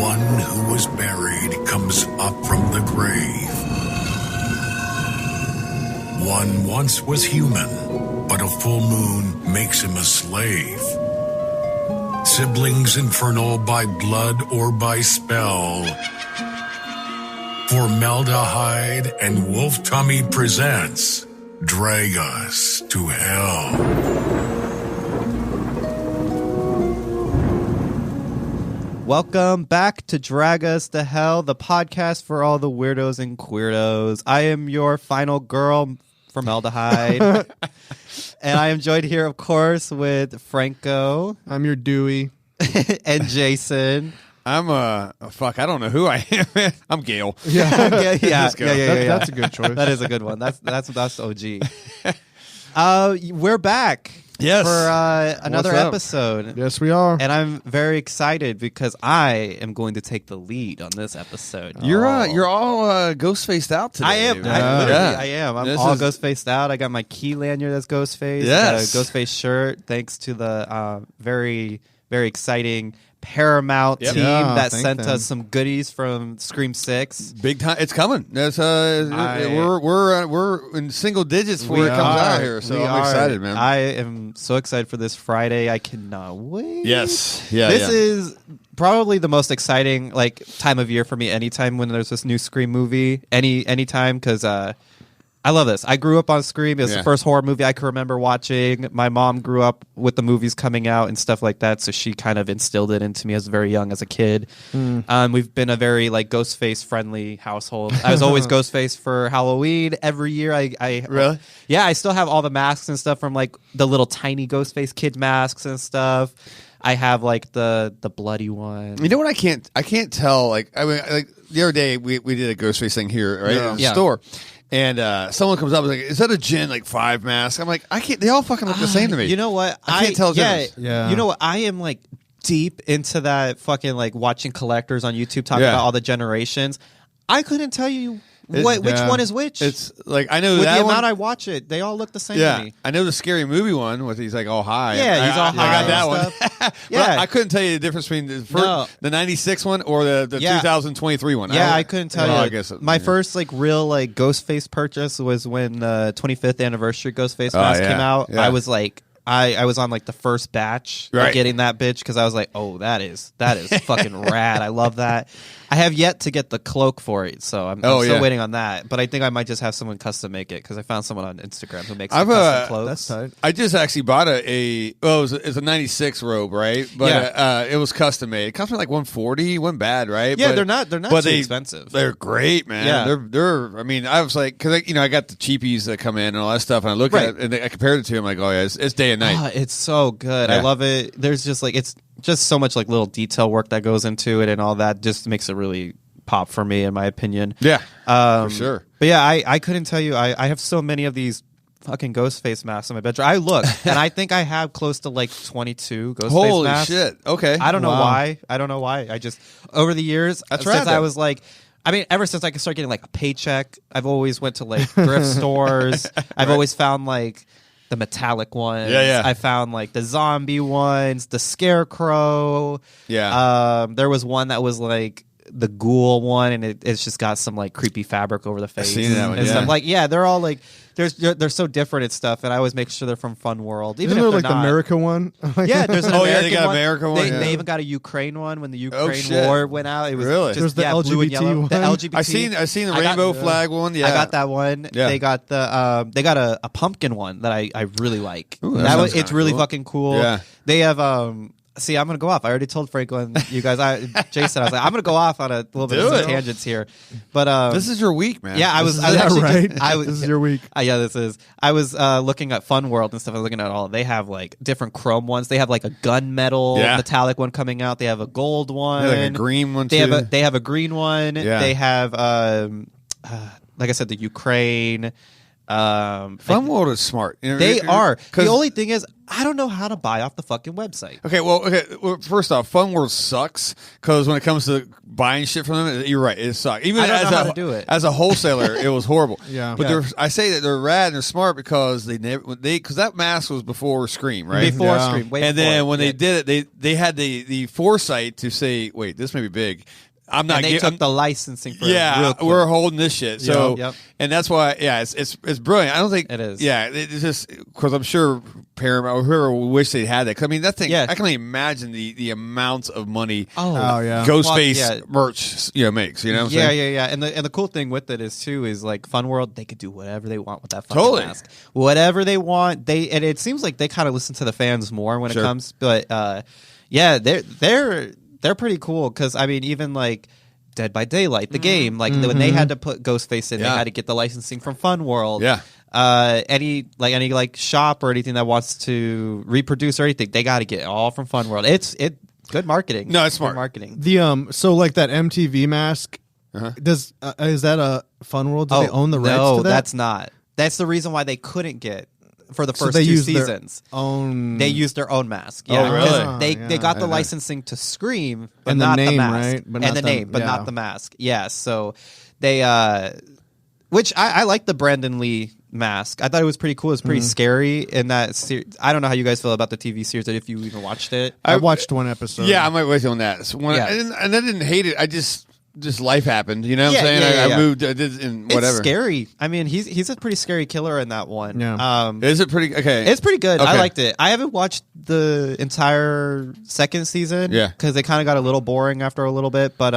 one who was buried comes up from the grave. One once was human, but a full moon makes him a slave. Siblings infernal by blood or by spell. Formaldehyde and Wolf Tummy presents Drag Us to Hell. Welcome back to Drag Us to Hell, the podcast for all the weirdos and queerdos. I am your final girl, Formaldehyde. And I am joined here, of course, with Franco. I'm your Dewey. And Jason. I'm I don't know who I am. I'm Gale. Yeah. That's a good choice. That is a good one. That's OG. We're back. Yes. For another episode. Yes, we are. And I'm very excited because I am going to take the lead on this episode. You're all ghost faced out today. I am. man. I am. I'm all ghost faced out. I got my key lanyard that's ghost faced. Yes. Got a ghost face shirt. Thanks to the very, very exciting Paramount team that sent us some goodies from Scream 6. Big time. It's coming. That's we're in single digits before it comes out here. So I'm excited, man. I am so excited for this Friday. I cannot wait. Yes. Yeah. This is probably the most exciting time of year for me. Anytime when there's this new Scream movie, anytime, because I love this. I grew up on Scream. It was the first horror movie I can remember watching. My mom grew up with the movies coming out and stuff like that, so she kind of instilled it into me as very young as a kid. We've been a very Ghostface friendly household. I was always Ghostface for Halloween every year. I really? Yeah, I still have all the masks and stuff from the little tiny Ghostface kid masks and stuff. I have the bloody one. You know what? I can't tell. The other day we did a Ghostface thing here, right? In the store. And someone comes up and is like, "Is that a Gen 5 mask?" I'm like, I can't. They all fucking look the same to me. You know what? I can't tell the difference. Yeah. You know what? I am deep into that fucking watching collectors on YouTube talking about all the generations. I couldn't tell you which one is which. It's I know with that the one, amount I watch it, they all look the same to me. I know the Scary Movie one with he's all high. Yeah, he's all high. I got that one. Yeah, I couldn't tell you the difference between the 96 one or the 2023 one. Yeah, I couldn't tell you. I guess my first real Ghostface purchase was when the 25th anniversary Ghostface mask came out. Yeah. I was I was on the first batch of getting that bitch because I was oh, that is fucking rad. I love that. I have yet to get the cloak for it, so I'm still waiting on that. But I think I might just have someone custom make it because I found someone on Instagram who makes custom clothes. That's tight. I just actually bought it's a 96 robe, right? But it was custom made. It cost me $140. Wasn't bad, right? Yeah, but they're not too expensive. They're great, man. Yeah. They're. I mean, I was because I got the cheapies that come in and all that stuff, and I look at it and I compared it to. I'm like, oh yeah, it's day and night. It's so good. Yeah. I love it. There's just it's just so much little detail work that goes into it, and all that just makes it really pop for me, in my opinion. Yeah, for sure. But yeah, I couldn't tell you. I have so many of these fucking Ghostface masks in my bedroom. I look, and I think I have close to 22 Ghostface masks. Holy shit! Okay, I don't know why. I just over the years, since I was ever since I could start getting a paycheck, I've always went to thrift stores. I've always found the metallic ones. Yeah. I found the zombie ones, the scarecrow. Yeah. There was one that was the ghoul one, and it's just got some creepy fabric over the face. I've seen that one. And Yeah. stuff. They're all they're so different and stuff, and I always make sure they're from Fun World. Even Isn't if there they're the not. America one? Yeah, there's an American they got one. American one. They even got a Ukraine one when the Ukraine shit. war went out. It was Really? just There's the blue and LGBT yellow. one. The LGBT. I seen the rainbow flag one. Yeah, I got that one. Yeah. They got the they got a pumpkin one that I really like. Ooh, that that sounds was, it's kinda really cool. fucking cool. Yeah. They have see, I'm gonna go off. I already told Franco and you guys. Jason, I was I'm gonna go off on a little bit of some tangents here. But this is your week, man. yeah, I was Is that actually right? This is your week. Yeah, this is. I was looking at Fun World and stuff. I was looking at all. They have different chrome ones. They have a gunmetal metallic one coming out. They have a gold one. Yeah, a green one They too. They have a green one. Yeah. They have like I said, the Ukraine. Fun World is smart. They are. The only thing is, I don't know how to buy off the fucking website. Okay, well, first off, Fun World sucks because when it comes to buying shit from them, you're right, it sucks. Even I don't know how to do it. As a wholesaler, it was horrible. But I say that they're rad and they're smart because because that mask was before Scream, right? Before Scream, and then when they did it, they had the foresight to say, wait, this may be big. I'm not. And they took the licensing for yeah, we're holding this shit. So, and that's why, it's brilliant. I don't think it is. Yeah, it's just because I'm sure Paramount or whoever wish they had that. 'Cause, I mean, that thing. I can only imagine the amounts of money. Ghostface merch makes. You know. What I'm saying? Yeah. And the cool thing with it is like Fun World, they could do whatever they want with that fucking mask. Whatever they want. And it seems like they kind of listen to the fans more when it comes. But they're pretty cool because I mean, even like Dead by Daylight, the game, like when they had to put Ghostface in, they had to get the licensing from Fun World. Yeah. Any shop or anything that wants to reproduce or anything, they got to get it all from Fun World. It's good marketing. No, it's smart marketing. The so like that MTV mask. Does is that a Fun World? Do they own the rights to that? No, that's not. That's the reason why they couldn't get. For the first they 2 used seasons, they used their own mask. Yeah, really? They got the licensing to Scream, but and not the name, mask, right? But and the name, but not the mask. Yeah, so they, which I like the Brandon Lee mask. I thought it was pretty cool. It was pretty scary in that series. I don't know how you guys feel about the TV series, if you even watched it. I watched one episode. Yeah, I might with you on that. So I didn't hate it. I just life happened, you know what I'm saying? I moved, I did, and whatever. It's scary. I mean, he's a pretty scary killer in that one. Yeah. Is it pretty? Okay. It's pretty good. Okay. I liked it. I haven't watched the entire second season. Yeah. Because it kind of got a little boring after a little bit, but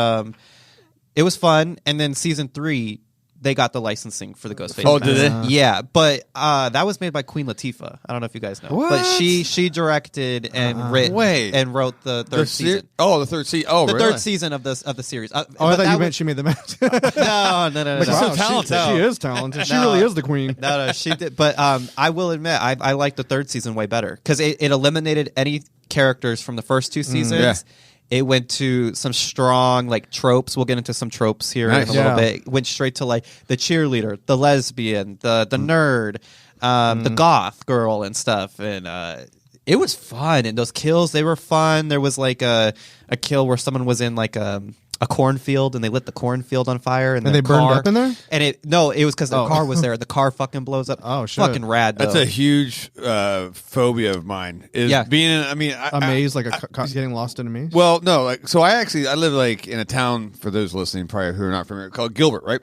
it was fun. And then season 3, they got the licensing for the Ghostface. Oh, did they? Yeah, but that was made by Queen Latifah. I don't know if you guys know, what? but she directed and wrote the third season. The third season. Oh, the third season of the series. I thought you meant she made the mask. No. She's so talented. She is talented. She really is the queen. No, she did. But I will admit, I like the third season way better because it eliminated any characters from the first 2 seasons. It went to some strong tropes. We'll get into some tropes here in a little bit. It went straight to the cheerleader, the lesbian, the nerd, the goth girl and stuff. And it was fun. And those kills, they were fun. There was a kill where someone was in a cornfield and they lit the cornfield on fire and they burned up in there. And it was because the car was there. The car fucking blows up. Oh shit! Fucking rad. Though. That's a huge phobia of mine. Is being in. I mean, a maze, getting lost in a maze. Well, no. So I live in a town, for those listening probably who are not familiar, called Gilbert, right?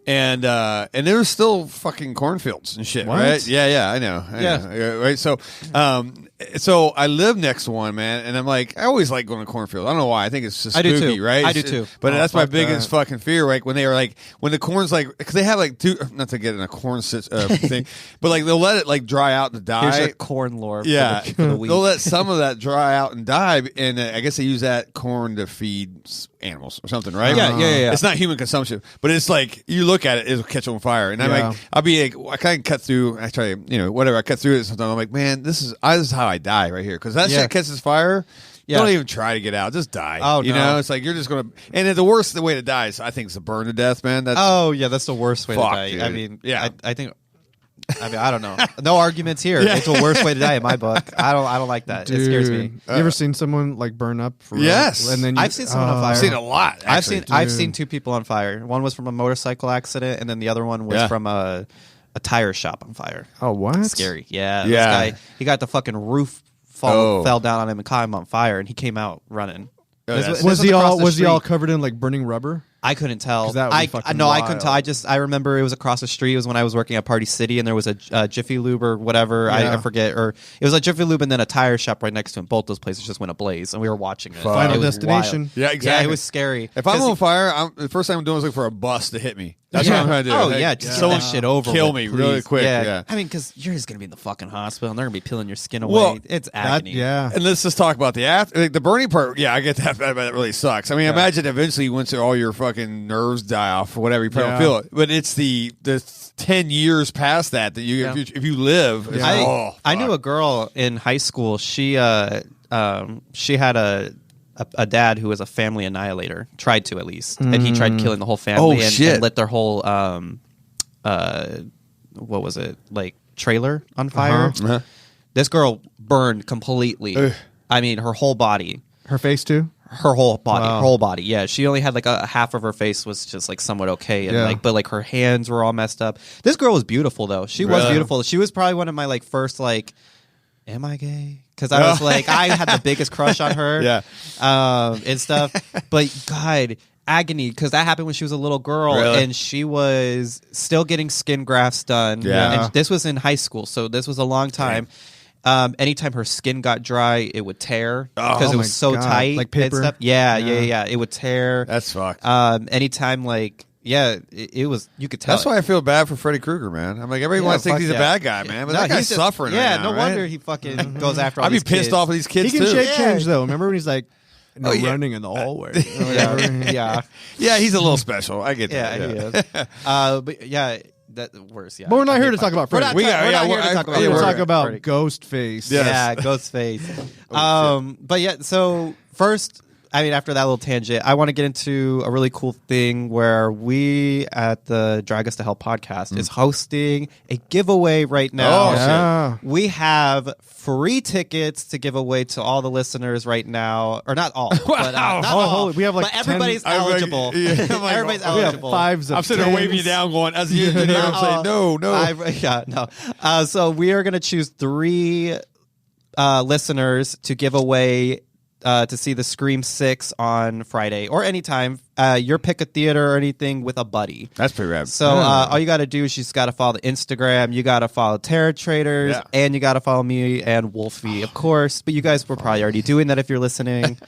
And there was still fucking cornfields and shit, right? Yeah, I know. Right. So I live next to one, man, and I'm I always like going to cornfield. I don't know why. I think it's just spooky, right? I do too. But that's my biggest fucking fear. When they are when the corn's because they have not to get in a corn thing, but they'll let it dry out and die. Here's your corn lore. Yeah, for the week. They'll let some of that dry out and die, and I guess they use that corn to feed animals or something, right? Yeah. It's not human consumption, but it's you look at it, it'll catch on fire, and I'll be I kind of cut through. I try whatever. I cut through it. Sometimes I'm man, this is how I die right here because that shit catches fire. Don't even try to get out. Just die. Oh, you know, it's you're just gonna. And the worst way to die is, I think, is to burn to death, man. That's that's the worst way to die. Dude. I mean, I think. I don't know. No arguments here. It's the worst way to die in my book. I don't like that. Dude, it scares me. You ever seen someone burn up? For yes, real? And then I've seen someone on fire. I've seen a lot. Actually. I've seen 2 people on fire. One was from a motorcycle accident, and then the other one was from a tire shop on fire. Oh, what? Scary. Yeah. This guy, he got the fucking roof fell down on him and caught him on fire, and he came out running. Was he all covered in burning rubber? I couldn't tell. I couldn't tell. I remember it was across the street. It was when I was working at Party City, and there was a Jiffy Lube or whatever. I forget. Or it was a Jiffy Lube and then a tire shop right next to him. Both those places just went ablaze, and we were watching it. Final Destination. Wild. Yeah, exactly. Yeah, it was scary. If I'm on fire, the first thing I'm doing is look for a bus to hit me. That's what I'm trying to do. Oh, just get that shit over kill with, me really quick. Yeah. I mean, because you're just going to be in the fucking hospital, and they're going to be peeling your skin away. Well, it's agony. And let's just talk about the burning part. Yeah, I get that. That really sucks. I mean, imagine eventually once all your fucking nerves die off or whatever, you probably don't feel it. But it's the 10 years past that you if you live. I knew a girl in high school. She had a dad who was a family annihilator, tried to at least, and he tried killing the whole family and lit their whole what was it, like trailer on fire. This girl burned completely. I mean, her whole body. Her face too. Her whole body, her whole body. Yeah, she only had like a half of her face was just like somewhat okay, and but like her hands were all messed up. This girl was beautiful though. She was beautiful. She was probably one of my like first like, am I gay? Because I was like, I had the biggest crush on her, and stuff. But God, agony, because that happened when she was a little girl, and she was still getting skin grafts done. Yeah, and this was in high school, so this was a long time. Anytime her skin got dry, it would tear because it was so tight, like paper. And stuff. Yeah, it would tear. That's fucked. Anytime, like, it was. You could tell. That's why I feel bad for Freddy Krueger, man. I'm like, everyone thinks he's a bad guy, man, but that guy's suffering. Yeah, right now, no wonder he fucking goes after. All I'd be these pissed kids. off at these kids he can too. shape change though. Remember when he's like, running in the hallway? Yeah, he's a little special. I get that. Yeah, he is. But yeah. That worse, yeah. But we're not here to talk about Freddy. We're not here to talk about Freddy. We're talking about Ghostface. Yeah, Ghostface. But yeah, so first, I mean, after that little tangent, I want to get into a really cool thing where we at the Drag Us to Hell podcast is hosting a giveaway right now. Oh, yeah. We have free tickets to give away to all the listeners right now, or not all. But, not all. We have like but everybody's 10, eligible. Everybody's eligible. We have 5s of I'm sitting there waving you down, going as you I'm saying, no. So we are going to choose 3 listeners to give away to see the Scream 6 on Friday or anytime. Your pick a theater or anything with a buddy. That's pretty rad. So all you got to do is you just got to follow the Instagram. You got to follow Terror Traders, and you got to follow me and Wolfie, of course. But you guys were probably already doing that if you're listening.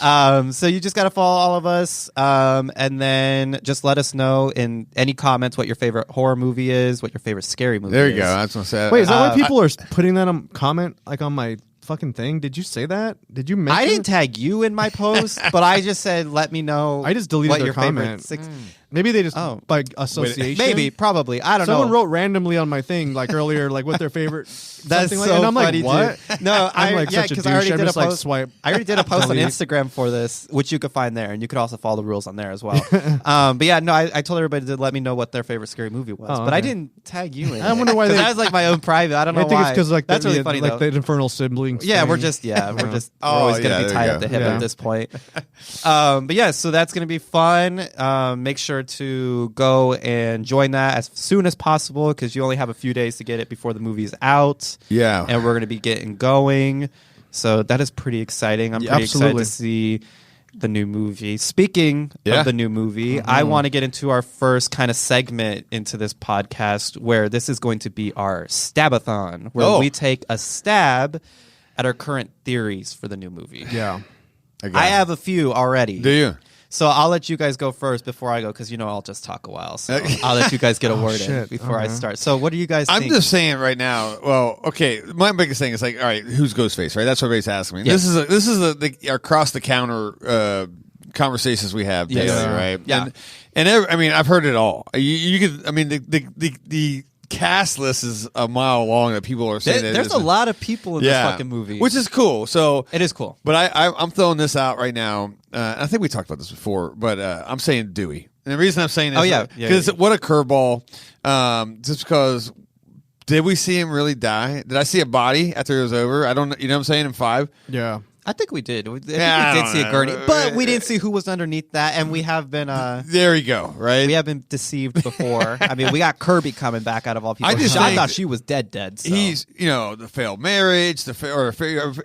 So you just got to follow all of us, and then just let us know in any comments what your favorite horror movie is, what your favorite scary movie is. There you go. That's what I said. Wait, is that why people are putting that on comment like on my fucking thing? Did you say that? Did you mention? I didn't tag you in my post, but I just said, let me know. I just deleted what their your comment. favorite 6. Maybe they just by association. Maybe, probably. I don't know. Someone wrote randomly on my thing like earlier, like what their favorite. That's like, so and I'm funny, like, what? Dude. No, I'm like such a douche. I already did a like post. swipe. I already did a post on delete. Instagram for this, which you could find there, and you could also follow the rules on there as well. But yeah, no, I told everybody to let me know what their favorite scary movie was, but I didn't tag you in. I wonder why that was like my own private. I don't know why. I think it's because like that's really funny. Like though. the infernal siblings. Yeah, thing. we're just we're always gonna be tied at the hip at this point. But yeah, so that's gonna be fun. Make sure to go and join that as soon as possible because you only have a few days to get it before the movie's out. Yeah, and we're gonna be getting going. So that is pretty exciting. I'm pretty excited to see the new movie. Speaking of the new movie, I want to get into our first kind of segment into this podcast where this is going to be our Stabathon, where we take a stab at our current theories for the new movie. Yeah. I have a few already. Do you? So I'll let you guys go first before I go because I'll just talk a while. So I'll let you guys get a word in before I start. So what do you guys think? I'm just saying right now. Well, okay, my biggest thing is like, all right, who's Ghostface? Right, that's what everybody's asking me. Yes. This is the across the counter conversations we have daily, right? Yeah, and I mean, I've heard it all. You could, I mean, the cast list is a mile long that people are saying. There's a lot of people in this fucking movie, which is cool. So it is cool. But I'm throwing this out right now. I think we talked about this before, but I'm saying Dewey. And the reason I'm saying this because what a curveball. Just because did we see him really die? Did I see a body after it was over? I don't know. You know what I'm saying? In 5? Yeah. I think we did. I think we did see a gurney, but we didn't see who was underneath that, and we have been. There you go. Right. We have been deceived before. I mean, we got Kirby coming back out of all people. I thought she was dead. So. He's the failed marriage,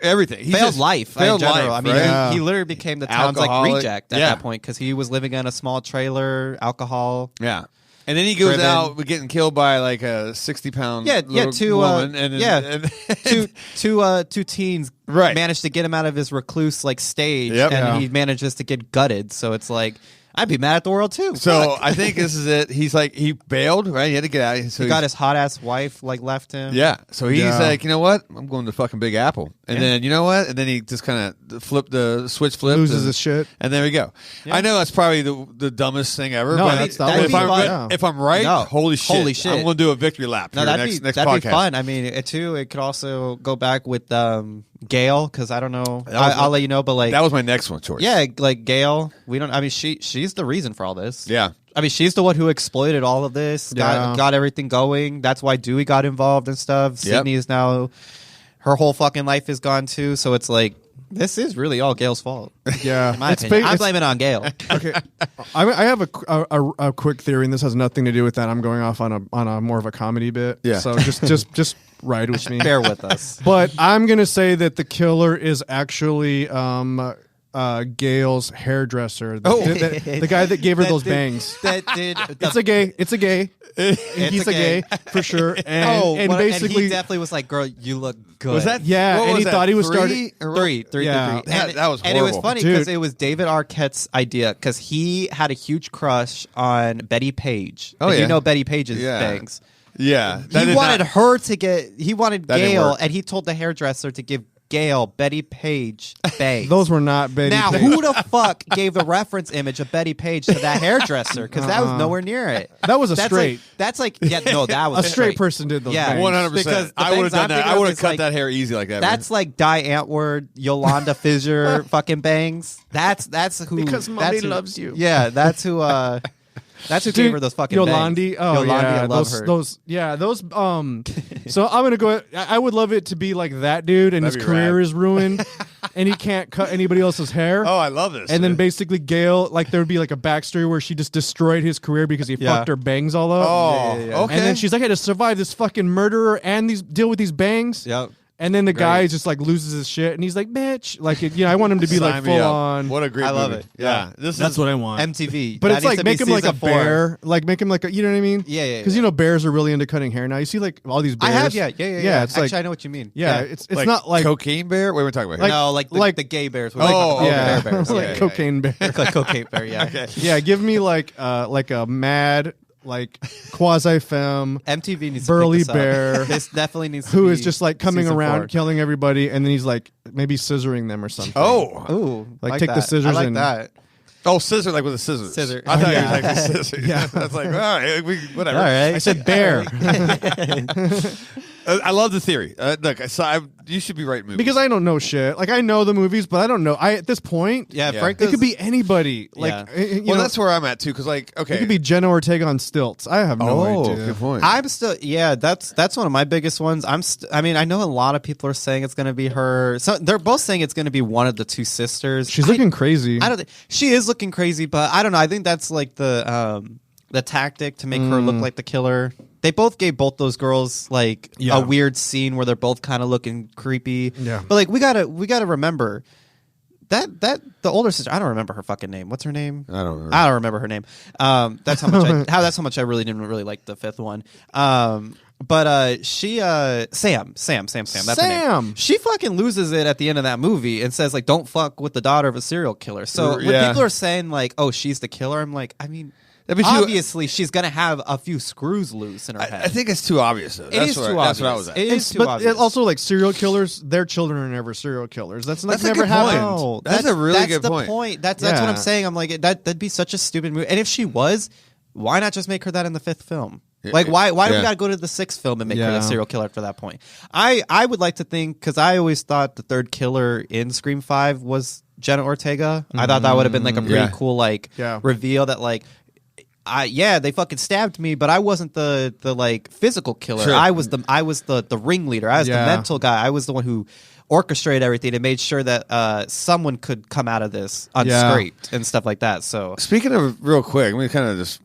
everything. Failed life. Failed in general. life. I mean, right? he literally became the town's Alcoholic. reject at that point because he was living in a small trailer, alcohol. Yeah. And then he goes out getting killed by like a 60-pound woman. Two teens managed to get him out of his recluse stage, and he manages to get gutted. So it's like, I'd be mad at the world too. So I think this is it. He's like, he bailed, right? He had to get out. So he got his hot ass wife left him. Yeah. So he's like, you know what? I'm going to fucking Big Apple. And then you know what? And then he just kind of loses his shit. And there we go. Yeah. I know that's probably the dumbest thing ever. No, but if I'm right, holy shit, I'm going to do a victory lap. No, that'd be fun. I mean, it could also go back with Gale, because I don't know. I'll let you know, but like that was my next one choice. Yeah, like Gale. We don't. I mean, she's the reason for all this. Yeah. I mean, she's the one who exploited all of this, got everything going. That's why Dewey got involved and stuff. Sydney is now, her whole fucking life is gone too. So it's like, this is really all Gale's fault. Yeah, in my opinion. I'm blaming it on Gale. Okay, I have a quick theory, and this has nothing to do with that. I'm going off on a more of a comedy bit. Yeah. So just ride with me. Bear with us. But I'm gonna say that the killer is actually Gale's hairdresser. The guy that gave her those bangs. It's a gay. He's a gay for sure. And basically, he definitely was like, "Girl, you look good." Was that? Yeah, and he thought he was starting starting three. Yeah. That was horrible. And it was funny because it was David Arquette's idea because he had a huge crush on Betty Page. Oh, yeah. You know Betty Page's bangs. Yeah, He wanted her to get. He wanted That didn't Gale, work. and he told the hairdresser to give Gale Betty Page bangs. Those were not Betty. Now, Page. who the fuck gave the reference image of Betty Page to that hairdresser? Because that was nowhere near it. That was a That's straight. that was a straight person did those. Yeah. bangs. 100%. Because the I would have bangs done I'm that. thinking I of would have is cut like- that hair easy like that. That's like Di Antwoord, Yolanda Fisher, fucking bangs. That's who. Because mommy that's who- loves you. Yeah, that's who. That's who gave her those fucking Yolandi. bangs. Oh Yolandi, yeah, I love her. those. So I'm gonna go. I would love it to be like that dude, and That'd his be career rad. is ruined, and he can't cut anybody else's hair. Oh, I love this. And then basically Gale, like there would be like a backstory where she just destroyed his career because he fucked her bangs all up. Oh, Yeah. okay. And then she's like, I had to survive this fucking murderer and deal with these bangs. Yep. And then the guy just like loses his shit, and he's like, "Bitch!" Like, I want him to be Sign like me full up. on. What a great I love movie. it. Yeah. That's what I want. MTV. But That it's needs like to be make him like a season 4. bear, like make him like a, you know what I mean? Yeah. Because bears are really into cutting hair now. You see like all these bears. I have, yeah. It's Actually, like, I know what you mean. yeah, it's Like not like Cocaine Bear. What are we talking about? Like- here? No, like the gay bears. Oh, yeah, bear bears. like Yeah. cocaine bear. Like cocaine bear. Yeah. Okay. Yeah, give me like a mad like quasi femme MTV needs Burly to pick this up. bear. This definitely needs to who be is just like coming season around 4. killing everybody, and then he's like maybe scissoring them or something. Oh. Ooh, Like, take the that. scissors I like and- that. Oh, scissor, like with a scissors. Scissor. I thought Yeah. you were like the scissors. Yeah. I was like, all right, whatever. All right. I said bear I love the theory. Look, you should be writing movies. because I don't know shit. Like I know the movies, but I don't know. At this point, Yeah, Yeah. Frank it could be anybody. Like Yeah. you well, know, that's where I'm at too. Because like, okay, it could be Jenna Ortega on stilts. I have no idea. good point. I'm still, that's one of my biggest ones. I mean, I know a lot of people are saying it's going to be her. So they're both saying it's going to be one of the two sisters. She's looking crazy. I don't think she is looking crazy, but I don't know. I think that's like the tactic to make her look like the killer. They both gave both those girls like Yeah. a weird scene where they're both kind of looking creepy. Yeah. But like we gotta remember that the older sister. I don't remember her fucking name. What's her name? I don't remember. I don't remember her name. That's how much. That's how much I really didn't really like the fifth one. But she Sam. That's her Sam. name. She fucking loses it at the end of that movie and says like, "Don't fuck with the daughter of a serial killer." So when Yeah. people are saying like, "Oh, she's the killer," I'm like, I mean. That'd be too- Obviously, she's gonna have a few screws loose in her head. I think it's too obvious. Though. It is too obvious. That's what I was at. It is too but obvious. also like serial killers, their children are never serial killers. That's That's a never good point. happened. No, That's a really good the point. That's what Yeah. I'm saying. I'm like that'd be such a stupid movie. And if she was, why not just make her that in the fifth film? Like why do we Yeah. gotta go to the sixth film and make her Yeah. the serial killer after that point? I would like to think because I always thought the third killer in Scream 5 was Jenna Ortega. I thought that would have been like a pretty Yeah. cool like Yeah. reveal that like. They fucking stabbed me, but I wasn't the like physical killer. Sure. I was the ringleader. I was the Yeah. mental guy. I was the one who orchestrated everything and made sure that someone could come out of this unscraped and stuff like that. So Speaking of real quick, I'm gonna kind of just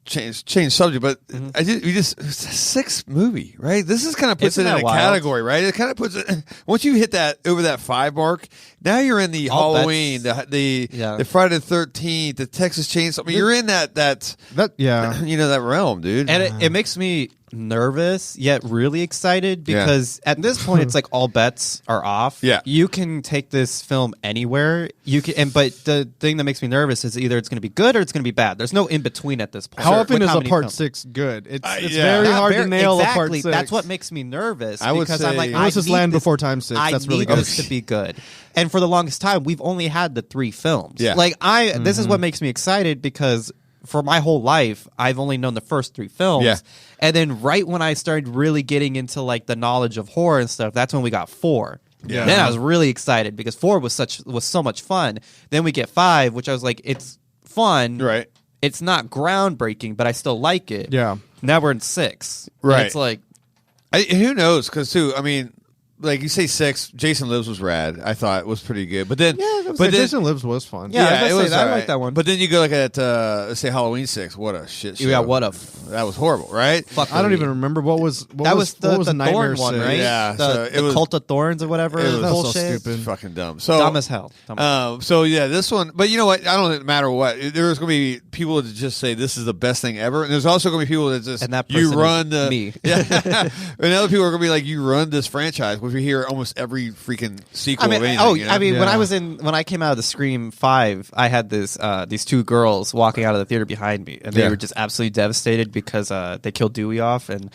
change subject, but it's a sixth movie, right? This is kind of puts Isn't it in that a wild? category, right? It kind of puts it once you hit that over that 5 mark. Now you're in the All Halloween, the Friday the 13th, the Texas Chainsaw. I mean, you're in that Yeah. you know that realm, dude. and it makes me nervous yet really excited because at this point it's like all bets are off. Yeah. You can take this film anywhere. You can but the thing that makes me nervous is either it's going to be good or it's going to be bad. There's no in between at this point. How often With is a comedy part films. 6 good? It's yeah. very Not hard very- to nail exactly. a part 6. That's what makes me nervous. I would because say- I'm like, Unless it's I need Land this- Before Time 6. I That's really need good. this to be good. And for the longest time, we've only had the 3 films. Yeah. Like this is what makes me excited because for my whole life, I've only known the first 3 films. Yeah. And then right when I started really getting into like the knowledge of horror and stuff, that's when we got 4. Yeah. Then I was really excited because 4 was so much fun. Then we get 5, which I was like, it's fun. Right. it's not groundbreaking, but I still like it. Yeah. Now we're in 6. Right. And it's like, who knows? Because too, I mean, like you say 6, Jason Lives was rad. I thought it was pretty good, but then, Jason Lives was fun. Yeah, it was. I like that one. But then you go look at let's say Halloween 6. What a shit show. Yeah, that was horrible, right? I don't even remember what was the Nightmare Thorn one, 6? right? Yeah, so the Cult of Thorns or whatever. It was so bullshit. stupid. Fucking dumb. So Dumb as hell. So yeah, this one. But you know what? I don't matter what. There's going to be people that just say this is the best thing ever, and there's also going to be people that just And that you person run is the me. Yeah, and other people are going to be like you run this franchise, which we hear almost every freaking sequel of anything. When I came out of the Scream 5, I had these 2 girls walking out of the theater behind me, and they were just absolutely devastated because they killed Dewey off, and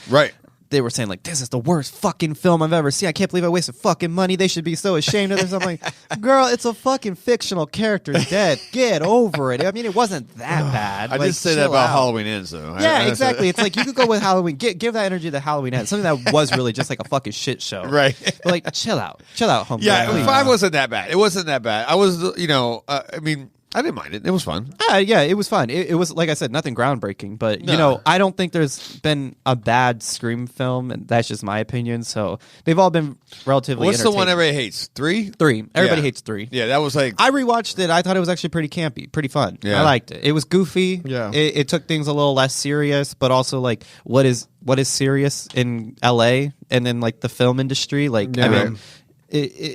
they were saying like, "This is the worst fucking film I've ever seen. I can't believe I wasted fucking money. They should be so ashamed of this." I'm like, "Girl, it's a fucking fictional character dead. Get over it." I mean, it wasn't that bad. I just say that about Halloween Ends, though. Yeah, exactly. It's like you could go with Halloween. Give that energy to Halloween Ends. Something that was really just like a fucking shit show. Right. But like, chill out, homie. Yeah, 5 wasn't that bad. It wasn't that bad. I was, I mean, I didn't mind it. It was fun. Yeah, it was fun. It was, like I said, nothing groundbreaking. But, I don't think there's been a bad Scream film, and that's just my opinion. So they've all been relatively What's the one entertaining. everybody hates? 3? 3. Everybody hates 3. Yeah, that was like... I rewatched it. I thought it was actually pretty campy, pretty fun. Yeah. I liked it. It was goofy. Yeah. It took things a little less serious, but also, like, what is serious in L.A. and then, like, the film industry? Like, I mean,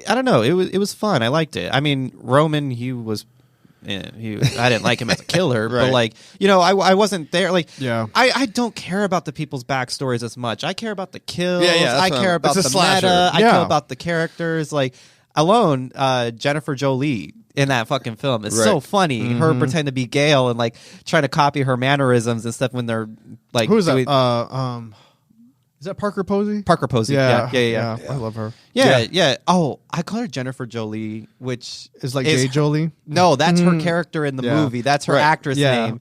I don't know. It was fun. I liked it. I mean, Roman, I didn't like him as a killer, but like, I wasn't there. Like, I don't care about the people's backstories as much. I care about the kills. I care about the meta. I care about the characters. Like, alone, Jennifer Jolie in that fucking film is so funny. Mm-hmm. Her pretend to be Gale and like trying to copy her mannerisms and stuff when they're like, who's that? Is that Parker Posey? Parker Posey. Yeah. I love her. Yeah. Oh, I call her Jennifer Jolie, which is like Jay Jolie. No, that's her character in the movie. That's her actress name.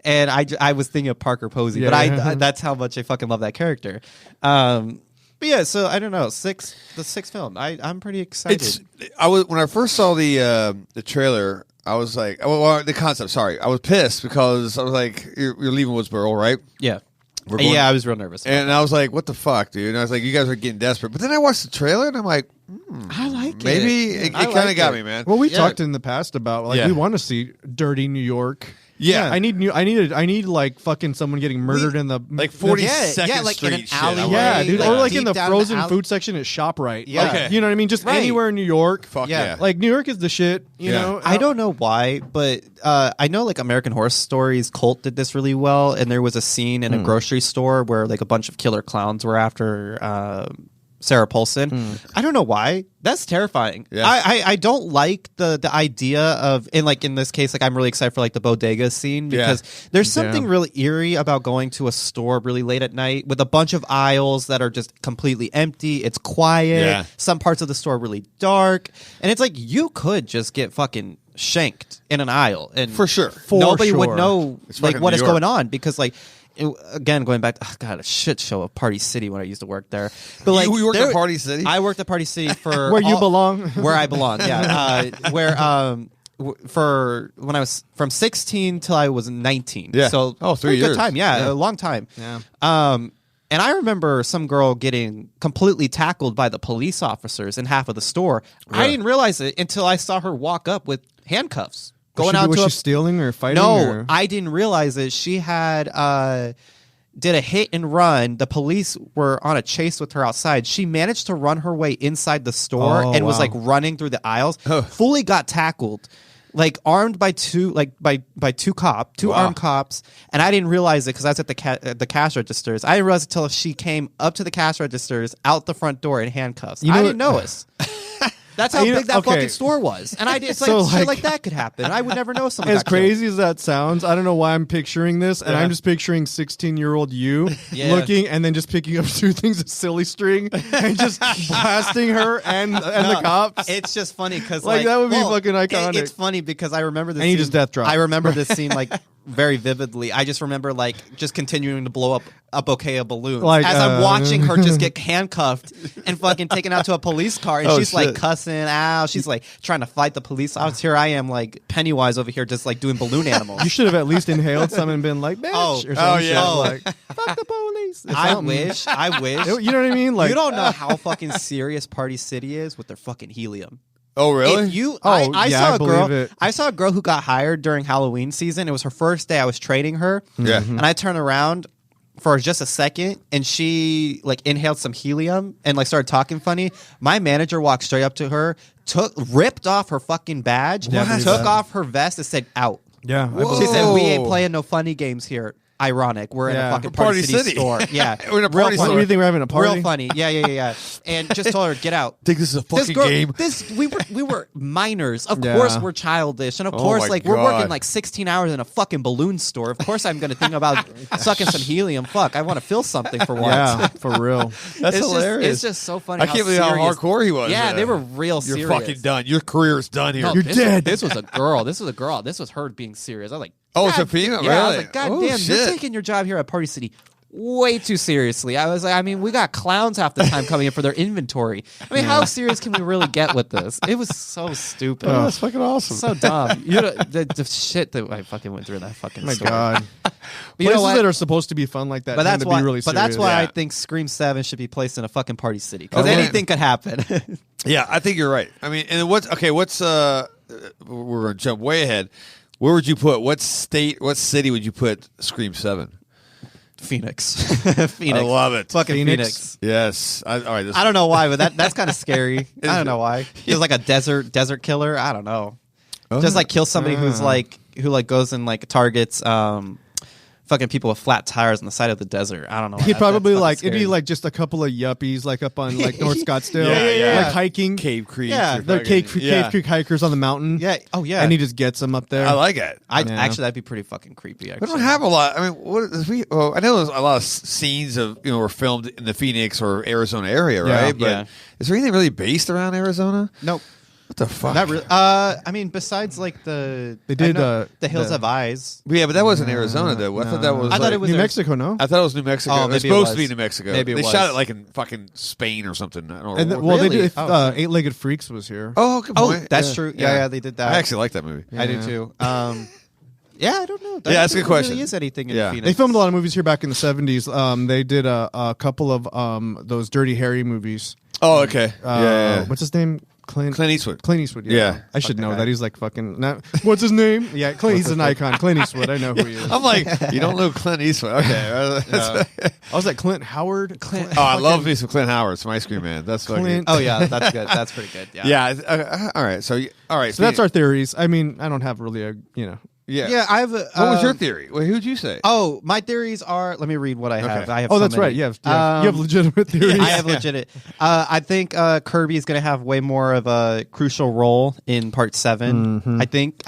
And I was thinking of Parker Posey, but I that's how much I fucking love that character. But yeah, so I don't know. The 6th film. I'm pretty excited. When I first saw the trailer, I was like, the concept. Sorry, I was pissed because I was like, you're leaving Woodsboro, right? Yeah. I was real nervous. And I was like, what the fuck, dude? And I was like, you guys are getting desperate. But then I watched the trailer and I'm like, I like it. Maybe it kind of got me, man. Well, we talked in the past about we want to see dirty New York. Yeah, I need like fucking someone getting murdered in the like 42nd like Street in an alleyway. Yeah, dude, or like in the down frozen food section at ShopRite. Yeah, like, you know what I mean. Just anywhere in New York. Fuck yeah. Like New York is the shit. You know. I don't know why, but I know like American Horror Stories Cult did this really well, and there was a scene in a grocery store where like a bunch of killer clowns were after Sarah Paulson. I don't know why. That's terrifying. Yeah. I don't like the idea of, and like in this case, like I'm really excited for like the bodega scene because there's something really eerie about going to a store really late at night with a bunch of aisles that are just completely empty. It's quiet. Yeah. Some parts of the store are really dark, and it's like you could just get fucking shanked in an aisle, and for sure, nobody would know it's like what is York. going on because like. Again, going back, a shit show of Party City when I used to work there. But like, you worked at Party City? I worked at Party City for where you belong, where I belong. Yeah, for when I was from 16 till I was 19. Yeah, so 3 years. Good time. Yeah, a long time. Yeah. And I remember some girl getting completely tackled by the police officers in half of the store. Right. I didn't realize it until I saw her walk up with handcuffs. Was she stealing or fighting? No, I didn't realize it. She had did a hit and run. The police were on a chase with her outside. She managed to run her way inside the store and was like running through the aisles. Fully got tackled, like armed by two armed cops. And I didn't realize it because I was at the cash registers. I didn't realize it until she came up to the cash registers out the front door in handcuffs. I didn't notice. That's how big that fucking store was. And it's like, shit like that could happen. I would never know something. As crazy as that sounds, I don't know why I'm picturing this. And I'm just picturing 16-year-old you looking and then just picking up 2 things of silly string and just blasting her and the cops. It's just funny because that would be fucking iconic. It's funny because I remember this and scene. you just death drop. I remember this scene like very vividly. I just remember like just continuing to blow up a bouquet of balloons as I'm watching her just get handcuffed and fucking taken out to a police car, and she's like cussing out. She's like trying to fight the police officer. Here I am like Pennywise over here just like doing balloon animals. You should have at least inhaled some and been like, bitch, or something. Like, fuck the police. I wish. You know what I mean? Like, you don't know how fucking serious Party City is with their fucking helium. Oh really? I saw a girl who got hired during Halloween season. It was her first day. I was training her. Yeah. And I turned around for just a second, and she like inhaled some helium and like started talking funny. My manager walked straight up to her, ripped off her fucking badge, took off her vest, and said, "Out." Yeah. She said, "We ain't playing no funny games here." Ironic. We're in a fucking Party City store. Yeah. We're in a party store. What do you think we're having a party? Real funny. Yeah. And just told her, get out. Think this is a fucking game? We were minors. Of course we're childish. And of course, like, we're working like 16 hours in a fucking balloon store. Of course I'm going to think about sucking some helium. Fuck, I want to feel something for once. Yeah, for real. That's hilarious. It's just so funny. I can't believe how hardcore he was. Yeah, they were real serious. You're fucking done. Your career's done here. No, You're dead. This was a girl. This was her being serious. I was like, oh, it's a female? Yeah, really? I was like, God damn, you're taking your job here at Party City way too seriously. I was like, I mean, we got clowns half the time coming in for their inventory. I mean, how serious can we really get with this? It was so stupid. Oh, that's fucking awesome. So dumb. You know, the shit that I fucking went through in that fucking My store. God. You know Places what? that are supposed to be fun like that But that's tend to why. be really But that's serious. why I think Scream 7 should be placed in a fucking Party City, because Okay. anything could happen. Yeah, I think you're right. I mean, and what's we're going to jump way ahead. Where would you put, what city would you put Scream 7? Phoenix. Phoenix. I love it. Fucking Phoenix. Phoenix. Yes. All right. I don't know why, but that's kind of scary. I don't know why. He's like a desert killer. I don't know. Just like kill somebody who goes and like targets fucking people with flat tires on the side of the desert. I don't know. He'd probably that's like scary. it'd be like just a couple of yuppies like up on like North Scottsdale, Yeah. like hiking. Cave Creek. Yeah, or They're fucking- Cave Creek hikers on the mountain. Yeah. Oh yeah. And he just gets them up there. I like it. Actually, that'd be pretty fucking creepy. Actually. We don't have a lot. I mean, I know there's a lot of scenes of were filmed in the Phoenix or Arizona area, Yeah. right? But Yeah. is there anything really based around Arizona? Nope. What the fuck? Not really. I mean, besides like the Hills Have Eyes. Yeah, but that wasn't Arizona though. I thought that was. I thought it was New Mexico, no? I thought it was New Mexico. Oh, It was maybe it supposed to was. be New Mexico. Maybe it they was. shot it like in fucking Spain or something. I don't know. And Well, well, really? they did. Oh, okay. Eight-Legged Freaks was here. oh, good point. That's true. Yeah, they did that. I actually like that movie. I do too. Yeah, I don't know. Yeah, that's a good question. Really is anything in Yeah. Phoenix? They filmed a lot of movies here back in the 70s. They did a couple of those Dirty Harry movies. Oh, okay. Yeah. What's his name? Clint Eastwood. Clint Eastwood. Yeah. I should know that. He's like fucking. What's his name? Yeah, he's an icon. Clint Eastwood. I know who he is. I'm like, you don't know Clint Eastwood. Okay. I was like Clint Howard. Oh, I love me some Clint Howard. It's my ice cream man. That's fucking. Clint. Oh yeah, that's good. That's pretty good. Yeah. Yeah. All right. So that's our theories. I mean, I don't have really a Yeah. Yeah, I have. What was your theory? Well, who'd you say? Oh, my theories are. Let me read what I have. Okay. I have. Oh, so that's many. right. You have legitimate theories. I have legitimate. I think Kirby is going to have way more of a crucial role in Part 7. Mm-hmm. I think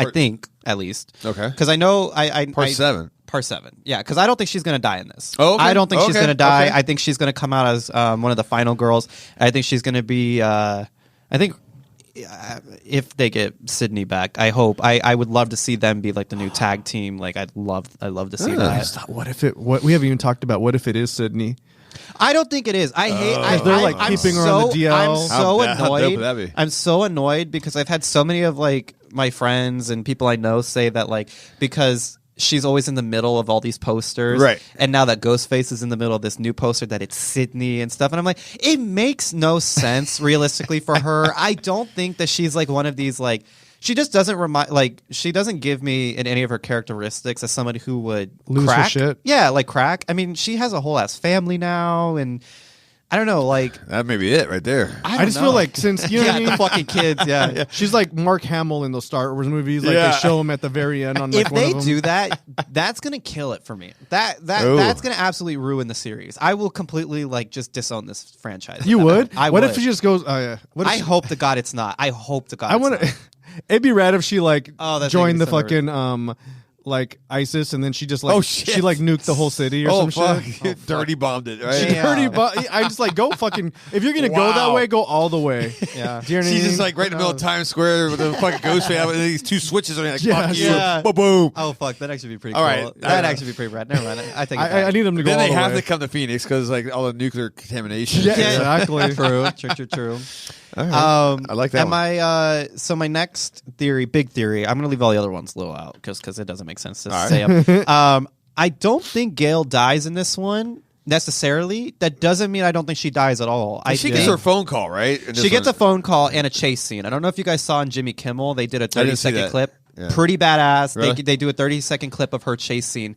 at least. Okay. Because I know Part 7. Part 7. Yeah, because I don't think she's going to die in this. Oh, okay. I don't think she's Okay. going to die. Okay. I think she's going to come out as one of the final girls. I think she's going to be. I think. If they get Sydney back, I hope. I would love to see them be like the new tag team. Like I'd love to see that. What if it? What we haven't even talked about? What if it is Sydney? I don't think it is. I hate. They're, like, keeping her on the DL. I'm so How dope annoyed. would that be? I'm so annoyed because I've had so many of like my friends and people I know say that like because she's always in the middle of all these posters, Right. And now that Ghostface is in the middle of this new poster that it's Sydney and stuff, and I'm like, it makes no sense realistically for her. I don't think that she's like one of these like. She just doesn't she doesn't give me in any of her characteristics as somebody who would Lose her crack. shit? Yeah, like crack. I mean, she has a whole ass family now, and I don't know, like That may be it right there. I just feel like since you know what I yeah, mean? the fucking kids, yeah. She's like Mark Hamill in those Star Wars movies. Like Yeah. they show him at the very end on like If one they of them. do that, that's gonna kill it for me. Ooh. That's gonna absolutely ruin the series. I will completely like just disown this franchise. You would? I what would. if she just goes? Oh yeah. What if I she- hope to God it's not. I hope to God. I want to. It'd be rad if she like Oh, that's joined the making me so fucking like ISIS, and then she just like she like nuked the whole city or some shit. Dirty bombed it, right? She I just like go fucking. If you're gonna go that way, go all the way. Yeah, she's just like right in the middle of Times Square with a fucking ghost face and these two switches on it. Like, fuck you, boom. Oh fuck, that'd actually be pretty all cool. Right, that'd actually be pretty rad. Never mind. I think I need them to go. Then all they the have way. to come to Phoenix because like all the nuclear contamination. Yeah, exactly. True. Right. I like that. And so my next theory, big theory, I'm going to leave all the other ones a little out because it doesn't make sense to say them. I don't think Gale dies in this one necessarily. That doesn't mean I don't think she dies at all. She gets her phone call, right? She gets a phone call and a chase scene. I don't know if you guys saw on Jimmy Kimmel. They did a 30-second clip. Yeah. Pretty badass. Really? They do a 30-second clip of her chase scene.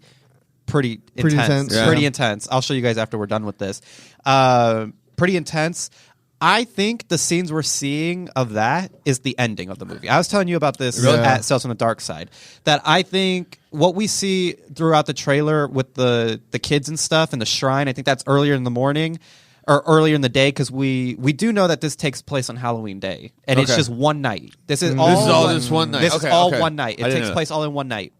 Pretty intense. Yeah. Pretty intense. I'll show you guys after we're done with this. Pretty intense. I think the scenes we're seeing of that is the ending of the movie. I was telling you about this at Sales on the Dark Side. That I think what we see throughout the trailer with the kids and stuff and the shrine, I think that's earlier in the morning or earlier in the day because we do know that this takes place on Halloween Day. And it's just one night. This is all just one night. This is all one night. It takes place all in one night.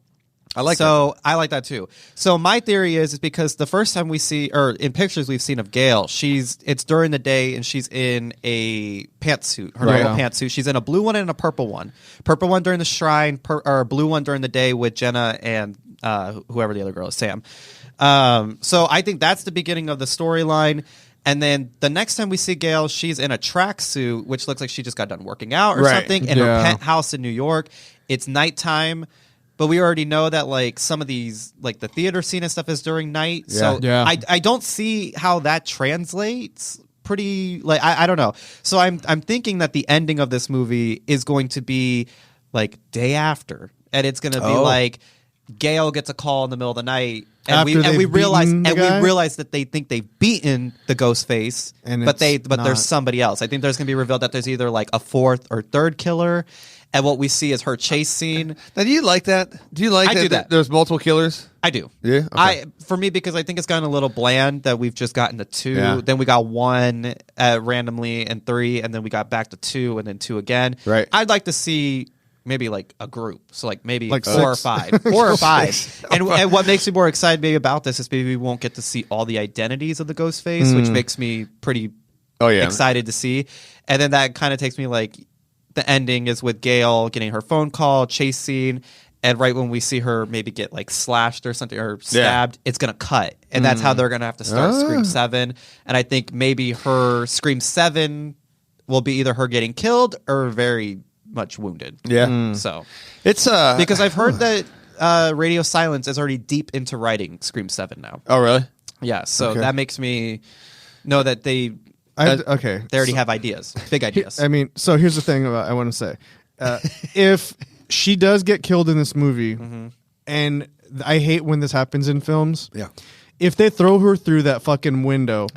I like that too. So my theory is because the first time we see, or in pictures we've seen of Gale, it's during the day and she's in a pantsuit, her normal pantsuit. She's in a blue one and a purple one. Purple one during the shrine, or blue one during the day with Jenna and whoever the other girl is, Sam. So I think that's the beginning of the storyline. And then the next time we see Gale, she's in a tracksuit, which looks like she just got done working out or something in her penthouse in New York. It's nighttime. But we already know that like some of these, like the theater scene and stuff is during night. So I don't see how that translates pretty, like, I don't know. So I'm thinking that the ending of this movie is going to be like day after. And it's going to be like Gale gets a call in the middle of the night. And we realize that they think they've beaten the ghost face, but there's somebody else. I think there's going to be revealed that there's either like a fourth or third killer. And what we see is her chase scene. Now, do you like that? Do you like that there's multiple killers? I do. Yeah? Okay. For me, because I think it's gotten a little bland that we've just gotten to 2. Yeah. Then we got 1 randomly and 3, and then we got back to 2 and then 2 again. Right. I'd like to see maybe like a group. So like maybe like 4 or 5. 4 or 5. And what makes me more excited maybe about this is maybe we won't get to see all the identities of the ghost face, which makes me pretty excited to see. And then that kind of takes me like... The ending is with Gale getting her phone call, chase scene, and right when we see her maybe get like slashed or something or stabbed, it's going to cut. And that's how they're going to have to start Scream 7. And I think maybe her Scream 7 will be either her getting killed or very much wounded. Yeah. So it's because I've heard that Radio Silence is already deep into writing Scream 7 now. Oh, really? Yeah. So that makes me know that they already have ideas, big ideas. I mean, so here's the thing I want to say. If she does get killed in this movie, and I hate when this happens in films. Yeah. If they throw her through that fucking window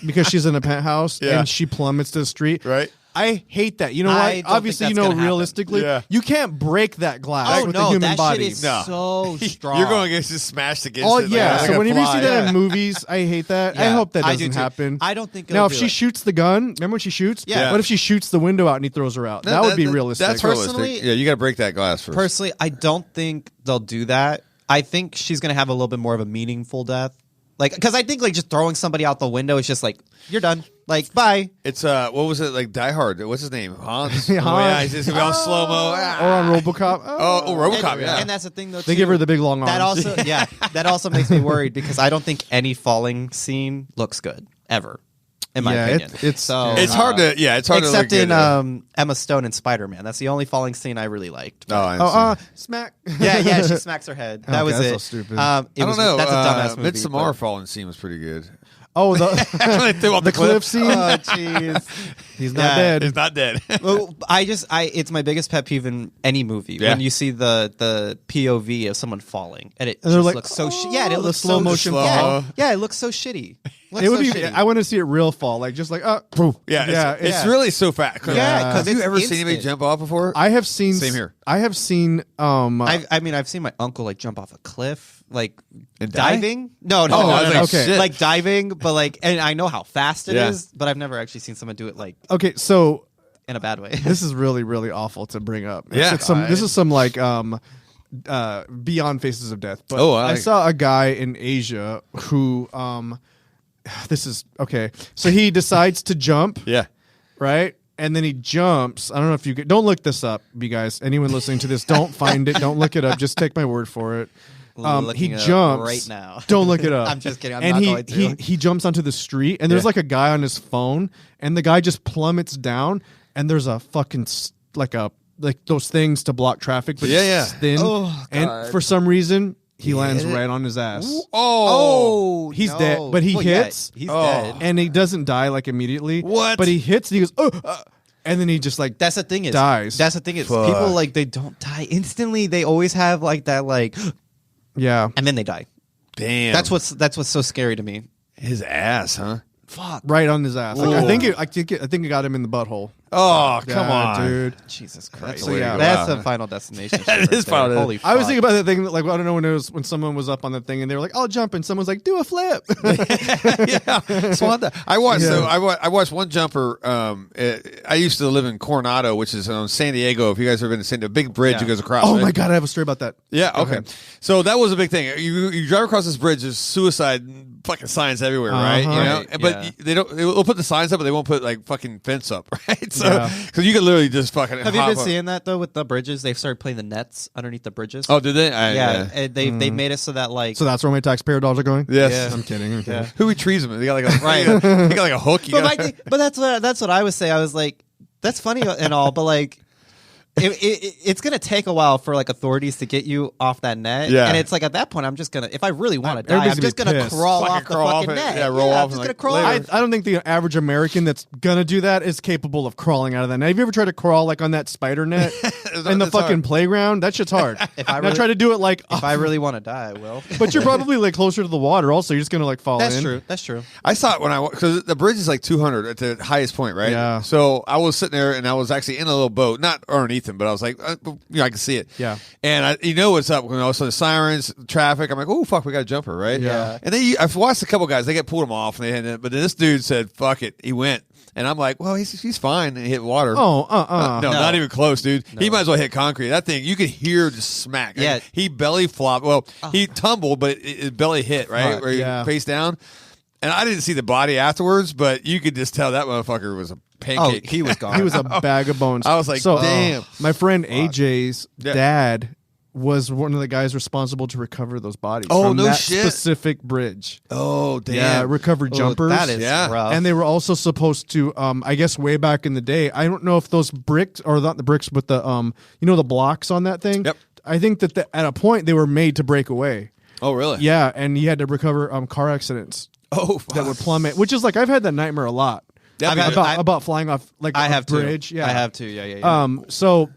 because she's in a penthouse and she plummets to the street. Right. I hate that. You know what? Obviously, realistically, you can't break that glass with a human body. Shit is so strong. You're going to get smashed against it. Yeah. Like so whenever you see that in movies, I hate that. I hope that doesn't happen. I don't think now if she shoots the gun, remember when she shoots? Yeah. What if she shoots the window out and he throws her out? That would be realistic. That's realistic. Yeah, you got to break that glass first. Personally, I don't think they'll do that. I think she's going to have a little bit more of a meaningful death. Like, because I think like just throwing somebody out the window is just like, you're done. Like, bye. It's what was it, like Die Hard? What's his name? Hans. Yeah, Oh yeah, he's just gonna be on slow mo. Or on RoboCop. RoboCop. Yeah, and that's the thing though. They give her the big long arms. That also, that also makes me worried because I don't think any falling scene looks good ever. In my opinion, it's hard to except look in at Emma Stone in Spider-Man. That's the only falling scene I really liked. Smack. Yeah, she smacks her head. That was that's it. so stupid. I don't know. That's a dumbass movie. Midsommar falling scene was pretty good. Oh, the cliff scene. Oh, jeez. He's not dead. He's not dead. Well, it's my biggest pet peeve in any movie when you see the POV of someone falling and it just looks so it looks slow motion fall. Yeah, it looks so shitty. It would be. Shitty. I want to see it real fall, like just like poof. It's really so fast. Yeah, have you ever seen anybody jump off before? I have seen. Same here. I have seen. I've seen my uncle like jump off a cliff, like diving. No. Okay, like diving, but like, and I know how fast it is, but I've never actually seen someone do it like. Okay, so in a bad way. This is really, really awful to bring up. Yeah, this is some like beyond Faces of Death. But I saw a guy in Asia who this is okay. So he decides to jump. Yeah. Right. And then he jumps. I don't know if you don't look this up, you guys. Anyone listening to this, don't find it. Don't look it up. Just take my word for it. He jumps right now. Don't look it up. I'm just kidding. I'm not going to. He jumps onto the street, and there's like a guy on his phone, and the guy just plummets down, and there's a fucking like those things to block traffic, but it's thin. Oh, and for some reason, he lands right on his ass. He's no. dead, but he hits. Yeah, he's dead, and he doesn't die like immediately. What? But he hits, and he goes, and then he just like that's the thing is dies. That's the thing is Fuck. people like they don't die instantly. They always have like that yeah, and then they die. Damn. That's what's so scary to me. his ass, huh? Fuck. right on his ass. Like, I think it got him in the butthole. Oh, come Yeah, on, dude. Jesus Christ. So, yeah. That's a Final Destination. That shit is right there. Final Holy fuck. I was thinking about that thing, like, I don't know when someone was up on the thing and they were like, "I'll jump," and someone's like, "Do a flip." I watched. Yeah. So I watched one jumper. I used to live in Coronado, which is on San Diego. If you guys have been to San Diego, big bridge that goes across. Oh right? my god, I have a story about that. Yeah. Okay. So that was a big thing. You drive across this bridge. There's suicide fucking signs everywhere, right? You know, Right, but yeah. they don't. They'll put the signs up, but they won't put like fucking fence up, right? So Yeah. because you could literally just fucking. Have you hop been up. seeing that though with the bridges? They've started playing the nets underneath the bridges. Oh, did they? yeah. And they made it so that like So that's where my taxpayer dollars are going. Yes. Yeah. I'm kidding. Yeah. Who retrieves them? They got like a Right. You got like a hook. You But, got, my thing- but that's what I was saying. I was like, that's funny and all, but like, it's gonna take a while for like authorities to get you off that net. Yeah. And it's like at that point, I'm just gonna, if I really want to die, I'm Everybody's just gonna gonna be pissed. crawl Fucking off the crawl off fucking it. net. Yeah, roll off I'm and, just like, gonna crawl. later. I don't think the average American that's gonna do that is capable of crawling out of that net. Have you ever tried to crawl like on that spider net in the It's fucking hard. playground? That shit's hard. If I Now really- try to do it like, If I really want to die, I will. but you're probably like closer to the water. Also, you're just gonna like fall That's in. true. That's true. I saw it when because the bridge is like 200 at the highest point, right? Yeah. So I was sitting there and I was actually in a little boat, not underneath him, but I was like, I can see it. Yeah. And you know what's up when all of a sudden sirens, traffic. I'm like, oh fuck, we got a jumper, right? Yeah. And then I've watched a couple guys, they get pulled them off, but then this dude said, fuck it, he went. And I'm like, well, he's fine, and he hit water. Oh, No, No. not even close, dude. He might as well hit concrete. That thing, you could hear just smack. Yeah. He belly flopped. Well, he tumbled, but his belly hit, right? Fuck, Where he yeah. face down. And I didn't see the body afterwards, but you could just tell that motherfucker was a pancake. Oh, he was gone. He was a bag of bones. I was like, damn. My friend AJ's Yeah. dad was one of the guys responsible to recover those bodies. Oh, from no that shit. specific bridge. Oh, damn. Yeah, recovered Oh, jumpers. that is Yeah. rough. And they were also supposed to, I guess, way back in the day. I don't know if those bricks, or not the bricks, but the, the blocks on that thing. Yep. I think that at a point they were made to break away. Oh, really? Yeah, and he had to recover car accidents Oh, that would plummet, which is like I've had that nightmare a lot. That'd be I've- good. About flying off like I a have bridge. to. Yeah, I have to. Yeah. So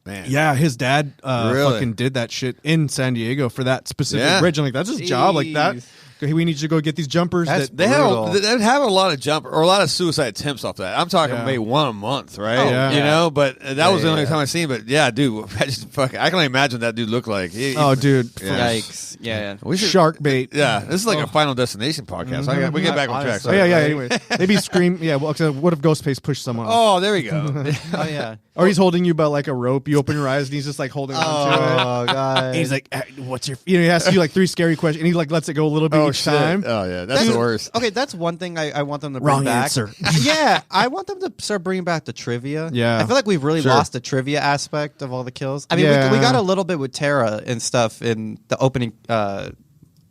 Man. yeah, his dad Really? fucking did that shit in San Diego for that specific Yeah. bridge. I'm like, that's his job. Like that. Jeez. We need you to go get these jumpers. That's that They brutal. have a lot of jump or a lot of suicide attempts off that. I'm talking Yeah. maybe one a month, right? Oh, yeah. You know, but that was the only yeah. time I seen. But yeah, dude, I can only imagine what that dude looked like. Oh, dude. Yeah. Yikes. Yeah. We should, Shark bait. Yeah, this is like a Final Destination podcast. We get back on track. Honestly. Oh, Sorry. yeah. Anyway, maybe scream. Yeah. Well, what if Ghostface pushed someone? Oh, there we go. Oh yeah. Or he's holding you by like a rope. You open your eyes and he's just like holding on to it. Oh god. And he's like, "What's your?" He asks you like 3 scary questions, and he like lets it go a little bit each time. Oh yeah, that's the worst. Okay, that's one thing I want them to bring Wrong back. answer. Yeah, I want them to start bringing back the trivia. Yeah. I feel like we've really Sure. lost the trivia aspect of all the kills. I mean, Yeah. we got a little bit with Tara and stuff in the opening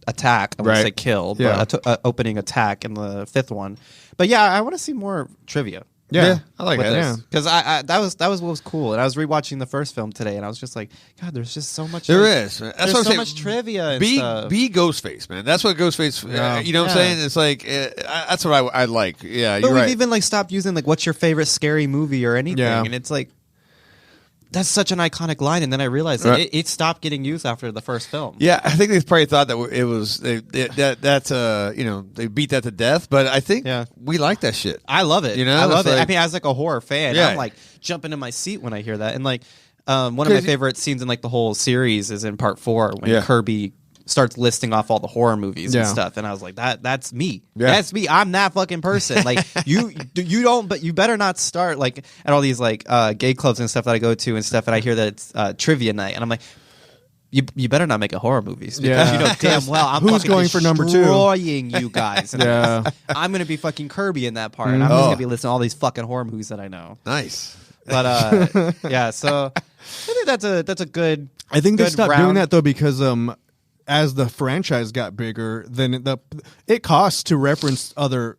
attack. I wouldn't Right. say kill, Yeah. but opening attack in the 5th one. But yeah, I want to see more trivia. Yeah. I like with that. Yeah. because that was what was cool, and I was rewatching the first film today, and I was just like, God, there's just so much. There like, is. That's There's what I'm so saying. much trivia and Be stuff. Ghostface, man. That's what Ghostface. Yeah. You know what I'm Yeah. saying? It's like that's what I like. Yeah, But you're we've right. even like stopped using like what's your favorite scary movie or anything, Yeah. and it's like that's such an iconic line, and then I realized that Right. it stopped getting used after the first film. Yeah, I think they probably thought that it was they beat that to death, but I think Yeah. we like that shit. I love it. You know, I love it's it. I like- mean, as like a horror fan, Yeah. I'm like jumping in my seat when I hear that, and like one of my Crazy. favorite scenes in like the whole series is in part 4 when Yeah. Kirby starts listing off all the horror movies and Yeah. stuff, and I was like, that's me. Yeah. That's me. I'm that fucking person. Like you don't, but you better not start like at all these like gay clubs and stuff that I go to and stuff, and I hear that it's trivia night, and I'm like, You better not make a horror movies because you know damn well I'm Who's fucking going for number 2? destroying you guys. Yeah. I'm gonna be fucking Kirby in that part, and I'm just gonna be listening to all these fucking horror movies that I know. Nice. But yeah, so I think that's a good. I think they good stopped round. doing that though because as the franchise got bigger, then it costs to reference other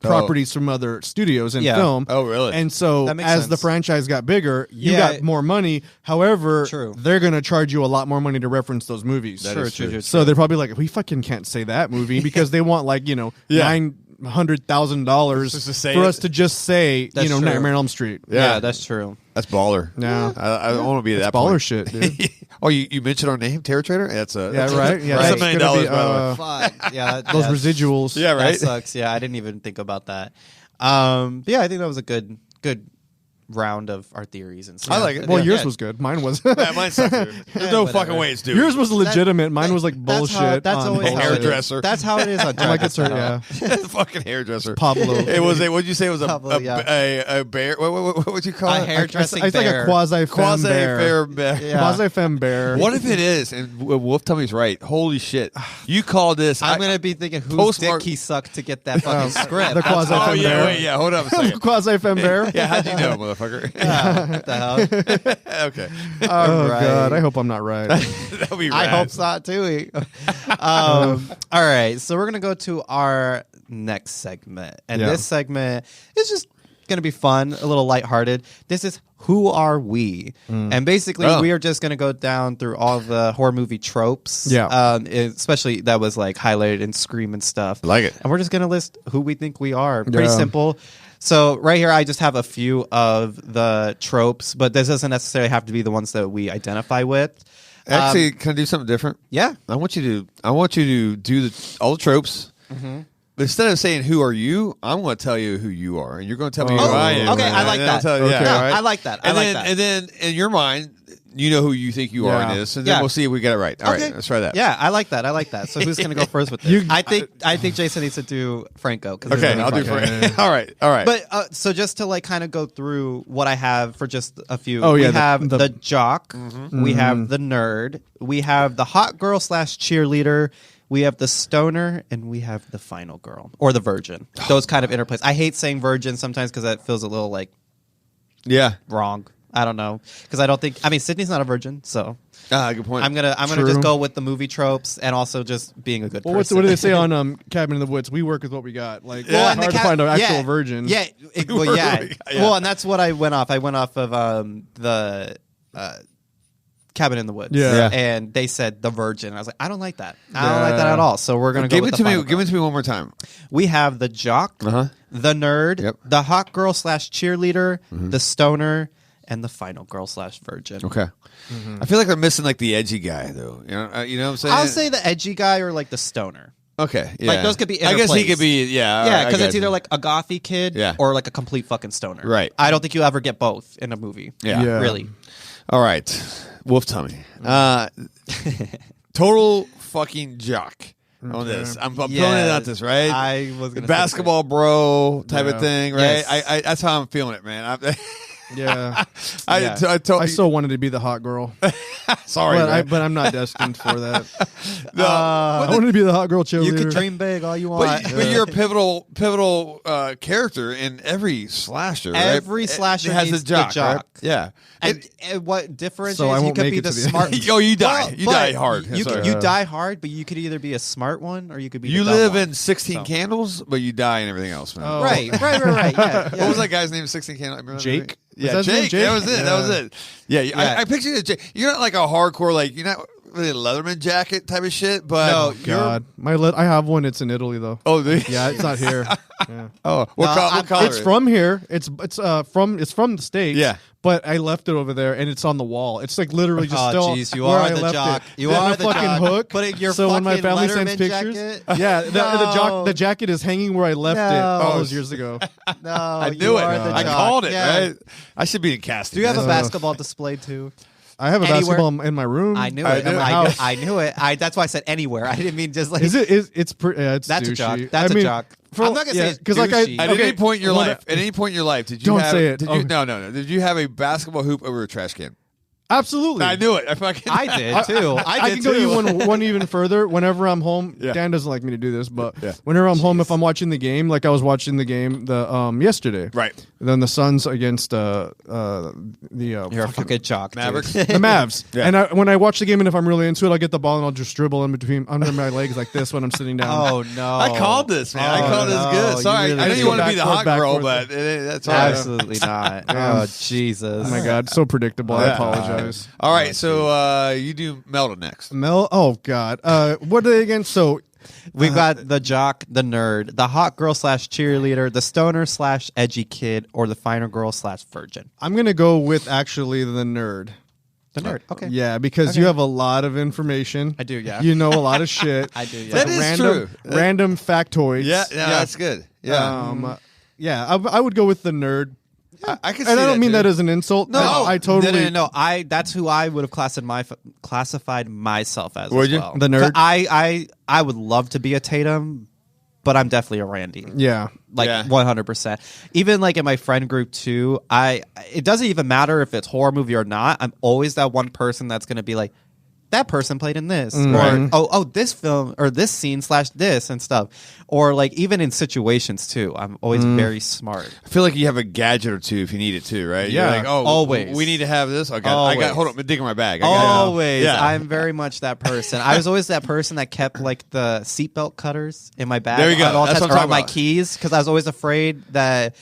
properties from other studios and film. Oh, really? And so That makes as sense. the franchise got bigger, you got more money. However, True. they're going to charge you a lot more money to reference those movies. That is true. So they're probably like, we fucking can't say that movie because they want like, $900,000 for us to just say, That's true. Nightmare on Elm Street. Yeah, that's true. That's baller. Yeah. I don't want to be that Baller point. shit, dude. Oh, you mentioned our name, Terror Trader? That's right. Yeah, that's that's $1 million, gonna be, by the way. Fuck. Yeah, Those residuals. Yeah, right. That sucks. Yeah, I didn't even think about that. But yeah, I think that was a good round of our theories and stuff. I like it. Well, Yeah. yours Yeah. was good. Mine was. Yeah, mine sucks, dude. There's no whatever. fucking way it's doing. Yours was legitimate. Mine was like bullshit. That's on always bullshit. how it is. Hairdresser. That's how it is on I like Dragon it, sir. Ball. Yeah. the fucking hairdresser. Pablo. It was a. What'd you say? It was Pablo, a bear. What would you call A it? hairdressing It's like bear. a quasi Fair bear. Yeah. Quasi femme bear. What if it is? And Wolf Tummy's right. Holy shit! You call this? I'm gonna be thinking whose Postmark- dick he sucked to get that fucking script. the quasi Oh femme yeah, bear. wait, yeah. Hold up a second. Quasi femme bear. Yeah, how'd you know, motherfucker? Yeah, what the hell? Okay, Oh right. god, I hope I'm not right. that'll be. I rad. hope so too. All right, so we're gonna go to our next segment, and Yeah. this segment is just gonna be fun, a little lighthearted. This is Who Are We? And basically, Oh. we are just gonna go down through all the horror movie tropes. Yeah. Especially that was like highlighted in Scream and stuff. I like it. And we're just gonna list who we think we are. Pretty Yeah. simple. So right here, I just have a few of the tropes, but this doesn't necessarily have to be the ones that we identify with. Actually, can I do something different? Yeah. I want you to do all the tropes. But instead of saying "Who are you," I'm going to tell you who you are, and you're going to tell me who I am. okay, I like And then I'll that. tell you- Okay. yeah, No, right? I like that. I And like then, that. And then in your mind, you know who you think you are in Yeah. this, and then Yeah. we'll see if we get it right. All right, Okay. let's try that. Yeah, I like that. I like that. So who's gonna go first with this? I think Jason needs to do Franco. 'Cause Okay, it's I'll do Franco. for all right. All right. But so just to like kind of go through what I have for just a few. Oh, we yeah, have the- the jock. We have the nerd. We have the hot girl / cheerleader. We have the stoner, and we have the final girl or the virgin. Those kind of interplays. I hate saying virgin sometimes because that feels a little like yeah. wrong. I don't know because I don't think. I mean, Sydney's not a virgin, so Good point. I'm gonna True. just go with the movie tropes and also just being a good Well, person. what do they say on Cabin in the Woods? We work with what we got. Like, Well, it's and the hard to cat- find an actual yeah, virgin. Yeah, well, yeah. Yeah. Well, and that's what I went off. I went off of the Cabin in the Woods. Yeah. And they said the virgin. And I was like, I don't like that. I don't like that at all. So we're gonna go give with it the to me. final Give girl. it to me one more time. We have the jock, Uh-huh. the nerd, Yep. the hot girl / cheerleader, the stoner, and the final girl / virgin. Okay. I feel like I'm missing like the edgy guy though. You know what I'm saying? I'll say the edgy guy or like the stoner. Okay. Yeah. Like, those could be I guess he interplays. could be. Yeah. Yeah, I because it's got either you. like a gothy kid Yeah. or like a complete fucking stoner. Right. I don't think you ever get both in a movie. Yeah. Yeah. Really. All right, Wolf Tummy. Total fucking jock on this. I'm throwing it out this, right? I was gonna say Basketball bro type Yeah. of thing, right? Yes. I that's how I'm feeling it, man. Yeah. Yeah. I still wanted to be the hot girl, sorry, man. but I'm not destined for that. No, I wanted to be the hot girl cheerleader. You could dream big all you want. but you're a pivotal character in every slasher. Right? Every slasher it has needs a jock. the jock. Right? Yeah. And what differentiates So I you won't could make be it the to the smart. Oh, you die. Well, You but die hard. You, Sorry. you die hard, but you could either be a smart one or you could be. You the dumb live one. in 16 So. Candles, but you die in everything else, man. Oh. Right. Yeah. What was that guy's name? 16 Candles. Remember that Jake? movie? Was Yeah, that his name, Jake. Jake? That was it. That was Yeah. it. Yeah, Yeah. I picture you. Jake. You're not like a hardcore, like you're not really a Leatherman jacket type of shit, but No, God, I have one. It's in Italy though. Oh, Yeah, it's not here. Yeah. oh, what No, color? It's from here. It's from the States. Yeah. But I left it over there, and it's on the wall. It's like literally just Oh, still jeez, you where are I the left jock. it. You Then are the the fucking jock. hook. Putting your so when my fucking family sends Letterman pictures, jacket? yeah, No. the jacket is hanging where I left it No. all those years ago. No, I you knew it. are the I jock. called it. Yeah. Right? I should be in casting. Do you have a This- basketball display too? I have a Anywhere. basketball in my room. I knew I it. knew it. I knew it. That's why I said anywhere. I didn't mean just like. Is it? It's it's That's a douchey. jock. That's I a mean, jock. for- I'm not gonna say it's because like I douchey. At okay, any point in your when life, did you Don't have? say it. Did you? Oh. No. Did you have a basketball hoop over a trash can? Absolutely. I knew it. I did too. I can go you one even further. Whenever I'm home, Dan doesn't like me to do this, but whenever I'm home, if I'm watching the game, like I was watching the game yesterday, right? And then the Suns against You're a fucking jock, Mavericks, the Mavs. And when I watch the game, and if I'm really into it, I'll get the ball and I'll just dribble in between under my legs like this when I'm sitting down. Oh no! I called this, man. I called this good. Sorry, I know you want to be the hot girl, but that's all right. Absolutely not. Oh Jesus! Oh my God, so predictable. I apologize. All right, so you do Melda next. Oh God, what are they again? So we've got the jock, the nerd, the hot girl / cheerleader, the stoner / edgy kid, or the final girl / virgin. I'm gonna go with actually the nerd. The nerd. Okay. Yeah, because you have a lot of information. I do. Yeah. You know a lot of shit. I do. Yeah. That is true. Random factoids. Yeah, that's good. Yeah. I would go with the nerd. I can see and I don't that, mean dude. that as an insult. No, I totally no. That's who I would have classified myself as. Would as you? well. The nerd? I would love to be a Tatum, but I'm definitely a Randy. Yeah. Like 100%. Even like in my friend group too, it doesn't even matter if it's horror movie or not. I'm always that one person that's going to be like, that person played in this, or this film or this scene / this and stuff, or like even in situations too. I'm always very smart. I feel like you have a gadget or two if you need it too, right? Yeah. You're like, always. We need to have this. I got. Hold on, I'm digging my bag. Always. Yeah. I'm very much that person. I was always that person that kept like the seatbelt cutters in my bag. There you go. At all That's times, what I'm or on my talking keys, because I was always afraid that.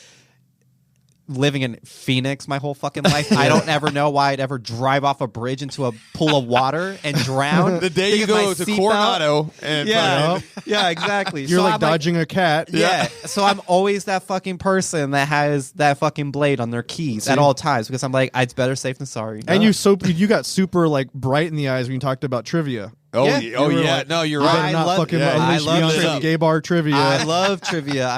Living in Phoenix my whole fucking life, I don't ever know why I'd ever drive off a bridge into a pool of water and drown. The day you go to Coronado and yeah, exactly. You're So like I'm dodging a cat. Yeah. So I'm always that fucking person that has that fucking blade on their keys at all times because I'm like, it's better safe than sorry. And you got super like bright in the eyes when you talked about trivia. Yeah. Like, no, you're I right. love gay bar trivia. I love trivia.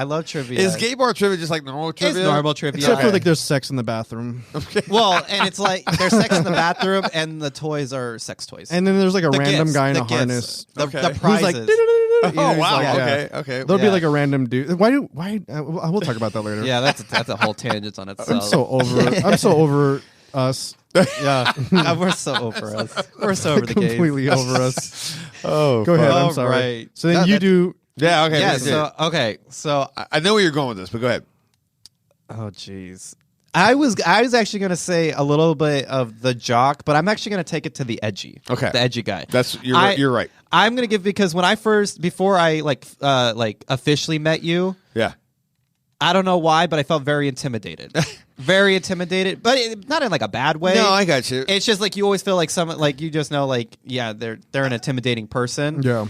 Is gay bar trivia just like normal trivia? It's normal trivia. Except for like there's sex in the bathroom. Well, and it's like there's sex in the bathroom and the toys are sex toys. And then there's like a The random gifts, guy in the a gifts, harness. The Who's prizes. like, Oh wow! like, Okay. There'll be like a random dude. Why? We'll talk about that later. Yeah, that's a whole tangent on itself. I'm so over us. Yeah, we're so over us. We're so over the gays. Completely over us. Oh, Go ahead. All I'm sorry. right. So then you do. Yeah. Okay. Yeah. okay. So I know where you're going with this, but go ahead. oh jeez. I was actually going to say a little bit of the jock, but I'm actually going to take it to the edgy. Okay. The edgy guy. You're right. I'm going to give because when I before I like officially met you, Yeah. I don't know why, but I felt very intimidated. Very intimidated, but not in like a bad way. No, I got you. It's just like you always feel like someone like you just know like they're an intimidating person. Yeah.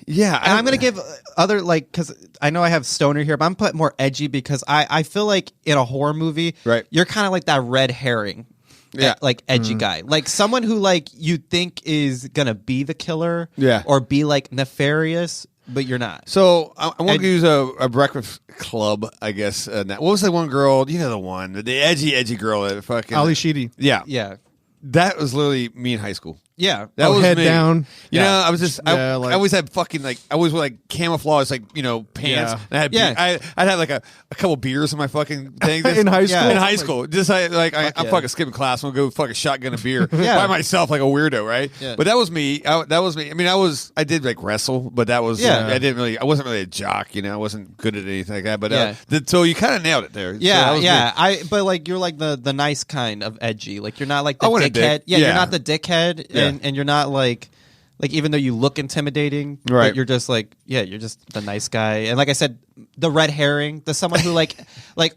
Yeah. And I'm gonna give other like because I know I have stoner here, but I'm putting more edgy because I feel like in a horror movie, right, you're kind of like that red herring. Yeah. Like edgy guy, like someone who like you think is gonna be the killer, or be like nefarious, but you're not. So I want to use a breakfast club, I guess. What was that one girl? You know the one, the edgy girl that fucking Ali Sheedy. Yeah. That was literally me in high school. Yeah, that was head me. down. You know, I was just I like, always had fucking like I always wore like camouflage like pants. And I'd have like a couple beers in my fucking thing in high school. In high school, just I'm fucking skipping class. I'm gonna go fucking shotgun a beer by myself like a weirdo, right? Yeah. But that was me. That was me. I mean, I did like wrestle, but that was I wasn't really a jock. I wasn't good at anything like that. But so you kind of nailed it there. Yeah, so but like you're like the nice kind of edgy. Like you're not like the dickhead. You're not the dickhead, and you're not like even though you look intimidating, right? But you're just like you're just the nice guy. And like I said, the red herring, the someone who like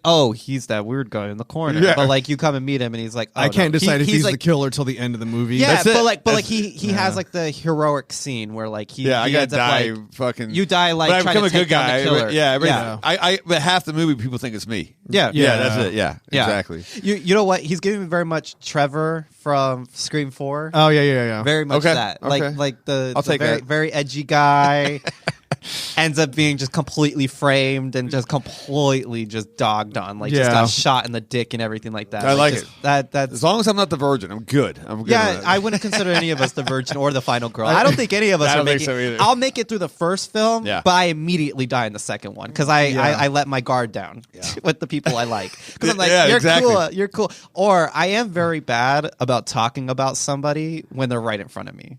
oh, he's that weird guy in the corner, but like you come and meet him and he's like, oh, I can't decide if he's like, the killer till the end of the movie. Yeah, but he has like the heroic scene where like he I gotta ends up, die like, fucking you die like but I trying become to a take good guy. down the killer. But half the movie people think it's me. Yeah, that's it. Yeah, exactly. You know what? He's giving me very much Trevor from Scream 4. Oh yeah. Very much that. Okay. Like the I'll take very, that. very edgy guy. ends up being just completely framed and just completely just dogged on, like just got shot in the dick and everything like that. I like just, it. That's as long as I'm not the virgin, I'm good. Yeah, I wouldn't consider any of us the virgin or the final girl. I don't think any of us are making. So either. I'll make it through the first film, but I immediately die in the second one because I let my guard down with the people I like, because I'm like, you're cool. Or I am very bad about talking about somebody when they're right in front of me.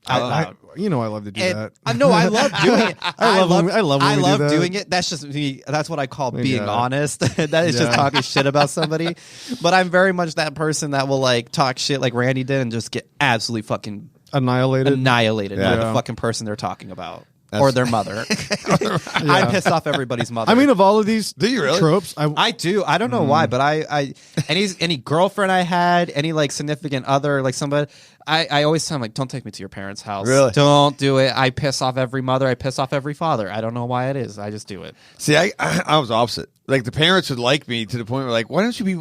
I love to do that. No, I love doing it. I love doing it. That's just me. That's what I call being honest. That is just talking shit about somebody. But I'm very much that person that will like talk shit like Randy did and just get absolutely fucking annihilated by the fucking person they're talking about. Or their mother. I pissed off everybody's mother. I mean, of all of these tropes, I do. I don't know why, but I any girlfriend I had, any like significant other, like somebody, I always tell them like, don't take me to your parents' house. Really? Don't do it. I piss off every mother. I piss off every father. I don't know why it is. I just do it. See, I was opposite. Like the parents would like me to the point where like, why don't you be,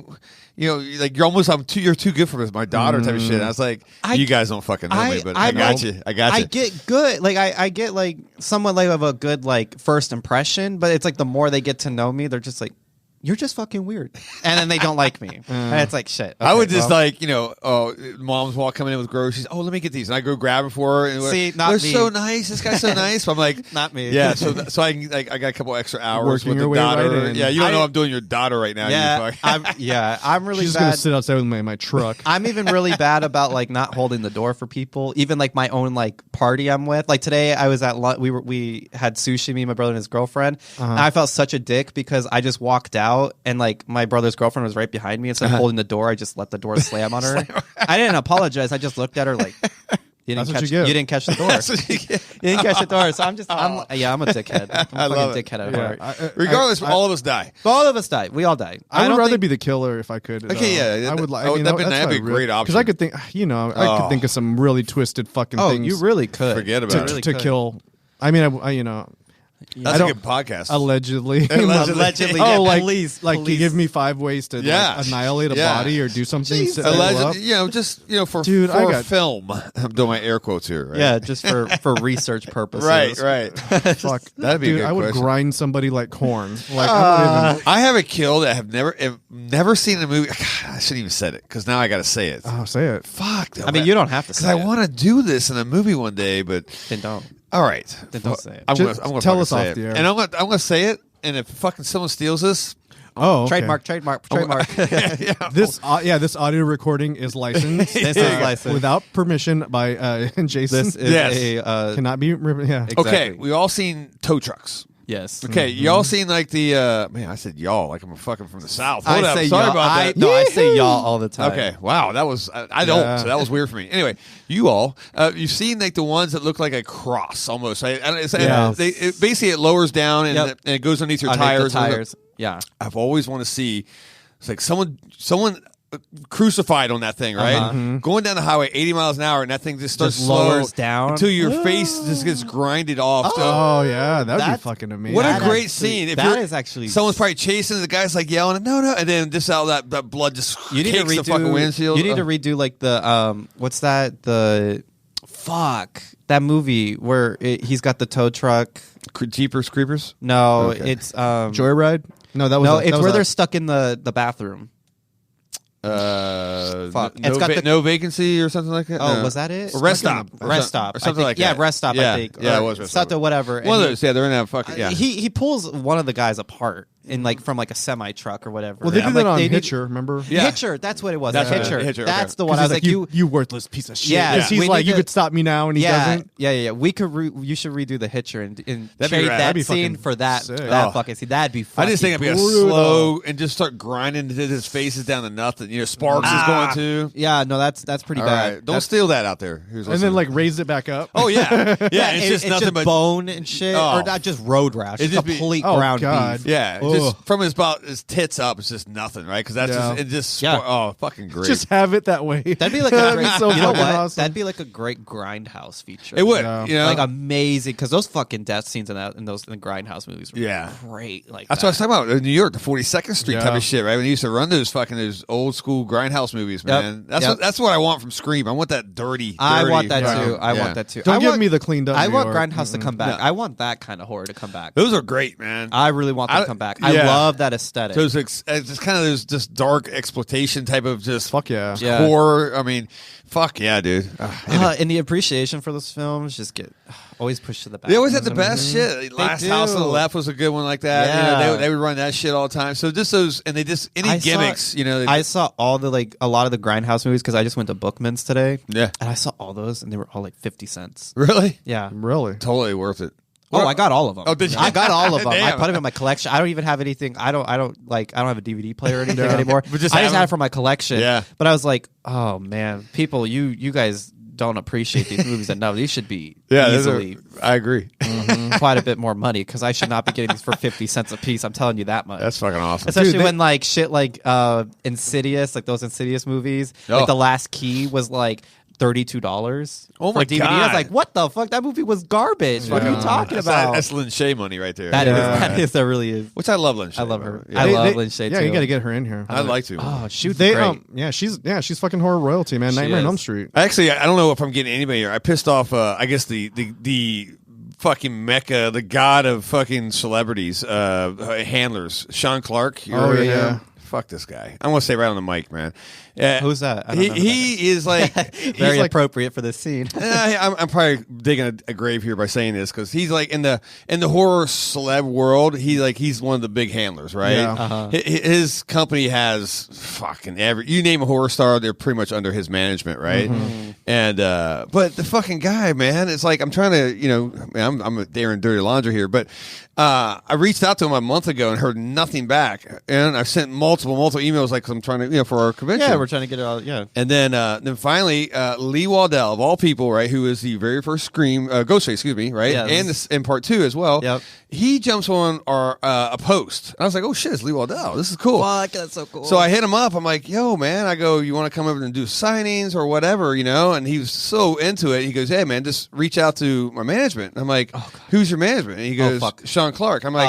like you're too good for my daughter type of shit. And I was like, you guys don't fucking know me, but I got you. I get good. Like I get like somewhat like of a good like first impression, but it's like the more they get to know me, they're just like, you're just fucking weird, and then they don't like me, and it's like shit. Okay, I would just mom's coming in with groceries. Oh, let me get these, and I go grab it for her. And they're so nice. This guy's so nice. I'm like, not me. Yeah, so I got a couple extra hours working with the daughter. Right you don't know I'm doing your daughter right now. Yeah, I'm really. She's bad. Gonna sit outside with my truck. I'm even really bad about like not holding the door for people, even like my own like party I'm with. Like today, I was at we had sushi, me, my brother, and his girlfriend. And I felt such a dick because I just walked out and like my brother's girlfriend was right behind me. Instead of holding the door, I just let the door slam on her. I didn't apologize. I just looked at her like, you didn't catch the door. You didn't catch the door. So I'm a dickhead. I'm a fucking dickhead at heart. Regardless, all of us die. All of us die. We all die. I would rather be the killer if I could. Okay, I would like. That'd be a great option. Because I could think, I could think of some really twisted fucking things. You really could. Forget about it. To kill. I mean, that's a good podcast. Allegedly. Police. Like you give me 5 ways to like, annihilate a body or do something. Allegedly, for a film. I'm doing my air quotes here. Right? Yeah, just for research purposes. Right. Fuck, that'd be a good I would question. grind somebody like corn. Like I have a kill that I have never seen in a movie. God, I shouldn't even said it because now I got to say it. Oh, say it. Fuck. I mean, you don't have to say it. Because I want to do this in a movie one day, but then don't. All right, then don't say it. I'm gonna tell us off the air, and I'm gonna say it. And if fucking someone steals this, trademark. This audio recording is licensed. This is licensed without permission by Jason. This is cannot be. Yeah. Exactly. Okay, we all seen tow trucks. Yes. Okay, y'all seen like the man? I said y'all like I'm fucking from the south. Hold up. Sorry about that. No, I say y'all all the time. Okay, wow, that was I don't. So that was weird for me. Anyway, you all, you've seen like the ones that look like a cross almost. Basically it lowers down and it goes underneath your tires. Yeah, I've always want to see. It's like someone crucified on that thing, right? Going down the highway 80 miles an hour, and that thing just starts lowers down until your face just gets grinded off. Oh yeah, that'd be fucking amazing. What a great scene! If that is actually someone's probably chasing the guy's like yelling, no, and then just out that blood just cakes the fucking windshield. You need to redo like the what's that that movie where he's got the tow truck. Jeepers Creepers? No, it's Joyride. No, it's where they're stuck in the bathroom. No vacancy or something like that. Oh, was that it? Rest Stop or something like that. Yeah, Rest Stop. I think. Yeah, it was Rest Stop. Whatever. One of those. Yeah, they're in that fucking. Yeah. He pulls one of the guys apart from like a semi truck or whatever. Well, they did that on Hitcher. Remember? Yeah. Hitcher. That's what it was. Hitcher. That's the one. I was like, you worthless piece of shit. Yeah. He's like, you could stop me now, and he doesn't. Yeah. We could. You should redo the Hitcher and trade that scene for that fucking scene. That'd be. I just think it'd be slow and just start grinding his faces down to nothing. Sparks is going to. Yeah, no, that's pretty bad. Right. Don't steal that out there. And then like raise it back up. Oh yeah. It's just nothing but bone and shit, or not just road rash. It's complete ground beef. Yeah, just from his tits up, it's just nothing, right? Because that's just fucking great. Just have it that way. That'd be like a great, so you know what? awesome. That'd be like a great Grindhouse feature. It would, like amazing, because those fucking death scenes in the Grindhouse movies were great. Like that's what I was talking about in New York, the 42nd Street type of shit, right? When they used to run those old school Grindhouse movies, man. That's what I want from Scream. I want that dirty. I want that too. I want that too. Don't give me the cleaned up. I want Grindhouse to come back. I want that kind of horror to come back. Those are great, man. I really want them to come back. I love that aesthetic. So it's just kind of those just dark exploitation type of just horror. I mean, fuck yeah, dude. And the appreciation for those films just get always pushed to the back. They always had the best shit. Last House on the Left was a good one like that. Yeah. You know, they would run that shit all the time. So just those, and they just gimmicks. I saw all the a lot of the Grindhouse movies because I just went to Bookman's today. Yeah, and I saw all those, and they were all like 50 cents. Really? Yeah, really, totally worth it. Oh, I got all of them. Oh, did you? I got all of them. Damn. I put them in my collection. I don't even have anything. I don't have a DVD player or anything anymore. I just have it for my collection. Yeah. But I was like, oh man, people, you guys don't appreciate these movies enough. These should be easily. I agree. Quite a bit more money, because I should not be getting these for 50 cents a piece. I'm telling you that much. That's fucking awesome. Especially when like shit like Insidious, like those Insidious movies, like The Last Key was like $32 for DVD. God. I was like, what the fuck? That movie was garbage. What are you talking about? That's Lin Shaye money right there. That really is. Which I love Lin Shaye. I love her. Yeah. I love Lin Shaye too. Yeah, you got to get her in here. I'd like to. Oh, shoot. She's fucking horror royalty, man. Nightmare on Elm Street. Actually, I don't know if I'm getting anybody here. I pissed off, I guess, the fucking mecca, the god of fucking celebrities, handlers, Sean Clark. Yeah. Fuck this guy. I want to say right on the mic, man. Who's that? I don't know he is like very appropriate for this scene. I'm probably digging a grave here by saying this, because he's like in the horror celeb world. He's one of the big handlers, right? Yeah. His company has fucking you name a horror star, they're pretty much under his management, right? And but the fucking guy, man, it's like I'm trying to, I'm airing dirty laundry here, but I reached out to him a month ago and heard nothing back, and I've sent multiple emails, like, because I'm trying to, for our convention. Yeah, we're trying to get it all. Yeah, and then finally, Lee Waddell, of all people, right, who is the very first Scream Ghostface, excuse me, right, and part 2 as well. Yep. He jumps on a post. I was like, oh shit, it's Lee Waddell. This is cool. Fuck, that's so cool. So I hit him up. I'm like, yo, man. I go, you want to come over and do signings or whatever, And he was so into it. He goes, hey, man, just reach out to my management. I'm like, who's your management? And he goes, Sean Clark. I'm like,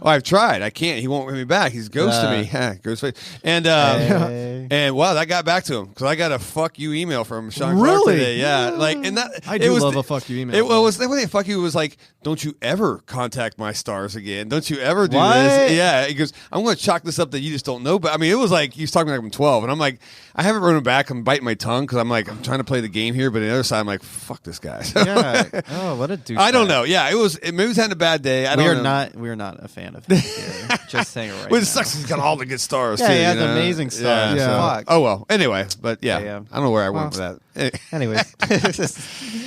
I've tried. I can't. He won't bring me back. He's ghosted me. Ghostface. And and wow, that got back to him, because I got a fuck you email from Sean Clark today. Yeah, like, and that I do love a fuck you email. It was the way fuck you was like, don't you ever contact my stars again? Don't you ever do this? Yeah, he goes, I'm going to chalk this up that you just don't know. But I mean, it was like he was talking like I'm 12, and I'm like, I haven't written him back. I'm biting my tongue, because I'm like, I'm trying to play the game here, but on the other side, I'm like, fuck this guy. Yeah. Oh, what a douche. I don't know. Yeah, maybe he's having a bad day. I don't know. We're not a fan of him here. Just saying it right now. It sucks. He's got all the good stars. Yeah, too, he has amazing stars. Yeah. Fuck. Oh well. Anyway, but yeah, I don't know where I went with that. Anyways,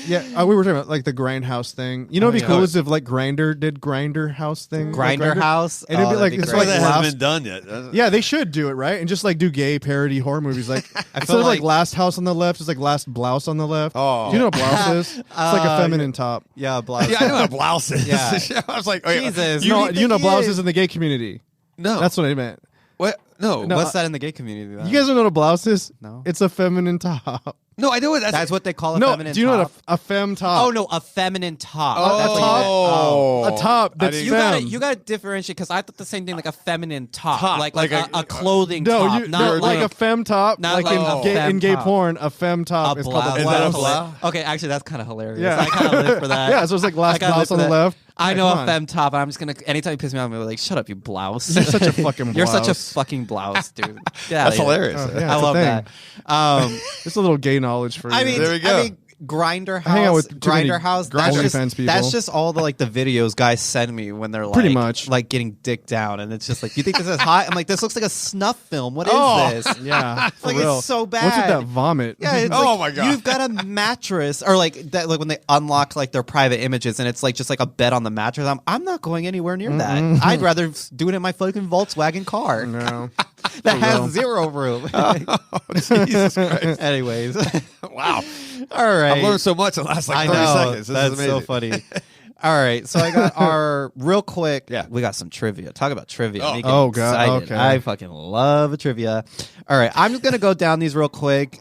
we were talking about like the Grindhouse thing. It'd be cool is if like Grindr did Grindr House thing. Grindr House, and it'd be like it's like that hasn't been done yet. Yeah, they should do it, right, and just like do gay parody horror movies. Like instead of like Last House on the left, it's like Last Blouse on the left. Oh, do you know what blouse is? It's like a feminine top. Yeah, blouse. Yeah, I know what blouse is. Yeah. I was like, Jesus, you know blouses in the gay community. No, that's what I meant. What? No. What's that in the gay community? Though? You guys don't know what a blouse is? No. It's a feminine top. No, I know what that's what they call a feminine top. Do you know what a femme top? Oh, no, a feminine top. Oh, that's a top that's femme. You got to differentiate, because I thought the same thing, like a feminine top. Like a clothing top. No, not like a femme top. Not like in gay porn, a femme top is called a blouse. Okay, actually, that's kind of hilarious. Yeah. I kind of live for that. Yeah, so it's like Last Blouse on the left. I know a femme top. I'm just gonna. Anytime you piss me off, I'm gonna be like, "Shut up, you blouse." You're such a fucking blouse. You're such a fucking blouse, dude. That's hilarious. Yeah, I love that. Just a little gay knowledge for you. I mean, there we go. Grindr House. Hang out with Grindr House. That's just all the like the videos guys send me when they're like pretty much like getting dick down, and it's just like, you think this is hot? I'm like, this looks like a snuff film. What is this? Yeah, like real. it's so bad. What's with that vomit? Yeah, it's oh like, my god, you've got a mattress, or like that, like when they unlock like their private images, and it's like just like a bed on the mattress. I'm not going anywhere near that. I'd rather do it in my fucking Volkswagen car. No. That has zero room. Jesus Christ. Anyways, wow. All right. I've learned so much in the last like 30 seconds. This That's is amazing. so funny. All right, so I got our real quick. Yeah. We got some trivia. Talk about trivia. Oh. Me getting Oh, God, excited. okay. I fucking love a trivia. All right, I'm just gonna go down these real quick,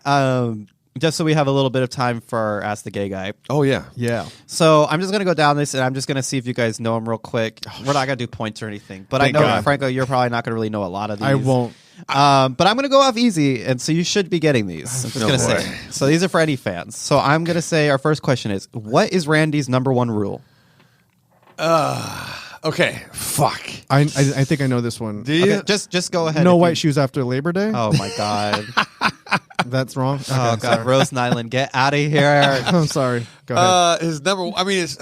just so we have a little bit of time for our Ask the Gay Guy. Oh yeah. Yeah. So I'm just gonna go down this, and I'm just gonna see if you guys know them real quick. We're not gonna do points or anything, but Thank I know, God. Franco, you're probably not gonna really know a lot of these. I won't. But I'm gonna go off easy, and so you should be getting these. I'm just gonna boy. say. So these are for any fans. So I'm gonna say our first question is: what is Randy's number one rule? Okay. Fuck. I think I know this one. Do you? Okay, just go ahead. No if white you- shoes after Labor Day. Oh my god. That's wrong. Okay, Oh god, Rose Nyland, get out of here. I'm sorry. Go ahead. His number. I mean, his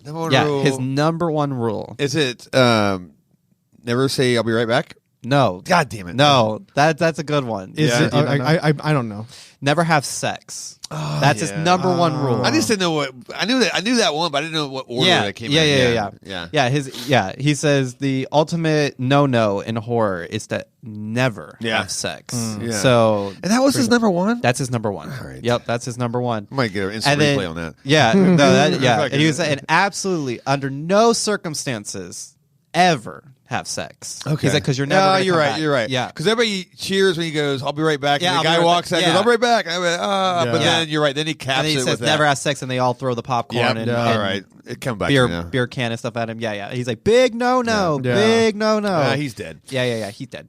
number one Yeah, rule. his number one rule. Is it never say I'll be right back? No. God damn it. No, that's a good one. Is yeah. it? Do you not know? I don't know. Never have sex. That's his number one rule. I just didn't know what I knew that one, but I didn't know what order that came in. Yeah. He says the ultimate no in horror is to never have sex. Yeah. So And that was his number one? that's his number one. All right. Yep, that's his number one. I might get an instant replay on that. Yeah, no, that, yeah. Fucking- And he was saying absolutely under no circumstances ever have sex. Okay. He's like, because you're never. No, gonna you're come right. back. You're right. Yeah. Because everybody cheers when he goes, "I'll be right back." Yeah, And the I'll be guy right walks back. out, and goes, Yeah. "I'll be right back." And I went, But Yeah. then you're right. Then he caps And then he it says with never that. have sex, and they all throw the popcorn and, all and right. It come back to me now. beer can and stuff at him. Yeah. He's like, big no, Yeah. big no. He's dead. Yeah. He's dead.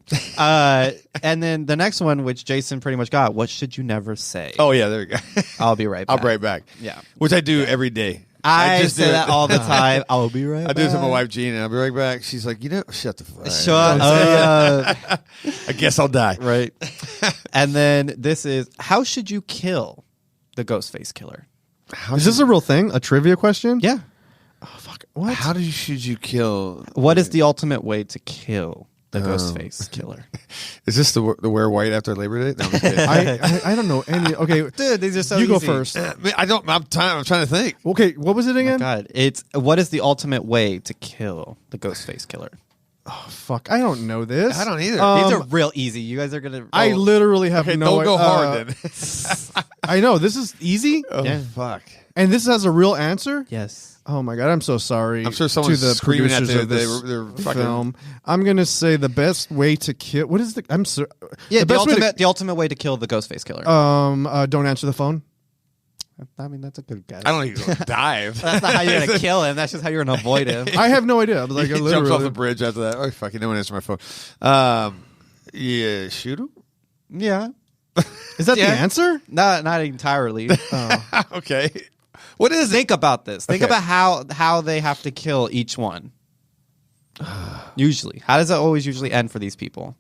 And then the next one, which Jason pretty much got, what should you never say? Oh yeah, there we go. I'll be right back. I'll be right back. Yeah. Which I do every day. I just say do that it. all the time. I'll be right I back. do it to my wife Jean, and I'll be right back. She's like, shut the fuck. Shut up. I guess I'll die. Right. And then this is, how should you kill the Ghostface killer? Is this a real thing? A trivia question? Yeah. Fuck. What? How should you kill? What is the ultimate way to kill the Ghostface killer? Is this the wear white after Labor Day? No, I'm just kidding. I don't know any. Okay, Dude, these are so you go easy. first. I don't. I'm trying to think. Okay, what was it again? God, it's what is the ultimate way to kill the Ghostface killer? Oh, fuck, I don't know this. I don't either. These are real easy. You guys are gonna. I literally have Okay, no. don't go hard then. I know this is easy, Yeah. Fuck. and this has a real answer. Yes. Oh my god, I'm so sorry. I'm sure someone's to the screaming at producers their- of this their fucking- film. I'm gonna say the best way to kill. What is the? I'm so. Yeah, the best way ultimate, the ultimate way to kill the Ghostface killer. Don't answer the phone. I mean, that's a good guess. I don't even dive. That's not how you're gonna kill him. That's just how you're gonna avoid him. I have no idea. Like, He literally. jumps off the bridge after that. Oh fucking! No one answered my phone. Yeah, shoot him. Yeah. Is that Yeah. the answer? Not entirely. Okay. What is it? Think about this. Think Okay. about how they have to kill each one. Usually, how does it always usually end for these people?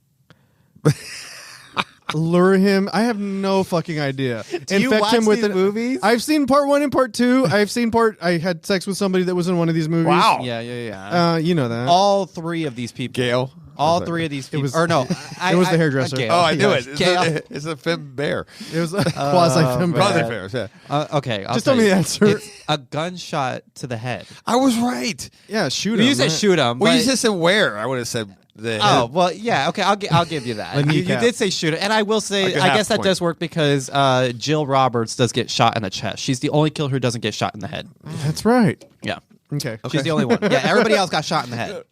Lure him. I have no fucking idea. you watch these movies? I've seen part 1 and part 2. I had sex with somebody that was in one of these movies. Wow. Yeah. You know that. All three of these people. Gale. All three of these people. was- or no, it was the hairdresser. Gale. Oh, I knew Yeah. it. Gale. It's a femme bear. It was a quasi-film. man. Quasi bears. Yeah. Okay, I'll Just tell me you. the answer. It's a gunshot to the head. I was right. Yeah, shoot him. You said right? shoot him. Well, but, you just said where. I would have said the. Oh well, yeah. Okay, I'll give you that. You kneecap. did say shoot him, and I will say Like a I half guess that point. does work because Jill Roberts does get shot in the chest. She's the only killer who doesn't get shot in the head. That's right. Yeah, Okay. she's the only one. Yeah, everybody else got shot in the head.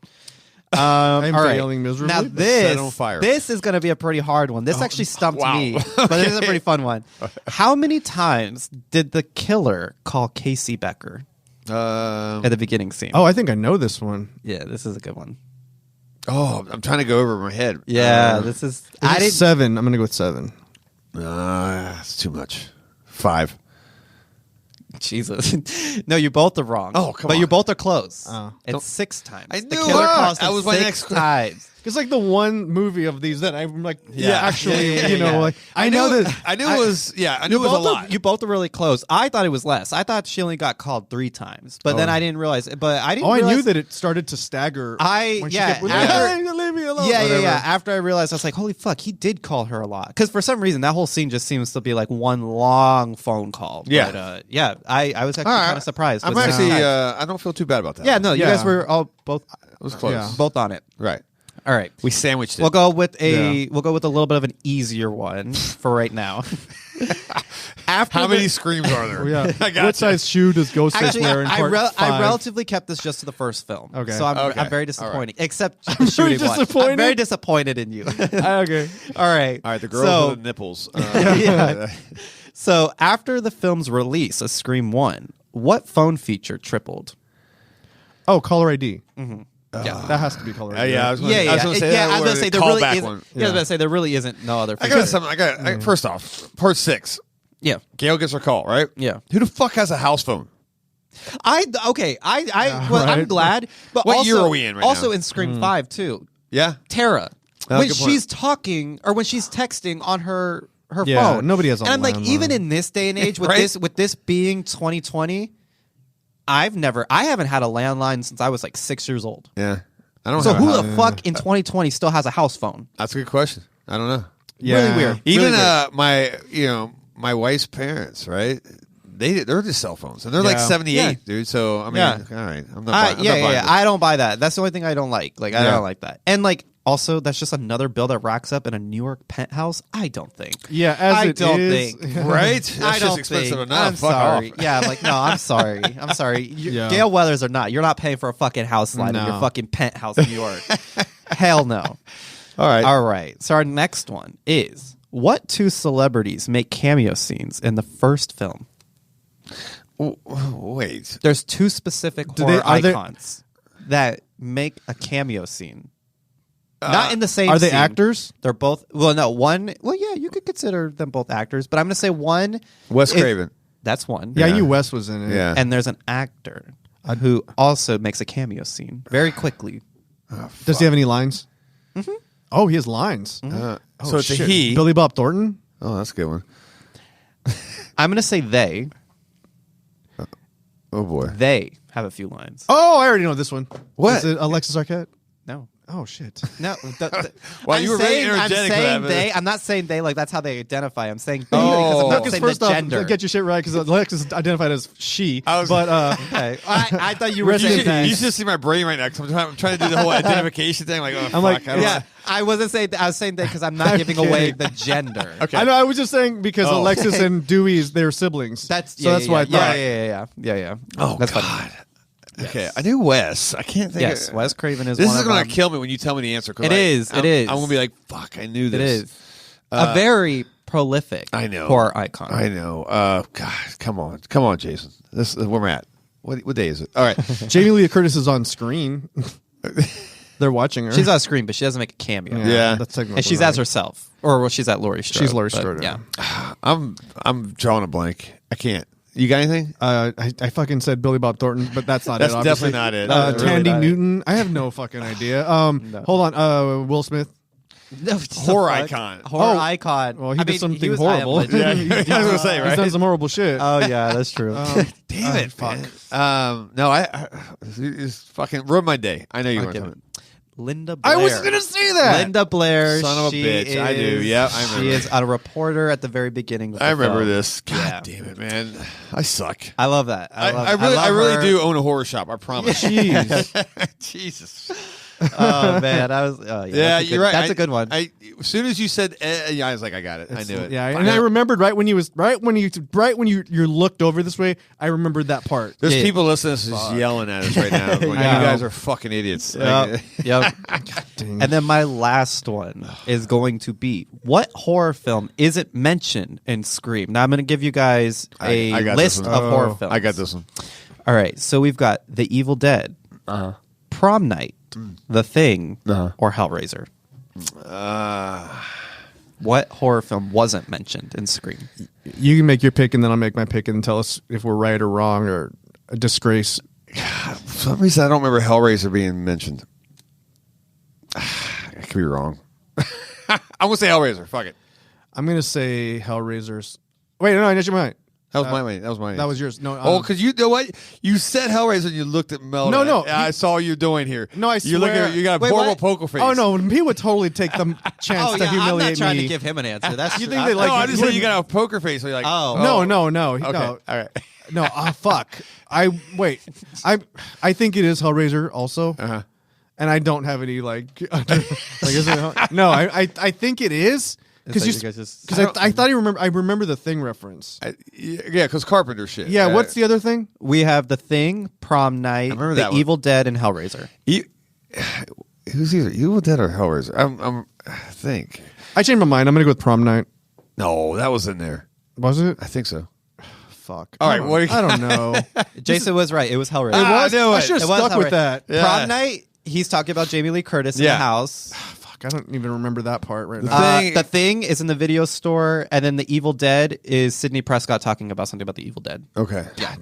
I'm all right. failing miserably. Now Set on fire. this is going to be a pretty hard one. This actually stumped wow. me, but this is a pretty fun one. How many times did the killer call Casey Becker at the beginning scene? Oh, I think I know this one. Yeah, this is a good one. I'm trying to go over my head. Yeah, this is. I didn't. 7. I'm going to go with 7. It's too much. 5. Jesus. No, you both are wrong. Oh, come But on. you both are close. Oh. It's 6 times. I the knew killer it. calls That him was my 6 next- times. It's like the one movie of these that I'm like, Yeah. actually, Yeah, you know, yeah. like I know that. I knew it was. Yeah, I knew You it was a both, lot. you both are really close. I thought it was less. I thought she only got called 3 times, but then I didn't realize. But I didn't. Oh, I realize, knew that it started to stagger. when she yeah, kept, after- leave me alone. Yeah, Whatever. After I realized, I was like, "Holy fuck!" He did call her a lot because for some reason that whole scene just seems to be like one long phone call. Yeah. But, I was actually All right. kind of surprised. I'm with actually. that. I don't feel too bad about that. yeah, no, you Yeah. guys were all both it was close. Yeah. both on it. Right. All right. We sandwiched it. We'll go with a little bit of an easier one for right now. How many screams are there? Yeah. I got What size shoe does Ghostface wear in part 5? I relatively kept this just to the first film. Okay. So I'm very disappointed. Except the very shooting one. disappointed? I'm very disappointed in you. Okay. All right. All right, the girl with the nipples. Yeah. So after the film's release of Scream 1, what phone feature tripled? Oh, caller ID. Mm-hmm. Yeah, that has to be caller ID. Yeah, I was going to say I was going to say there really isn't. one. I was going to say there really isn't no other. I feature. got something. First off, part 6. Yeah. Gale gets her call, right? Yeah. Who the fuck has a house phone? I'm glad. But What also, year are we in right also now? in Scream 5 too. Yeah. Tara, Oh, when good point. she's talking or when she's texting on her Yeah, phone, nobody has a and I'm like, landline. even in this day and age, with Right? with this being 2020, I haven't had a landline since I was like 6 years old. Yeah. I don't So have who a the house. fuck in 2020 still has a house phone? That's a good question. I don't know. Yeah. Really weird. Even Really weird. my wife's parents, right? They're just cell phones, and they're like Yeah. 78, Yeah. dude. So I mean, Yeah. all right, I'm not. Buying yeah. this. I don't buy that. That's the only thing I don't like. Like I Yeah. don't like that. And like also, that's just another bill that racks up in a New York penthouse. I don't think. Yeah, as I it don't is. think. Right? That's I just don't expensive think. enough. I'm Fuck sorry. off. Yeah, I'm like, no, I'm sorry. I'm sorry. Yeah. Gale Weathers or not, you're not paying for a fucking house line in No. your fucking penthouse in New York. Hell no. All right. All right. So our next one is, what two celebrities make cameo scenes in the first film? Wait. There's two specific Do horror they- are they- icons that make a cameo scene. Not in the same Are they scene. actors? They're both. Well, no, one. Well, yeah, you could consider them both actors, but I'm going to say one. Wes is- Craven. That's one. Yeah, I Yeah. knew Wes was in it. Yeah. And there's an actor who also makes a cameo scene very quickly. Does he have any lines? Mm-hmm. Oh, he has lines. So Oh, it's a shit. he. Billy Bob Thornton? Oh, that's a good one. I'm going to say they. Oh boy. They have a few lines. Oh, I already know this one. What? Is it Alexis Arquette? No. Oh, shit. No. Wow, I'm you were very saying, energetic I'm for saying that, they. I'm not saying they like that's how they identify. I'm saying they Oh. because I'm not Because saying first the off, gender. get your shit right, because Alexis is identified as she. I was- but Okay. I thought you were Rest in saying peace. that. You should see my brain right now because I'm trying to do the whole identification thing. Like, oh, I'm fuck. like, I don't Yeah, know. I wasn't saying. I was saying that because I'm not giving away the gender. Okay. I know. I was just saying because Oh. Alexis and Dewey they're siblings. That's so that's why I thought. Yeah. Oh, That's God. funny. Okay, I knew Wes. I can't think. Yes, of, Wes Craven is. This one is of going them. to kill me when you tell me the answer. 'cause It is. I'm going to be like, "Fuck, I knew It this." is a very prolific. I know. horror icon. I know. God, come on, Jason. This is where we're at. What day is it? All right. Jamie Lee Curtis is on screen. They're watching her. She's on screen, but she doesn't make a cameo. Yeah. that's technically And she's right. as herself, or well, she's at Laurie Strode. She's Laurie but, Strode, Yeah. I'm drawing a blank. I can't. You got anything? I fucking said Billy Bob Thornton, but that's not That's it. Obviously. definitely not it. Really Tandy not it. Newton. I have no fucking idea. Hold on. Will Smith. Horror icon. Horror Oh. icon. Well, he I did mean, something he was horrible. I am legend. Yeah, I was gonna say, He's right? done some horrible shit. Oh yeah, that's true. Damn it, fuck. man. No, it's fucking ruined my day. I know you weren't Okay. talking. Linda Blair. I was gonna say that. Linda Blair. Son of a she bitch. I do. is- Yeah, I remember. She is a reporter at the very beginning. Of the I remember film. this. God Yeah. damn it, man. I suck. I love that. I love really her. do own a horror shop. I promise. Jeez. Jesus. Oh man, I was. Oh, yeah, Yeah, that's a good- you're right. That's a good one. As soon as you said, yeah, I was like, I got it. I knew it. Yeah, and I remembered right when you looked over this way. I remembered that part. There's Yeah. people listening to this just yelling at us right now. Going, you Yeah. guys are fucking idiots. Yep. Yep. And then my last one is going to be, what horror film isn't mentioned in Scream? Now I'm going to give you guys a I got list this of one. horror films. I got this one. All right. So we've got The Evil Dead, Prom Night, The Thing, or Hellraiser. What horror film wasn't mentioned in Scream? You can make your pick, and then I'll make my pick, and tell us if we're right or wrong or a disgrace. For some reason, I don't remember Hellraiser being mentioned. I could be wrong. I'm going to say Hellraiser. Fuck it. I'm gonna say Hellraisers. Wait, no, I changed my mind. That was my That was my That was yours. No. Oh, because you know what? You said Hellraiser and you looked at Mel. No. I saw you doing here. No, I You're looking swear. at, you got a Wait, horrible what? poker face. Oh no, he would totally take the chance to I'm humiliate not trying me. to give him an answer. That's You true. think they like- No, I just said wouldn't- you got a poker face. So you're like, Oh. No. Okay. No. All right. No, fuck. I think it is Hellraiser also. Uh-huh. and I don't have any like. Is it, no, I think it is. Because I thought I remember the Thing reference. Yeah, because Carpenter shit. Yeah, what's the other thing? We have the Thing, Prom Night, The Evil Dead, and Hellraiser. Who's either Evil Dead or Hellraiser? I think. I changed my mind. I'm gonna go with Prom Night. No, that was in there. Was it? I think so. Fuck. All right, I don't know. Jason was right. It was Hellraiser. I should have stuck with that. Yeah. Prom Night. He's talking about Jamie Lee Curtis in the house. I don't even remember that part right now. The Thing is in the video store, and then The Evil Dead is Sidney Prescott talking about something about The Evil Dead. Okay. Yeah.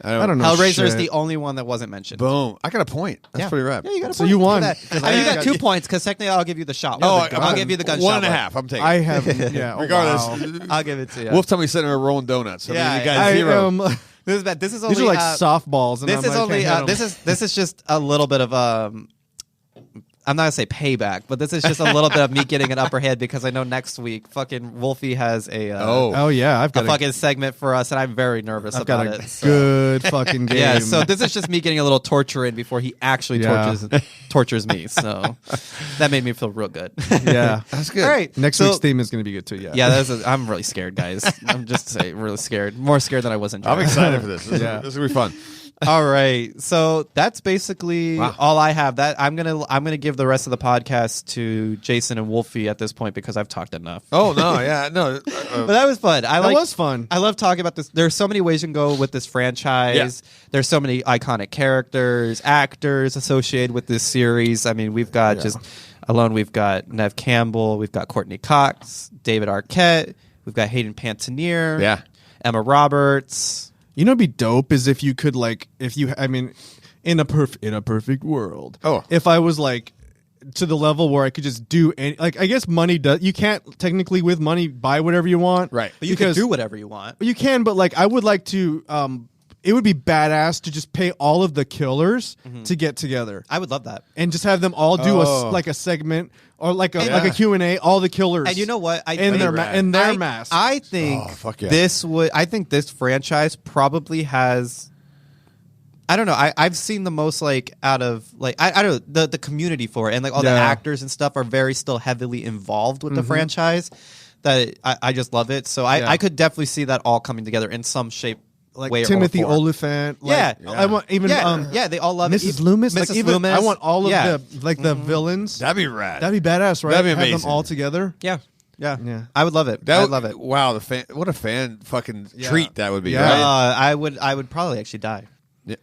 I don't know. Hellraiser is the only one that wasn't mentioned. Boom. I got a point. That's pretty rad. Yeah, you got a point. So you won. I mean, you got 2 points because technically I'll give you the shot. I'll give you the gunshot. 1.5. I'm taking. I have. Yeah. Regardless, I'll give it to you. Wolf told me sitting there rolling donuts. I mean, you got 0. This is bad. This is only. These are like softballs. And this is only. This is just a little bit of I'm not gonna say payback, but this is just a little bit of me getting an upper hand because I know next week fucking Wolfie has a I've got a fucking segment for us, and I'm very nervous about it. Good fucking game. Yeah, so this is just me getting a little torture in before he actually tortures me. So that made me feel real good. Yeah, that's good. All right, next week's theme is going to be good too. Yeah, I'm really scared, guys. I'm just saying, really scared. More scared than I was in. I'm excited for this. This is gonna be fun. All right, so that's basically all I have. That I'm gonna give the rest of the podcast to Jason and Wolfie at this point because I've talked enough. Oh no, yeah, no, but that was fun. That was fun. I love talking about this. There's so many ways you can go with this franchise. Yeah. There's so many iconic characters, actors associated with this series. I mean, we've got we've got Neve Campbell, we've got Courtney Cox, David Arquette, we've got Hayden Panettiere, Emma Roberts. You know, what'd be dope is if you could in a perfect world. Oh, if I was like to the level where I could just do any, I guess money does. You can't technically with money buy whatever you want, right? But you can do whatever you want. You can, but like I would like to. It would be badass to just pay all of the killers to get together. I would love that, and just have them all do a segment or like a Q&A. All the killers, and you know what? In their masks. I think I think this franchise probably has. I don't know. I've seen the most like out of like I don't know the community for it, and like all the actors and stuff are very still heavily involved with the franchise. That I just love it. So I could definitely see that all coming together in some shape. Like Timothy Olyphant, I want even they all love Mrs. Loomis. Mrs. Loomis. I want all of the villains. That'd be rad. That'd be badass, right? That'd be amazing. Have them all together. Yeah. I would love it. I'd love it. Wow, what a fan fucking treat that would be. Yeah. Right? I would probably actually die.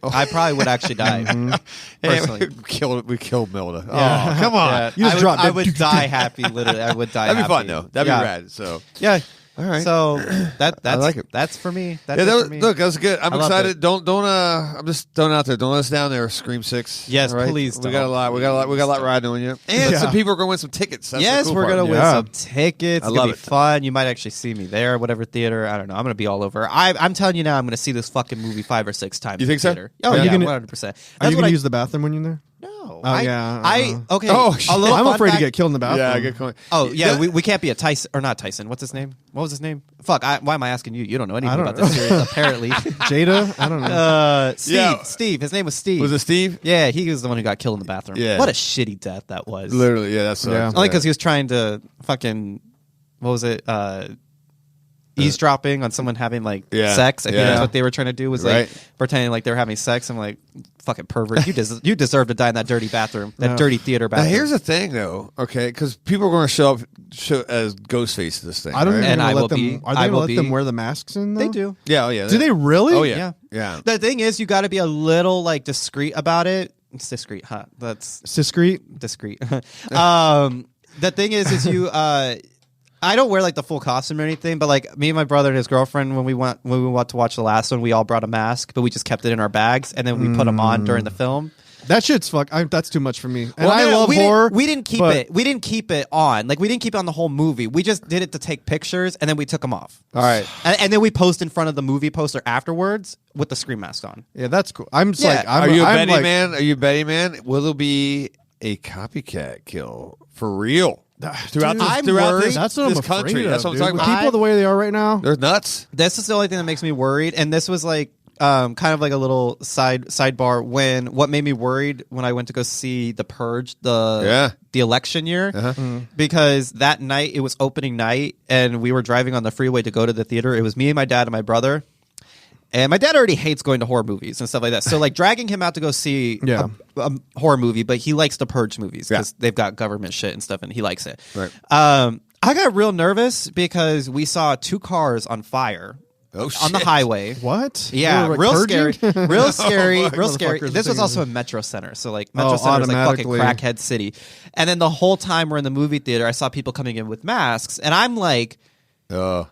I probably would actually die. Personally, we killed Milda. Yeah. Oh, come on! Yeah. You just dropped. I would die happy. Literally, I would die. That'd happy. be fun though. That'd be rad. So yeah. All right. So that's I like it. That's for me. That's for me. Look, that was good. I'm excited. Don't I'm just throwing it out there. Don't let us down there. Scream 6. Yes, right? please. We got a lot. We got a lot riding on you. And some people are going to win some tickets. That's the cool we're part. gonna win some tickets. I it's love gonna be fun. You might actually see me there, whatever theater. I don't know. I'm gonna be all over. I'm telling you now. I'm gonna see this fucking movie 5 or 6 times. You think so? Theater. Oh yeah, 100%. Are you gonna use the bathroom when you're there? No. Okay. I'm afraid to get killed in the bathroom. Yeah, good point. Oh yeah, we can't be a Tyson or not Tyson. What's his name? What was his name? Fuck. Why am I asking you? You don't know anything about this series. Apparently, Jada. I don't know. Steve. His name was Steve. Was it Steve? Yeah, he was the one who got killed in the bathroom. Yeah. What a shitty death that was. Literally, yeah. That's only because he was trying to fucking what was it? Eavesdropping on someone having like sex. I think that's what they were trying to do was like pretending like they were having sex. I'm like, fucking pervert. You deserve to die in that dirty bathroom, that dirty theater bathroom. Now here's the thing, though. Okay, because people are going to show as Ghostface to this thing. I don't and I will them. be. Are they going to let them wear the masks in? Though? They do. Yeah. Oh yeah. Do they really? Oh yeah. Yeah. The thing is, you got to be a little like discreet about it. It's discreet, huh? That's discreet. Discreet. The thing is you. I don't wear like the full costume or anything, but like me and my brother and his girlfriend, when we went to watch the last one, we all brought a mask, but we just kept it in our bags and then we put them on during the film. That shit's that's too much for me. And I love horror. We didn't keep it. We didn't keep it on. Like we didn't keep it on the whole movie. We just did it to take pictures and then we took them off. All right, and then we post in front of the movie poster afterwards with the Scream mask on. Yeah, that's cool. Are you a Betty man? Are you a Betty man? Will there be a copycat kill for real? Throughout this that's what I'm country. Afraid of, that's what I'm talking about. People the way they are right now, they're nuts. This is the only thing that makes me worried. And this was like kind of like a little sidebar. What made me worried when I went to go see The Purge, the election year, because that night it was opening night, and we were driving on the freeway to go to the theater. It was me and my dad and my brother. And my dad already hates going to horror movies and stuff like that. So, like, dragging him out to go see a horror movie, but he likes the Purge movies because they've got government shit and stuff, and he likes it. Right. I got real nervous because we saw 2 cars on fire on the highway. What? Yeah, like real purging? scary. Real scary. Real scary. Motherfuckers This was thinking- also in Metro Center. So, like, Metro Center is like fucking automatically. crackhead city. And then the whole time we're in the movie theater, I saw people coming in with masks, and I'm like...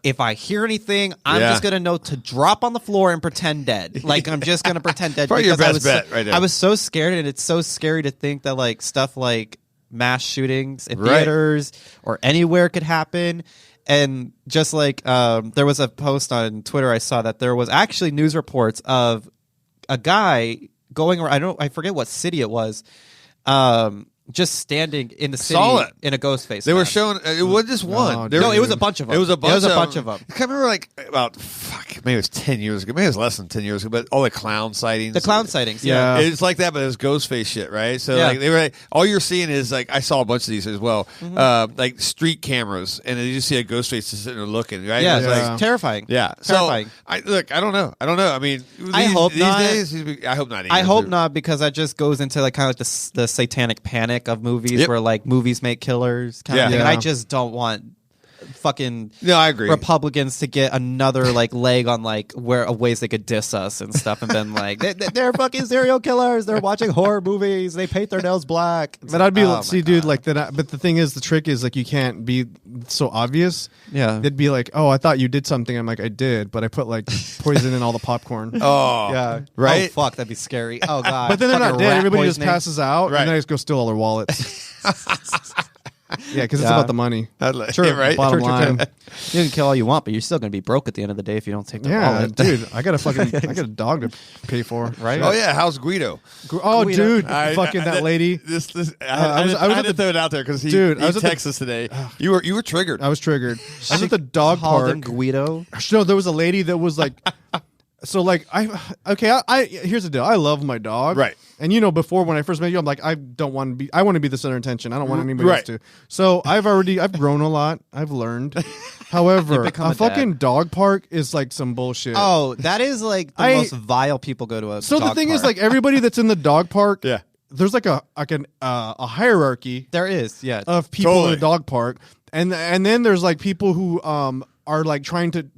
if I hear anything, I'm just gonna know to drop on the floor and pretend dead. Like I'm just gonna pretend dead. Probably your best bet right there. I was so scared, and it's so scary to think that like stuff like mass shootings in theaters or anywhere could happen. And just like there was a post on Twitter I saw that there was actually news reports of a guy going around. I forget what city it was. Just standing in the city in a ghost face. They were showing it was just one. No, it was a bunch of them. It was a bunch of them. I can't remember like about maybe it was 10 years ago. Maybe it was less than 10 years ago. But all the clown sightings. The clown sightings. Yeah. It's like that, but it was ghost face shit, right? So like they were like, all you're seeing is like I saw a bunch of these as well, like street cameras, and then you just see a ghost face just sitting there looking, right? Yeah, It's it's terrifying. Yeah, terrifying. So I don't know. I mean, I hope these not. days. I hope not. I hope not, because that just goes into like kind of like the satanic panic of movies, where like movies make killers kind of thing. And I just don't want fucking I agree. Republicans to get another like leg on like where ways they could diss us and stuff, and then like they're fucking serial killers. They're watching horror movies. They paint their nails black. But I'd be dude, like that. But the thing is, the trick is like you can't be so obvious. Yeah, they'd be like, "Oh, I thought you did something." I'm like, "I did, but I put like poison in all the popcorn." yeah, right. Oh fuck, that'd be scary. Oh god, but then they're not Fucking dead. rat Everybody poisoning. just passes out, Right. and then I just go steal all their wallets. Yeah, because it's about the money. Sure, right? Bottom line. You can kill all you want, but you're still going to be broke at the end of the day if you don't take the wallet. dude, I got a dog to pay for, Right? Oh yeah, how's Guido? Oh, Guido. dude, that lady. I had to throw it out there because he texted us today. You were triggered. I was triggered. I was at the dog Called him park. Guido. No, there was a lady that was like, so like I here's the deal. I love my dog, Right. And before when I first met you, I'm like, I want to be the center of attention. I don't want anybody else to. So I've grown a lot. I've learned. However, a fucking dog park is like some bullshit. Oh, that is like the most vile people go to a So dog the thing park. is, like, everybody that's in the dog park, Yeah. there's like a hierarchy there is, yeah. of people in Totally. the dog park, and then there's like people who are like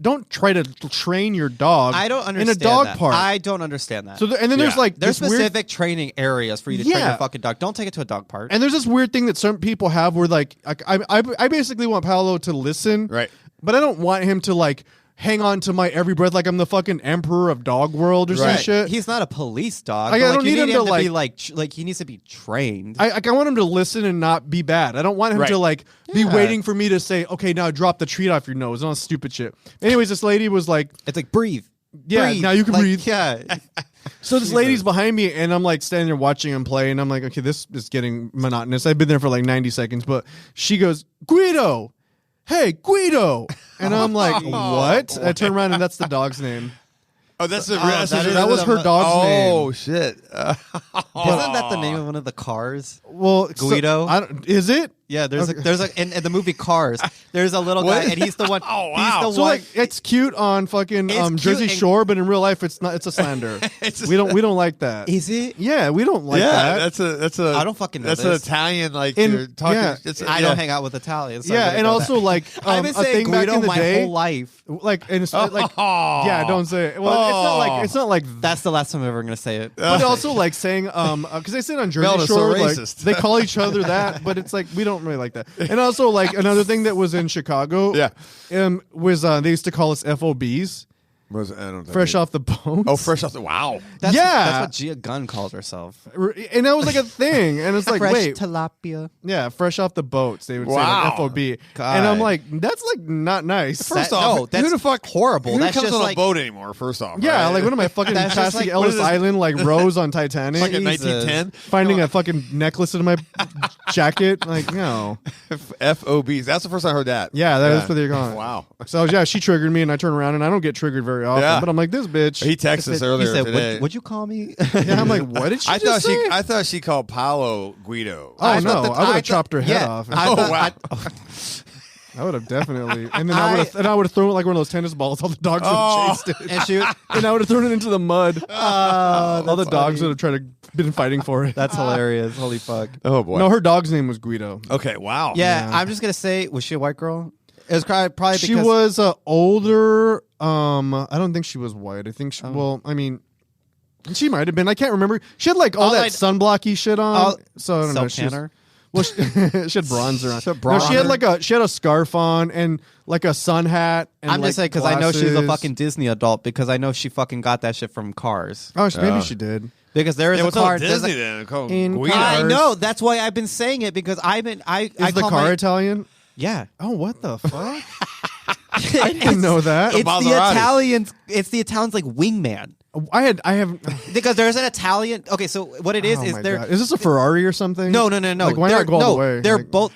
don't try to train your dog. I don't understand in a dog that. park. I don't understand that. So and then there's like there's this weird, specific training areas for you to train Yeah. your fucking dog. Don't take it to a dog park. and there's this weird thing that some people have where like I basically want Paolo to listen, Right. But I don't want him to like hang on to my every breath like I'm the fucking emperor of dog world or some Right. shit. He's not a police dog. I but, don't like, you need him to, be like he needs to be trained. I want him to listen and not be bad. I don't want him Right. to like be Yeah. waiting for me to say, okay, now drop the treat off your nose. All stupid shit. Anyways, this lady was like, It's like breathe. yeah, Breathe. now you can Like, breathe. Yeah. So this lady's behind me, and I'm like standing there watching him play, and I'm like, okay, this is getting monotonous. I've been there for like 90 seconds, but she goes, Guido, hey, Guido. And I'm like, what? I turn around, and that's the dog's name. Oh, that's the That was her dog's name. Oh shit! Isn't that the name of one of the cars? Well, Guido? Is it? Yeah, there's in the movie Cars. There's a little guy, and he's the one. Oh, wow. He's the So one. like it's cute on fucking It's cute Jersey and- Shore, but in real life it's not. It's a slander. We don't like that. Is it? Yeah, we don't like Yeah, that. that's a. I don't fucking know That's this. an Italian like In- you're talking. yeah. I don't hang out with Italians. So Yeah, I'm gonna and go also that. like I've been a saying thing back Guido in the my day, whole life. like and it's like yeah, don't say it. Well, it's not like That's the last time I'm ever gonna say it. But also like saying because they sit on Jersey Mel is so Shore, like racist. they call each other that, but it's like we don't really like that. And also like another thing that was in Chicago, was they used to call us FOBs, I don't think fresh off the bones. Oh, fresh off the wow. That's, Yeah. that's what Gia Gunn calls herself. And that was like a thing, and it's like Fresh wait, tilapia. yeah, fresh off the boats. They would say Wow. like FOB, God. and I'm like that's like not nice. First That- off, no, that's who the fuck horrible. Who That's comes just on like- a boat anymore? First off, Yeah, right? like what am I fucking That's just passing like- Ellis what is this? Island like Rose on Titanic? Fucking Jesus. 1910 Finding a fucking necklace in my jacket, like no. FOBs. That's the first time I heard that. Yeah, that's where they're going. Wow. So yeah, she triggered me, and I turn around, and I don't get triggered very very often. But I'm like, this bitch. He texted us earlier today. What'd you call me? Yeah, I'm like, what did she just say? I thought she called Paolo Guido. Oh, no. I would have chopped her head off. Wow. I would have definitely, and then I would have thrown it like one of those tennis balls. All the dogs would have chased it, and I would have thrown it into the mud. All the dogs would have been fighting for it. That's hilarious. Holy fuck. Oh boy. No, her dog's name was Guido. Okay. Wow. Yeah, I'm just gonna say, was she a white girl? It was probably because she was older. I don't think she was white. I think she. Well, I mean. She might have been. I can't remember. She had like all that sunblocky shit on. So I don't know. She had bronzer on. She had a scarf on and like a sun hat. And I'm just saying because I know she's a fucking Disney adult because I know she fucking got that shit from Cars. Oh, maybe she did. Because there is a car. Disney then. I know. That's why I've been saying it because I've been. Is the car Italian? Yeah. Oh, what the fuck? I didn't know that. It's the Italians. It's the Italians like wingman. I have because there's an Italian. Okay, so what it is there? Is this a Ferrari or something? No. Like, why not go all the way? They're like, both.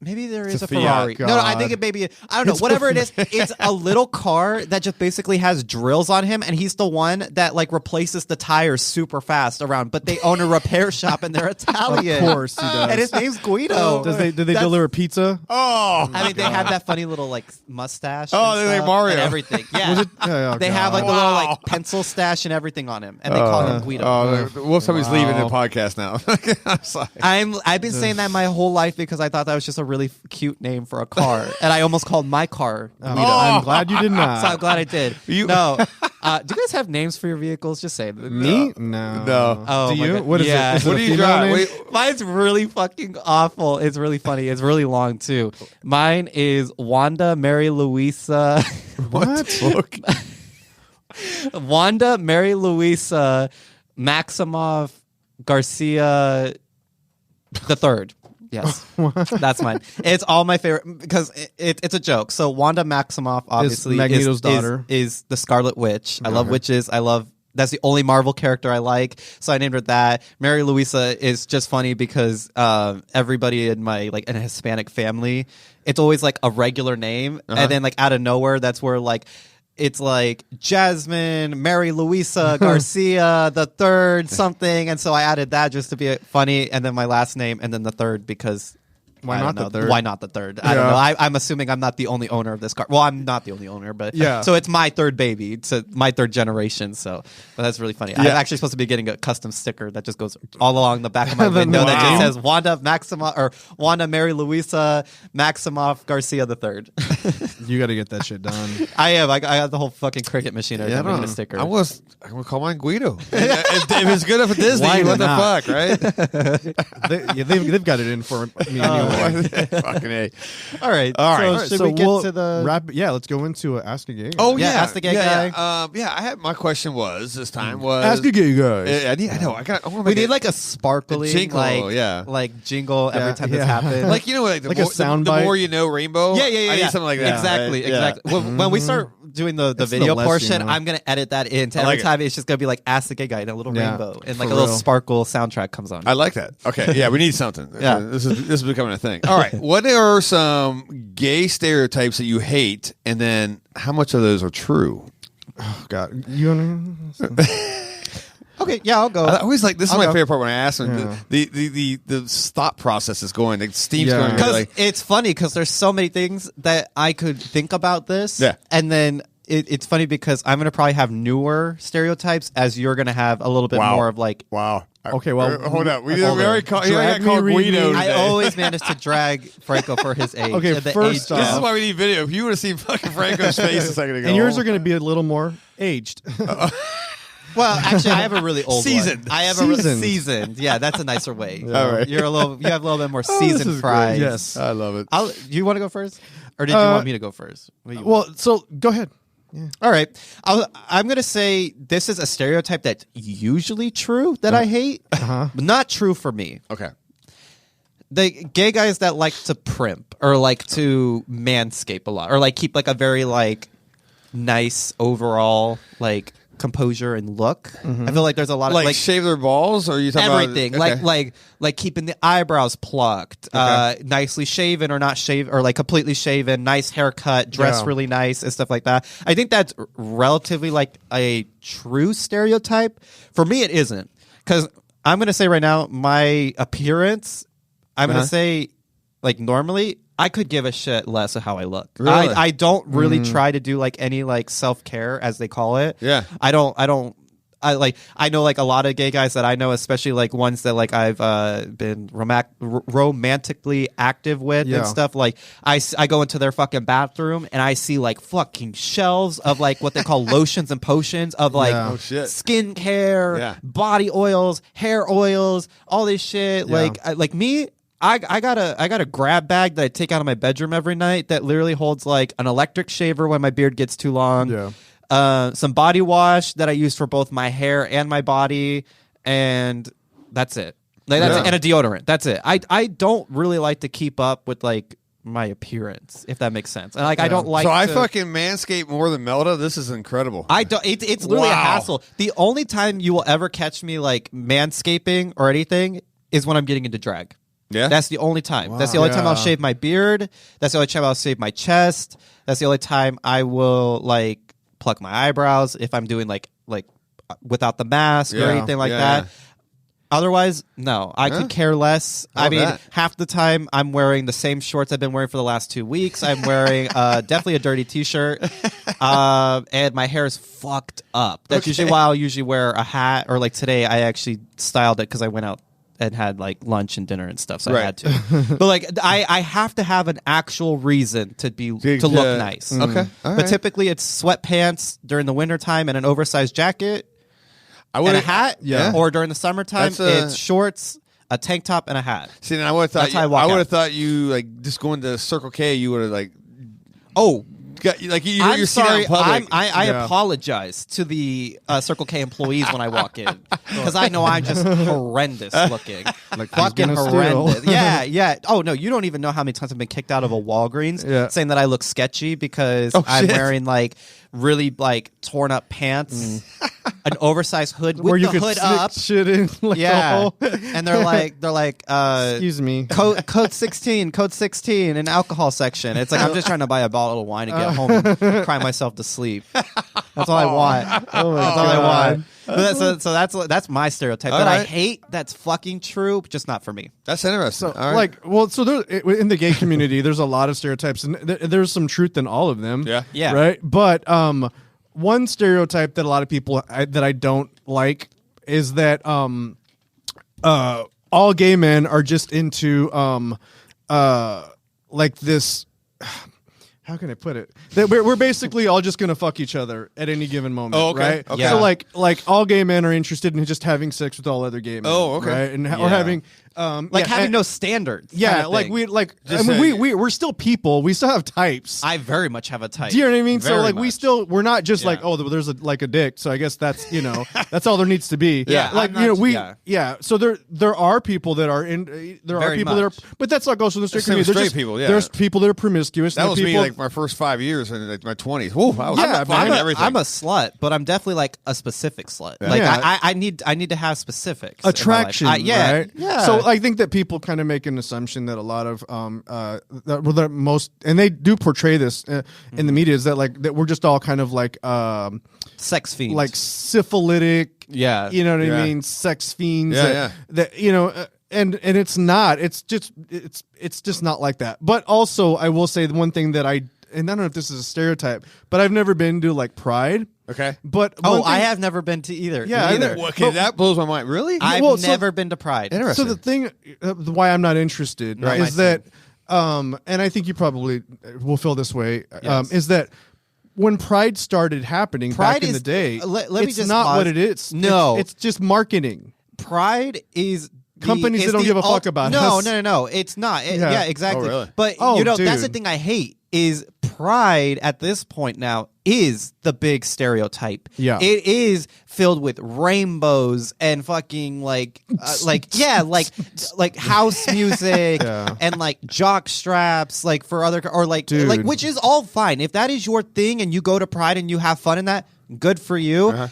Maybe there is a Ferrari. God. No, I think it may be. I don't know. Whatever it is, it's a little car that just basically has drills on him, and he's the one that like replaces the tires super fast around. But they own a repair shop, and they're Italian. Of course, he does. And his name's Guido. Did they deliver pizza? Oh, I mean, they have that funny little like mustache. Oh, they're like Mario and everything. Yeah, they have like the little like pencil stash and everything on him, and they call him Guido. Well, somebody's leaving the podcast now. I'm sorry. I've been saying that my whole life because I thought that was just a really cute name for a car, and I almost called my car Guido. I'm glad you did not. So I'm glad I did. No, do you guys have names for your vehicles? Just say them. Me? No. Oh, do you? God. What is it? Is what it do a you female drive? name? Wait. Mine's really fucking awful. It's really funny. It's really long too. Mine is Wanda Mary Louisa. What? Wanda Mary Louisa Maximoff Garcia the Third. Yes, that's mine. It's all my favorite because it's a joke. So Wanda Maximoff obviously Magneto's daughter is the Scarlet Witch. I love witches. That's the only Marvel character I like, so I named her that. Mary Louisa is just funny because everybody in my in a Hispanic family, it's always like a regular name, and then like out of nowhere, that's where like. It's like Jasmine, Mary Louisa Garcia, the third something. And so I added that just to be funny. And then my last name and then the third because why not the third? Why not the third? I don't know. I'm assuming I'm not the only owner of this car. Well, I'm not the only owner, but so it's my third baby. It's my third generation. So but that's really funny. I'm actually supposed to be getting a custom sticker that just goes all along the back of my window that just says Wanda Maximoff or Wanda Mary Louisa Maximoff Garcia the third. You got to get that shit done. I have. I got the whole fucking Cricut machine. I'm making a sticker. I'm gonna call mine Guido. If it's good enough for Disney, what the fuck, right? They've got it in for me anyway. Fucking A. All right. So should we get to the wrap? Yeah, let's go into Ask a Gay Guy. Oh yeah, Ask the Gay Guy. I had my question was this time was Ask a Gay Guy. I know. We need like a sparkling jingle, like jingle every time this happens. Like like a sound bite. The more you know, Rainbow. Yeah. I need something like that. Exactly. Right? Exactly. When we start doing the video portion, I'm gonna edit that in. Every time it's just gonna be like Ask the Gay Guy and a little rainbow and like a little sparkle soundtrack comes on. I like that. Okay. Yeah, we need something. Yeah. This is becoming a thing. All right. What are some gay stereotypes that you hate, and then how much of those are true? Oh God, you want to? Okay, yeah, I'll go. I always like this is my favorite part when I ask them. Yeah. The thought process is going. The steam's going. Because it's funny because there's so many things that I could think about this. Yeah, and then it's funny because I'm gonna probably have newer stereotypes as you're gonna have a little bit more of like Okay, well, hold up. We already called Guido. I always managed to drag Franco for his age. Okay, first off, this is why we need video. If you would have seen fucking Franco's face a second ago, and yours are going to be a little more aged. Well, actually, I have a really old seasoned. One. I have a seasoned. Yeah, that's a nicer way. All right, you have a little bit more seasoned fries. Great. Yes, I love it. You want to go first, or did you want me to go first? So go ahead. Yeah. All right. I'm going to say this is a stereotype that's usually true that I hate, but not true for me. Okay. The gay guys that like to primp or like to manscape a lot or like keep like a very like nice overall like composure and look. I feel like there's a lot of like shave their balls, or are you talking everything, about, okay. like keeping the eyebrows plucked, nicely shaven or not shaven, or like completely shaven, nice haircut, dress really nice and stuff like that. I think that's relatively like a true stereotype. For me, it isn't, because I'm gonna say right now, my appearance, I'm gonna say, like, normally I could give a shit less of how I look. Really? I don't really try to do like any like self-care, as they call it. Yeah. I know like a lot of gay guys that I know, especially like ones that like I've been romantically active with and stuff. Like I go into their fucking bathroom and I see like fucking shelves of like what they call lotions and potions of like skincare, body oils, hair oils, all this shit. Like me. I got a grab bag that I take out of my bedroom every night that literally holds like an electric shaver when my beard gets too long, some body wash that I use for both my hair and my body, and that's it. Like that's it. And a deodorant. That's it. I don't really like to keep up with like my appearance, if that makes sense. And like I don't like. So I fucking manscape more than Melda. This is incredible. I don't. It's literally a hassle. The only time you will ever catch me like manscaping or anything is when I'm getting into drag. Yeah, that's the only time. Wow. That's the only time I'll shave my beard. That's the only time I'll shave my chest. That's the only time I will like pluck my eyebrows if I'm doing like without the mask or anything like that. Otherwise, no, I could care less. I mean, half the time I'm wearing the same shorts I've been wearing for the last 2 weeks. I'm wearing definitely a dirty t-shirt, and my hair is fucked up. That's usually why I'll usually wear a hat, or like today I actually styled it because I went out and had like lunch and dinner and stuff, so I had to. But like I have to have an actual reason to look nice. Okay, but typically it's sweatpants during the wintertime and an oversized jacket and a hat. Or during the summertime it's shorts, a tank top, and a hat. See, then I would have thought you like just going to Circle K. You would have like you're sorry. I apologize to the Circle K employees when I walk in, because I know I'm just horrendous looking, like fucking horrendous. Yeah. Oh no, you don't even know how many times I've been kicked out of a Walgreens saying that I look sketchy because I'm wearing like really like torn up pants, an oversized hood with where you the could hood up, shit in. Like and they're like, excuse me, code 16 in alcohol section. It's like I'm just trying to buy a bottle of wine and get home and cry myself to sleep. That's all I want. That's all I want. But that's my stereotype that I hate. That's fucking true, just not for me. That's interesting. So, so there, in the gay community, there's a lot of stereotypes, and there's some truth in all of them. Yeah. Right. But one stereotype that a lot of people that I don't like is that all gay men are just into like this. How can I put it? That we're basically all just gonna fuck each other at any given moment, right? Okay. So like all gay men are interested in just having sex with all other gay men. Right? And or having having no standards. Yeah, we're still people. We still have types. I very much have a type. Do you know what I mean? Very so like much. we're not just like, oh, there's a dick. So I guess that's that's all there needs to be. So there are people that are in are people that are, but that's not goes for the straight community. Straight people. Yeah. There's people that are promiscuous. That was people, me like my first 5 years in like my 20s. Whoa, I was everything. I'm a slut, but I'm definitely like a specific slut. Yeah. Like I need to have specifics. Attraction. Right? Yeah. So I think that people kind of make an assumption that a lot of that most, and they do portray this in the media, is that like that we're just all kind of like sex fiends, like syphilitic. Yeah. You know what I mean? Sex fiends. Yeah. That and it's not. It's just not like that. But also, I will say the one thing that I don't know if this is a stereotype, but I've never been to like Pride. Okay. But I have never been to either. Yeah. Either. Okay, that blows my mind. Really? I've never been to Pride. So the thing, why I'm not interested is that, and I think you probably will feel this way, is that when Pride started happening back in the day, it's not what it is. No. It's just marketing. Pride is... Companies that don't give a fuck about us. No. It's not. Yeah, exactly. Oh, really? But that's the thing I hate is Pride at this point now is the big stereotype. Yeah. It is filled with rainbows and fucking like house music and like jock straps like for other or like which is all fine. If that is your thing and you go to Pride and you have fun in that, good for you.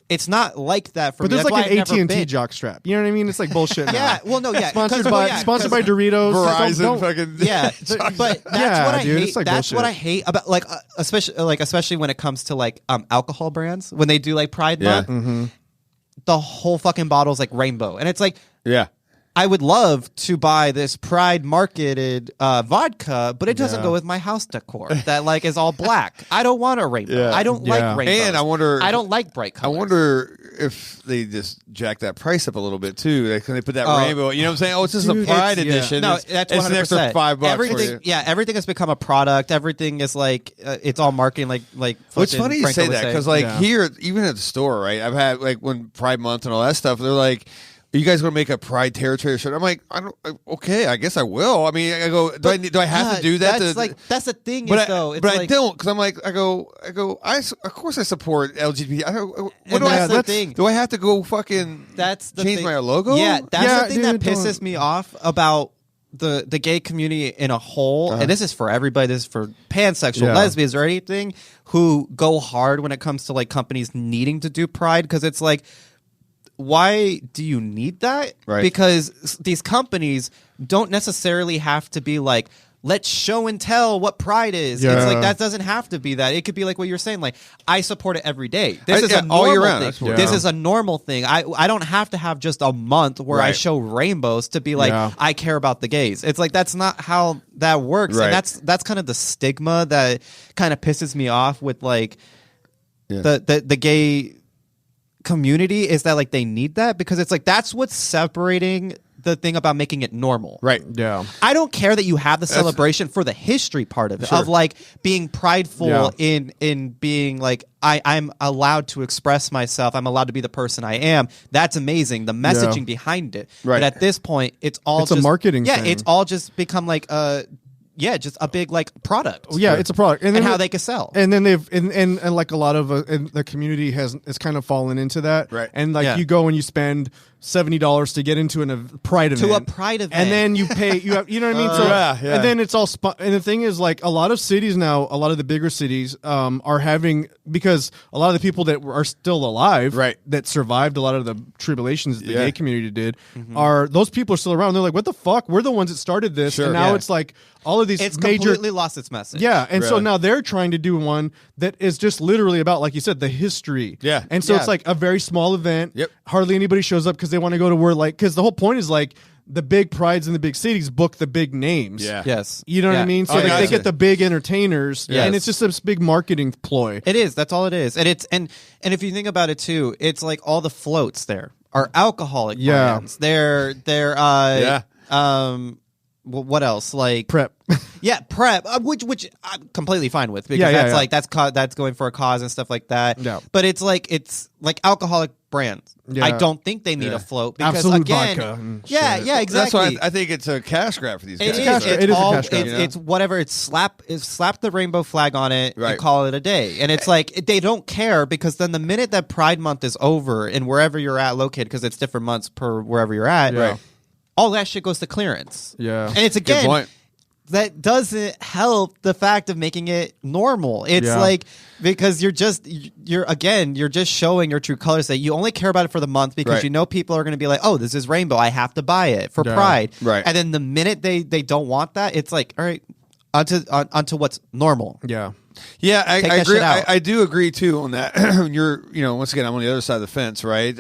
it's not like that for but me. there's That's like why an I've never AT&T been. jock strap. You know what I mean? It's like bullshit. Yeah, well, no, yeah, sponsored by Doritos, Verizon, fucking yeah. But that's what I dude, hate. it's like That's bullshit. what I hate about especially when it comes to like alcohol brands when they do like Pride Month. Mm-hmm. The whole fucking bottle's like rainbow, and it's like Yeah. I would love to buy this Pride marketed vodka, but it doesn't go with my house decor that like is all black. I don't want a rainbow. Yeah. I don't like rainbows. And I wonder. I don't like bright colors. I wonder if they just jack that price up a little bit too. They put that rainbow. You know what I'm saying? Oh, it's just a Pride edition. No, it's, that's it's 100%. an extra $5 for everything, you. yeah, everything has become a product. Everything is like it's all marketing. Like Well, it's funny you Franco say was that saying. because like here, even at the store, right? I've had like when Pride Month and all that stuff. They're like, "Are you guys going to make a Pride territory shirt?" I'm like, "I don't. Okay, I guess I will." I mean, I go, "Do I have to do that?" That's the thing, but is though. It's but like, I don't because I'm like, I go. Of course, I support LGBT. I don't. What And do I? that's the thing. Do I have to go fucking? That's the change thing. my logo. Yeah, that's Yeah, the thing dude, that pisses me off about the gay community in a whole. And this is for everybody. This is for pansexual, lesbians, or anything who go hard when it comes to like companies needing to do Pride, because it's like, why do you need that? Right. Because these companies don't necessarily have to be like, let's show and tell what Pride is. Yeah. It's like, that doesn't have to be that. It could be like what you're saying. Like, I support it every day. This is a all normal year round, thing. I support it. This Yeah. is a normal thing. I don't have to have just a month where I Right. show rainbows to be like, I care about the gays. It's like, that's not how that works. Right. And that's kind of the stigma that kind of pisses me off with like the gay community, is that like they need that, because it's like that's what's separating the thing about making it normal. Right. Yeah. I don't care that you have the celebration for the history part of it, of like being prideful in being like, I'm allowed to express myself. I'm allowed to be the person I am. That's amazing. The messaging behind it. Right. But at this point, it's all It's a just marketing Yeah, thing. it's all just become like just a big like product. Yeah, it's a product, And how they can sell. And then they've and like a lot of and the community has kind of fallen into that. Right. And like you go and you spend $70 to get into a Pride event. To a Pride event. And then you pay. You have, you know what I mean? So yeah. And then it's all. And the thing is, like a lot of cities now, a lot of the bigger cities are having, because a lot of the people that are still alive, Right. that survived a lot of the tribulations that the Yeah. gay community did, are those people are still around. They're like, what the fuck? We're the ones that started this, Sure. and now Yeah. it's like all of these it's major. completely lost its message. Yeah, and so Really? now they're trying to do one that is just literally about, like you said, the history. Yeah. And so Yeah. it's like a very small event. Yep. Hardly anybody shows up because they want to go to where, like, because the whole point is like the big prides in the big cities book the big names. Yeah. Yes. You know what I Yeah. mean? So Oh, like, gotcha. they get the big entertainers, Yes. and it's just this big marketing ploy. It is. That's all it is. And it's and if you think about it too, it's like all the floats there are alcoholic brands. They're what else? Like Prep. Yeah, prep, which I'm completely fine with, because Yeah, that's yeah. like that's going for a cause and stuff like that. Yeah. But it's like alcoholic brands. Yeah. I don't think they need a float, because Absolute again, vodka and yeah, shit. yeah, exactly. That's why I think it's a cash grab for these guys. It is. cash grab. It's It is a all. cash grab. It's, You know? it's whatever. It's slap the rainbow flag on it Right. and call it a day. And it's like they don't care, because then the minute that Pride Month is over and wherever you're at located, because it's different months per wherever you're at, Yeah. all that shit goes to clearance. Yeah. And it's Good point. that doesn't help the fact of making it normal. It's Yeah. like, because you're just showing your true colors, that you only care about it for the month because Right. you know people are going to be like, oh, this is rainbow, I have to buy it for Yeah. Pride. Right. And then the minute they don't want that, it's like, all right, onto what's normal. Yeah. Yeah, I Take that agree. shit out. I do agree too on that. Once again, I'm on the other side of the fence, right?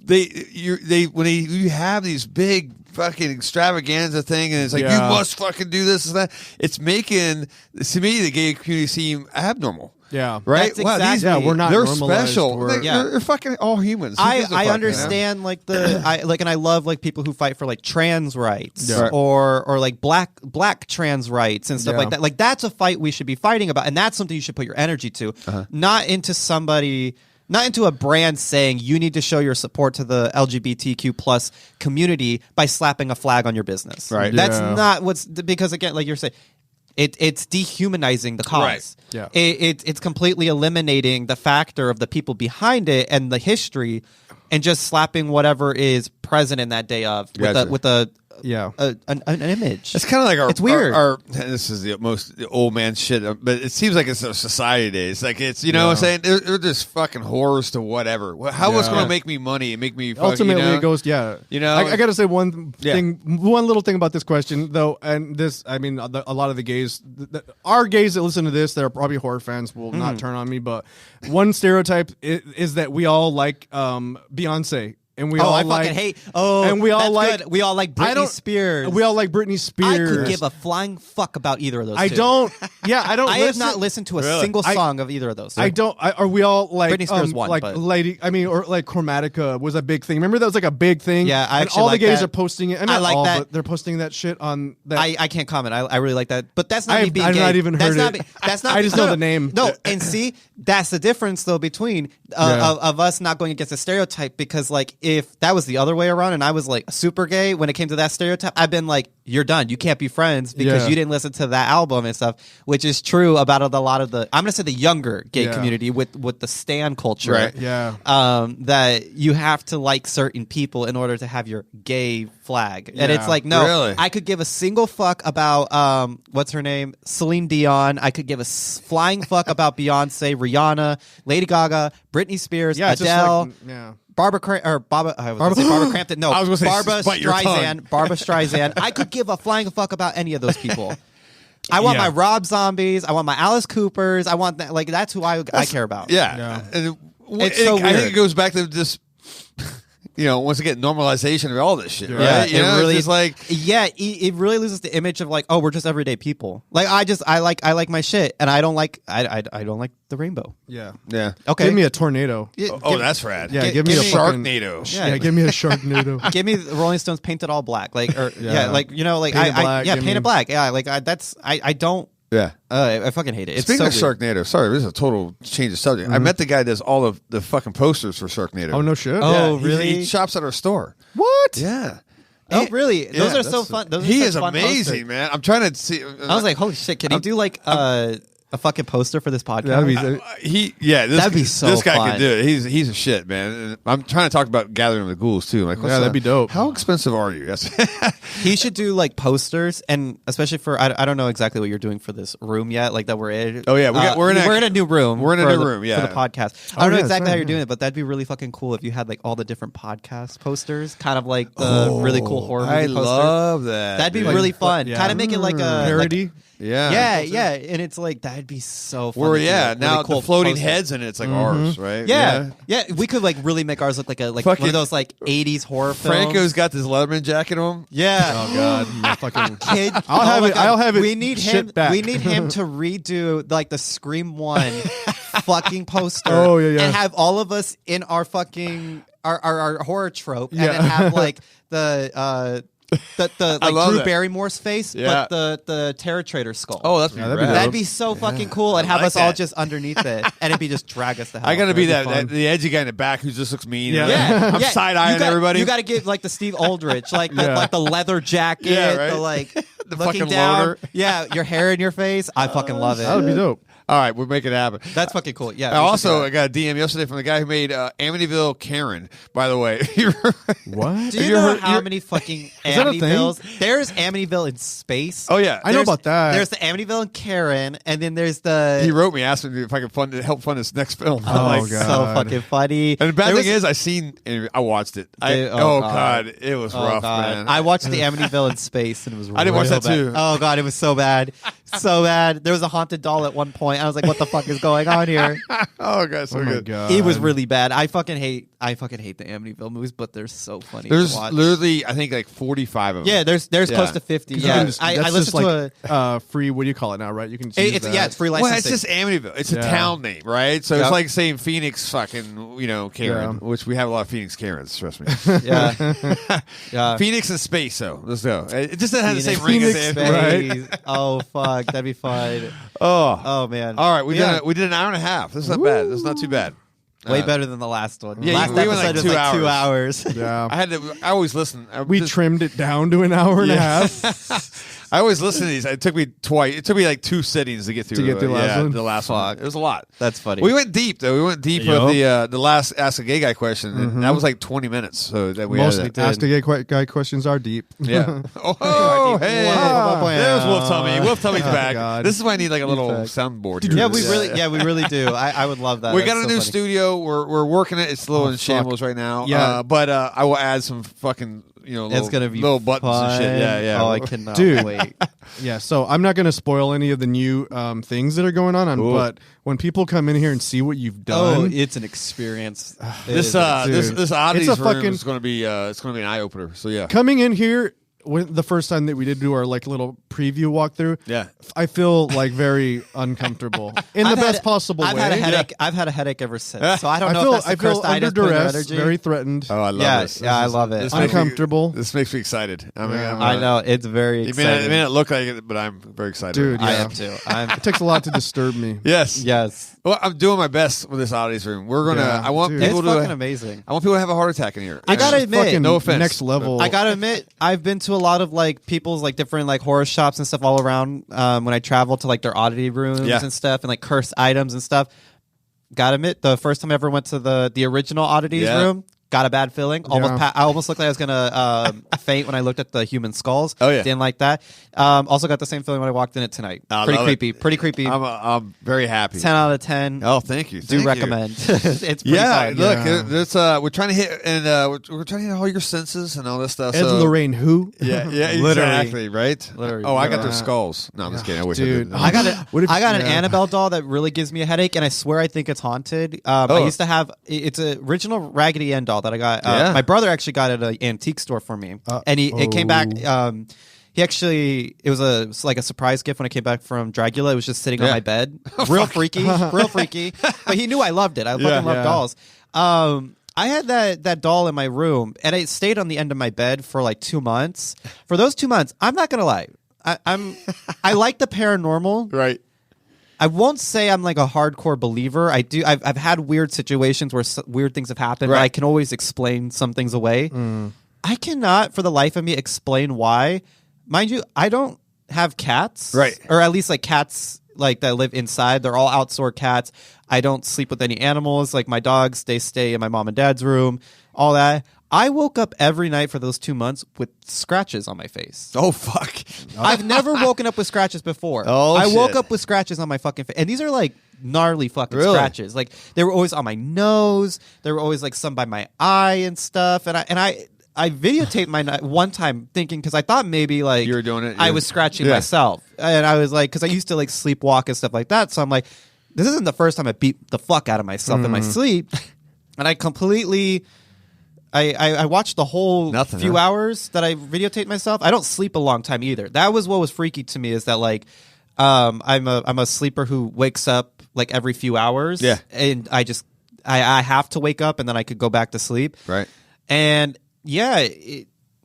When you have these big fucking extravaganza thing, and it's like, Yeah. you must fucking do this and that. It's making, to me, the gay community seem abnormal. Yeah. Right? That's exactly- Yeah, we're not They're normalized. special. We're- They're fucking all humans. Who gives a fuck, I you know? understand and I love like people who fight for like trans rights Yeah. or like black trans rights and stuff Yeah. like that. Like, that's a fight we should be fighting about, and that's something you should put your energy to, not into a brand saying you need to show your support to the LGBTQ plus community by slapping a flag on your business. Right. That's Yeah. not because again, like you're saying, it's dehumanizing the cause. Right. Yeah. It's completely eliminating the factor of the people behind it and the history, and just slapping whatever is present in that day of Gotcha. with a an image. It's kind of like it's weird. Our this is the most old man shit, but it seems like it's a society days. Like it's what I'm saying, they're just fucking whores to whatever. How was going to make me money and make me fucking, ultimately it goes I got to say one little thing about this question though, and this I mean a lot of the gays, our gays that listen to this, that are probably horror fans will not turn on me, but one stereotype is that we all like Beyonce. And we all I like, fucking hate. Oh, and we all like. Good. We all like Britney Spears. We all like Britney Spears. I could give a flying fuck about either of those. I don't. Yeah, I don't. I have not listened to a single song of either of those. I don't. Are we all like Britney Spears one, like but. Lady? I mean, or like Chromatica was a big thing. Remember that was like a big thing. Yeah, I and all like the gays that. are posting it. I like that. But they're posting that shit on that. I can't comment. I really like that, but that's not me being I've gay. not even heard it. That's not. I just know the name. No, and see, that's the difference though between of us not going against a stereotype, because like if that was the other way around and I was like super gay when it came to that stereotype, I've been like, you're done. You can't be friends because you didn't listen to that album and stuff, which is true about a lot of the, I'm going to say the younger gay community with the stan culture. Right. Yeah. That you have to like certain people in order to have your gay flag. And it's like, no, really? I could give a single fuck about, what's her name? Celine Dion. I could give a flying fuck about Beyonce, Rihanna, Lady Gaga, Britney Spears, Adele. Barbara Crampton. No, I was gonna say, Barbara bite your tongue. Barbara Streisand. I could give a flying fuck about any of those people. I want my Rob Zombies. I want my Alice Coopers. I want that. Like that's who I care about. Yeah. And it's so weird. I think it goes back to this. Once again, normalization of all this shit, right? Yeah, it really is like, it really loses the image of like, oh, we're just everyday people. Like I like my shit, and I don't like the rainbow. Yeah. Okay, give me a tornado. That's rad. Yeah, give me a Sharknado. Yeah, give me a Sharknado. Give me the Rolling Stones painted all black, like painted black. Painted black. Yeah, like I don't. Yeah, I fucking hate it. It's Speaking so of Sharknado, sorry, this is a total change of subject. I met the guy that does all of the fucking posters for Sharknado. Oh no shit! Oh Yeah, really? He shops at our store. What? Yeah. Oh really? Those are so fun. He is amazing, man. I'm trying to see. I was like, holy shit! Can he do like a fucking poster for this podcast? That'd be so This guy fun. can do it. He's a shit, man. And I'm trying to talk about Gathering of the Ghouls too. Like, that'd be dope. How expensive are you? Yes. He should do like posters, and especially for I don't know exactly what you're doing for this room yet, like that we're in. Oh yeah, we're in a new room. We're in a new room. for Yeah, the podcast. I don't know exactly how you're doing it, but that'd be really fucking cool if you had like all the different podcast posters, kind of like the really cool horror movie I poster. love that. That'd be really fun. Kind of make it like a parody. Yeah, and it's like that'd be so fun. Or now now cool the floating poster. heads in it's like ours, right? Yeah, we could like really make ours look like one of those like 80s horror films. Franco's got this Letterman jacket on. Yeah. Oh god, fucking kid. I'll have it. We need him. Back. We need him to redo like the Scream 1 fucking poster. Oh yeah. And have all of us in our fucking our horror trope, and then have like the Drew Barrymore's face, but the Terror Trader skull. Oh, that's that'd be so fucking cool, and have us all just underneath it, and it'd be just drag us the hell. I gotta out. be That'd the edgy guy in the back who just looks mean. Yeah. I'm side eyeing everybody. You got to give like the Steve Aldrich, like the leather jacket, right? the like the looking fucking down. loader. Yeah, your hair in your face. I fucking love it. That would be dope. All right, we're making it happen. That's fucking cool. Yeah. I got a DM yesterday from the guy who made Amityville Karen, by the way. What? Do you know how many fucking that a thing? Amityvilles? There's Amityville in space. Oh, yeah. I know about that. There's the Amityville in Karen, and then there's the... He wrote me, asking me if I could help fund his next film. Oh, God. So fucking funny. And the bad thing is, I watched it. God. It was rough, man. I watched the Amityville in space, and it was I didn't watch that, too. Oh, God, it was so bad. So bad. There was a haunted doll at one point. I was like, what the fuck is going on here? Oh, God, so good. God. It was really bad. I fucking hate the Amityville movies, but they're so funny. There's to watch. literally, I think, like 45 of them. Yeah, there's close to 50. Yeah, I listened to a free. What do you call it now? Right? You can. It's free licensing. Well, it's just Amityville. It's a town name, right? So it's like saying Phoenix, fucking, Karen, which we have a lot of Phoenix Karens. Trust me. Yeah. Phoenix and space. So let's go. It just doesn't have the same ring as it, right? Oh fuck, that'd be fun. Oh man. All right, we did an hour and a half. This is not bad. This is not too bad. Way better than the last one. Yeah, last we went episode like was 2 hours. Yeah. I always listen. We trimmed it down to an hour and a half. I always listen to these. It took me twice. It took me like 2 sittings to get through. the last one? The last one. It was a lot. That's funny. We went deep though. We went deep with the last Ask a Gay Guy question. And that was like 20 minutes. So that we Most had Ask a Gay Guy questions are deep. Yeah. Oh, hey. There's Wolf Tummy. Wolf Tummy's back. God. This is why I need like a little soundboard. Here. Yeah, we really do. I would love that. We That's got a so new funny. studio. We're working it. It's a little in shambles right now. Yeah. But I will add some fucking It's gonna be little buttons and shit. Yeah. Oh, I cannot Dude. wait. Yeah, so I'm not going to spoil any of the new things that are going on, but when people come in here and see what you've done, Oh, it's an experience. This oddities It's a room fucking- is going to be an eye opener. So yeah. coming in here the first time that we did do our like little preview walkthrough, Yeah. I feel like very uncomfortable in the best possible way. I've had a headache. I've had a headache ever since. So I don't know if that's the I feel cursed I under just put in duress, energy. very threatened. Oh, I love Yeah, this. yeah, I love it. This makes me- Uncomfortable. This makes me excited. I mean, I know it's very It exciting. may not look like it, but I'm very excited. Dude, I yeah. am too. It takes a lot to disturb me. Yes. Yes. Well, I'm doing my best with this oddities room. We're gonna. Yeah, I want dude. It's people fucking to. amazing. I want people to have a heart attack in here. I gotta admit, Fucking no offense. next level. I gotta admit, I've been to a lot of like people's like different like horror shops and stuff all around when I travel to like their oddity rooms and stuff and like cursed items and stuff. Gotta admit, the first time I ever went to the original oddities room, got a bad feeling. I almost looked like I was gonna faint when I looked at the human skulls. Oh yeah, didn't like that. Also got the same feeling when I walked in it tonight. Pretty creepy. Pretty creepy. I'm very happy. 10 out of 10. Oh, thank you. Do recommend. It's pretty fun. Look, it's we're trying to hit and we're trying to hit all your senses and all this stuff. Ed so. Lorraine, who? Yeah, Literally. exactly, right? Literally. Oh, I got their skulls. No, I'm just kidding. I wish Dude. I did. I got an Annabelle doll that really gives me a headache, and I swear I think it's haunted. I used to have it's an original Raggedy Ann doll that I got. My brother actually got it at an antique store for me, and it came back. He actually, it was like a surprise gift when I came back from Dragula. It was just sitting on my bed, real freaky. But he knew I loved it. I fucking love dolls. I had that doll in my room, and it stayed on the end of my bed for like 2 months. For those 2 months, I'm not gonna lie, I like the paranormal. Right. I won't say I'm like a hardcore believer. I've had weird situations where weird things have happened, but I can always explain some things away. I cannot, for the life of me, explain why. Mind you, I don't have cats, right? Or at least like cats like that live inside. They're all outdoor cats. I don't sleep with any animals. Like my dogs, they stay in my mom and dad's room. All that. I woke up every night for those 2 months with scratches on my face. Oh, fuck. I've never woken up with scratches before. I woke up with scratches on my fucking face. And these are like gnarly fucking scratches. Like they were always on my nose. There were always like some by my eye and stuff. And I videotaped my one time thinking, because I thought maybe like you were doing it. I was scratching myself. And I was like, because I used to like sleepwalk and stuff like that. So I'm like, this isn't the first time I beat the fuck out of myself in my sleep. And I completely... I watched the whole few hours that I videotaped myself. I don't sleep a long time either. That was what was freaky to me, is that like I'm a sleeper who wakes up like every few hours. Yeah. And I have to wake up and then I could go back to sleep. Right. And yeah,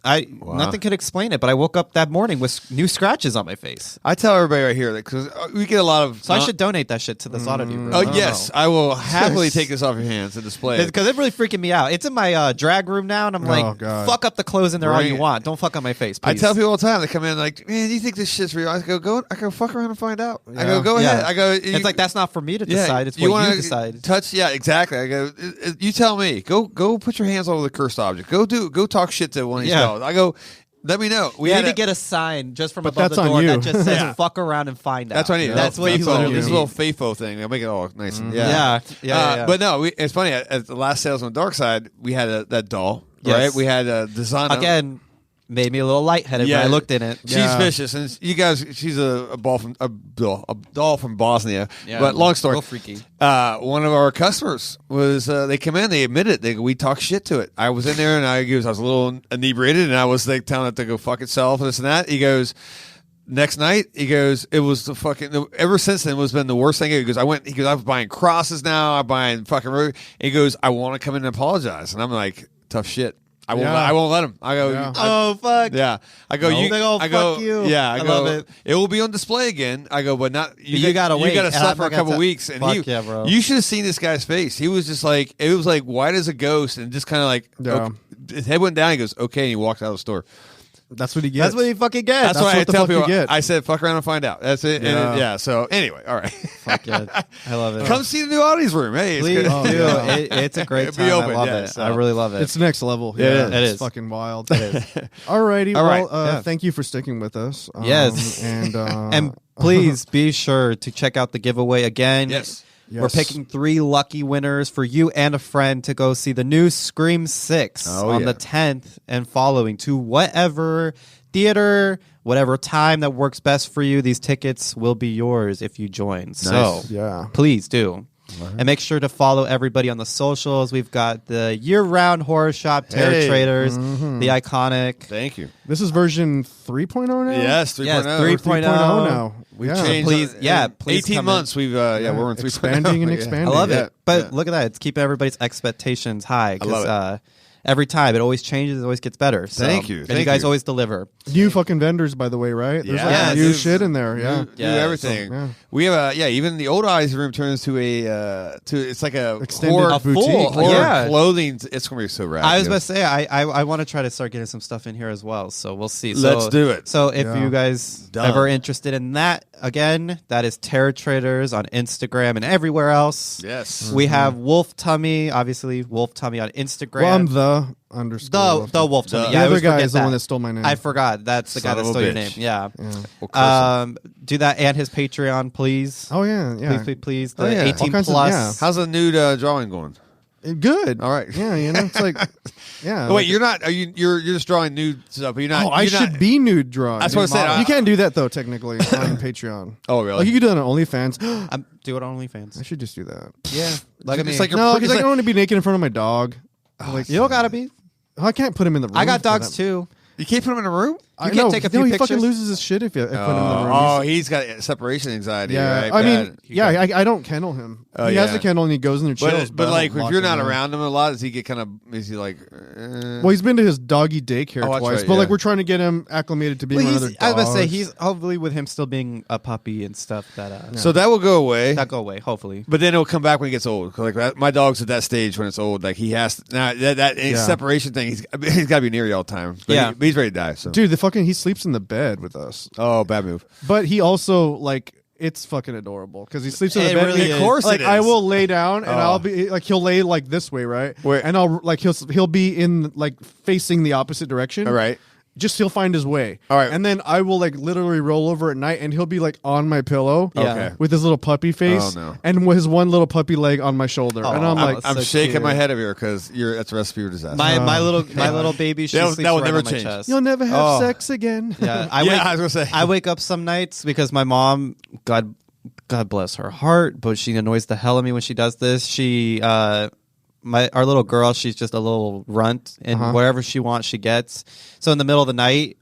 nothing could explain it, but I woke up that morning with new scratches on my face. I tell everybody right here, because we get a lot of... So I should donate that shit to this oddity room. Oh, yes. I will happily take this off your hands and display it. Because it's really freaking me out. It's in my drag room now, and I'm like, fuck up the clothes in there all you want. Don't fuck up my face, please. I tell people all the time, they come in like, man, do you think this shit's real? I go fuck around and find out. I go ahead. I go... It's like, that's not for me to decide. It's what you decide. Touch, yeah, exactly. I go, you tell me. Go put your hands all over the cursed object. Go talk shit to one of these dolls. I go... Let me know. We need to get a sign just from above the door that just says "fuck around and find out." That's what I need. That's what you literally This need. little FAFO thing. They'll make it all nice. And, Yeah. But no, it's funny. At the last Sales on the Dark Side, we had that doll, right? We had Desana. Again, made me a little lightheaded when I looked in it. She's vicious, and you guys, she's a doll from Bosnia. Yeah, but long story, real freaky. One of our customers was they come in, they admitted it. We talk shit to it. I was in there and I was a little inebriated, and I was like telling it to go fuck itself and this and that. He goes, next night, he goes, it was the fucking, ever since then, it's been the worst thing. He goes, I was buying crosses now, I'm buying fucking, he goes, I want to come in and apologize. And I'm like, tough shit. I won't let him. I go, oh fuck. Yeah. I go, fuck you. Yeah, I love it. It will be on display again. I go, but not you gotta wait. You gotta suffer a couple weeks. And bro. You should have seen this guy's face. He was just like, it was like white as a ghost, and just kind of like his head went down. He goes, okay, and he walked out of the store. That's what he gets. That's what he fucking gets. That's why I tell people. Get. I said, "Fuck around and find out." That's it. Yeah. So anyway, all right. Fuck yeah. I love it. Come see the new audience room. Hey, it's Please good. do. It's a great time. Open, I love yeah, it. so. I really love it. It's next level. Yeah, it is. It's fucking wild. It is. Alrighty. All right. Well, thank you for sticking with us. Yes. And please be sure to check out the giveaway again. Yes. We're picking 3 lucky winners for you and a friend to go see the new Scream 6 on the 10th and following to whatever theater, whatever time that works best for you. These tickets will be yours if you join. Nice. So please do. Right. And make sure to follow everybody on the socials. We've got the year-round horror shop, Terror Traders, the iconic. Thank you. This is version 3.0 now? Yes, 3.0. Yes, 3.0 now. We've changed. Please 18 months. We've we're in 3.0. Expanding and expanding. I love it. But look at that. It's keeping everybody's expectations high. I love it. Every time it always changes, it always gets better. So, Thank you. And you guys always deliver. New fucking vendors, by the way, right? There's new shit in there. New everything. So, we have even the old eyes room turns to it's like a extended boutique. Horror clothing. It's gonna be so rad. I was about to say I want to try to start getting some stuff in here as well. So we'll see. Let's do it. So if you guys ever interested in that, again, that is Terror Traders on Instagram and everywhere else. Yes. We have Wolf Tummy, obviously Wolf Tummy on Instagram. Well, I'm the underscore. The Wolf Tummy. The other guy is the one that stole my name. I forgot. That's the guy that stole your name. Yeah. We'll do that and his Patreon, please. Oh yeah. Please. The 18 All plus. How's the nude drawing going? Good. All right. Yeah, it's like, yeah. Oh, wait, you're not. Are you? You're just drawing nude stuff. But you're not. I should be nude drawing. That's what I said. You can't do that though, technically, on Patreon. Oh, really? Like you can do it on OnlyFans. Do it on OnlyFans. I should just do that. Yeah. Like it's me. like no, because I don't want to be naked in front of my dog. Like you don't gotta be. I can't put him in the room. I got dogs too. You can't put him in a room. You can't take a few he pictures. fucking loses his shit if you put him in the room. Oh, he's got separation anxiety. Yeah, right? I mean, I don't kennel him. He has a kennel and he goes in there chills. But like, if you're not around him a lot, does he get kind of? Is he like? Well, he's been to his doggy daycare twice, right, but like we're trying to get him acclimated to being another dog. I was about to say he's hopefully with him still being a puppy and stuff that. So that will go away. That'll go away, hopefully. But then it'll come back when he gets old. Like my dog's at that stage when it's old. Like he has to, now that separation thing. He's got to be near you all the time. But he's ready to die. So dude, he sleeps in the bed with us. Oh, bad move. But he also like. It's fucking adorable because he sleeps in the bed. Really of course, like it is. I will lay down and I'll be like he'll lay like this way, right? And I'll like he'll be in like facing the opposite direction. All right. Just he'll find his way. All right. And then I will like literally roll over at night and he'll be like on my pillow. Okay. With his little puppy face. Oh, no. And with his one little puppy leg on my shoulder. And I'm so shaking my head over here because that's a recipe for disaster. My little baby, she sleeps that will right never on my change. chest. You'll never have sex again. Yeah, I was gonna say. I wake up some nights because my mom, God bless her heart, but she annoys the hell out of me when she does this. She, our little girl, she's just a little runt, and whatever she wants, she gets. So in the middle of the night,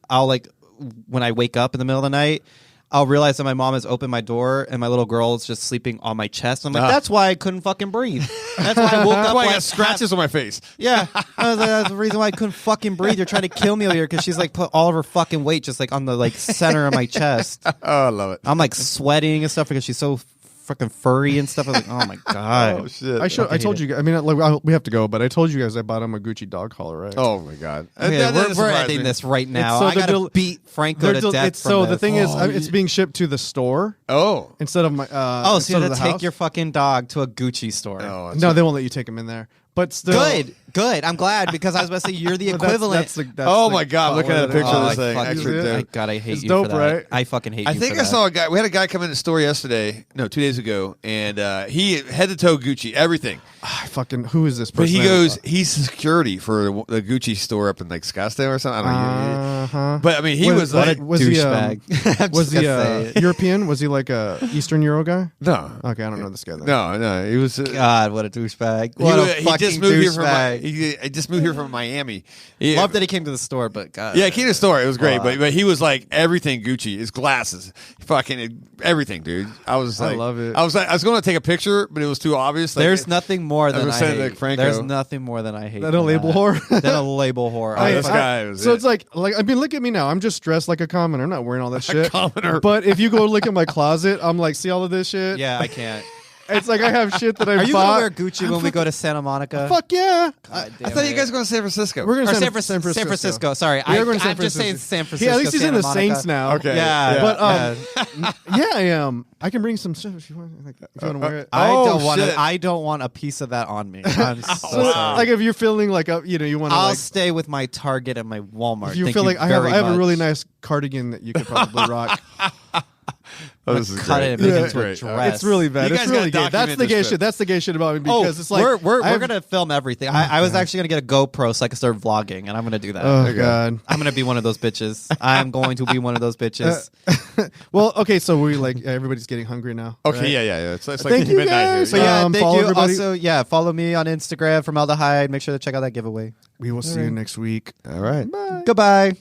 when I wake up in the middle of the night, I'll realize that my mom has opened my door and my little girl is just sleeping on my chest. I'm like, that's why I couldn't fucking breathe. That's why I woke up. That's why I like got scratches on my face. Yeah, I was like, that's the reason why I couldn't fucking breathe. You're trying to kill me over here because she's like put all of her fucking weight just like on the like center of my chest. Oh, I love it. I'm like sweating and stuff because she's so fucking furry and stuff. I was like, oh my god. Oh shit. I told you guys. I mean, like we have to go, but I told you guys I bought him a Gucci dog collar, right? Oh my god. Okay, we're ending this right now. I gotta beat Franco to death. So the thing is, it's being shipped to the store. Oh. Instead of my. So you have to take your fucking dog to a Gucci store. Oh, no, they won't let you take him in there. But still, good. I'm glad because I was about to say you're the equivalent. Oh my god! Look at a picture of this thing. I hate it's you dope, for that. Right? I fucking hate you. I think I saw a guy. We had a guy come in the store yesterday. No, 2 days ago, and he head to toe Gucci, everything. Who is this person? But he goes, he's security for the Gucci store up in like Scottsdale or something. I don't know. But I mean, he was like was douchebag. Was he European? Was he like a Eastern Euro guy? No. Okay, I don't know this guy. Then. No, he was. God, what a douchebag! He just moved here from. He just moved here from Miami. Love that he came to the store, but God, yeah, he came to the store. It was great, but he was like everything Gucci. His glasses, fucking everything, dude. I was like, I love it. I was going to take a picture, but it was too obvious. Like, there's nothing more than I hate. Franco. There's nothing more than I hate. Than a label whore. Than a label whore. This guy was so it's like I mean, look at me now. I'm just dressed like a commoner. I'm not wearing all that shit. Commoner. But if you go look at my closet, I'm like, see all of this shit. Yeah, I can't. It's like I have shit that I bought. Are you gonna wear Gucci when we go to Santa Monica? Fuck yeah! I thought you guys were going to San Francisco. We're going to San Francisco. Sorry, I'm just saying San Francisco. At least he's in the Saints now. Okay. Yeah, but yeah, I am. I can bring some stuff if you want. Like, if you want to wear it. I don't want a piece of that on me. I'm so sorry. Like if you're feeling like you want to. I'll stay with my Target and my Walmart. If you feel like I have a really nice cardigan that you could probably rock. This is cut great. it and make it into a dress. It's really bad. You It's guys really gotta gay. That's the document gay this shit. That's the gay shit about me because it's like we're gonna film everything. I was actually gonna get a GoPro so I can start vlogging, and I'm gonna do that. Oh god, I'm gonna be one of those bitches. I'm going to be one of those bitches. Well, okay, so we everybody's getting hungry now. Okay, right? yeah. It's like Thank you midnight guys. here. So yeah, thank follow you. everybody. Also, follow me on Instagram, Formaldehyde. Make sure to check out that giveaway. We will see you next week. All right. Goodbye.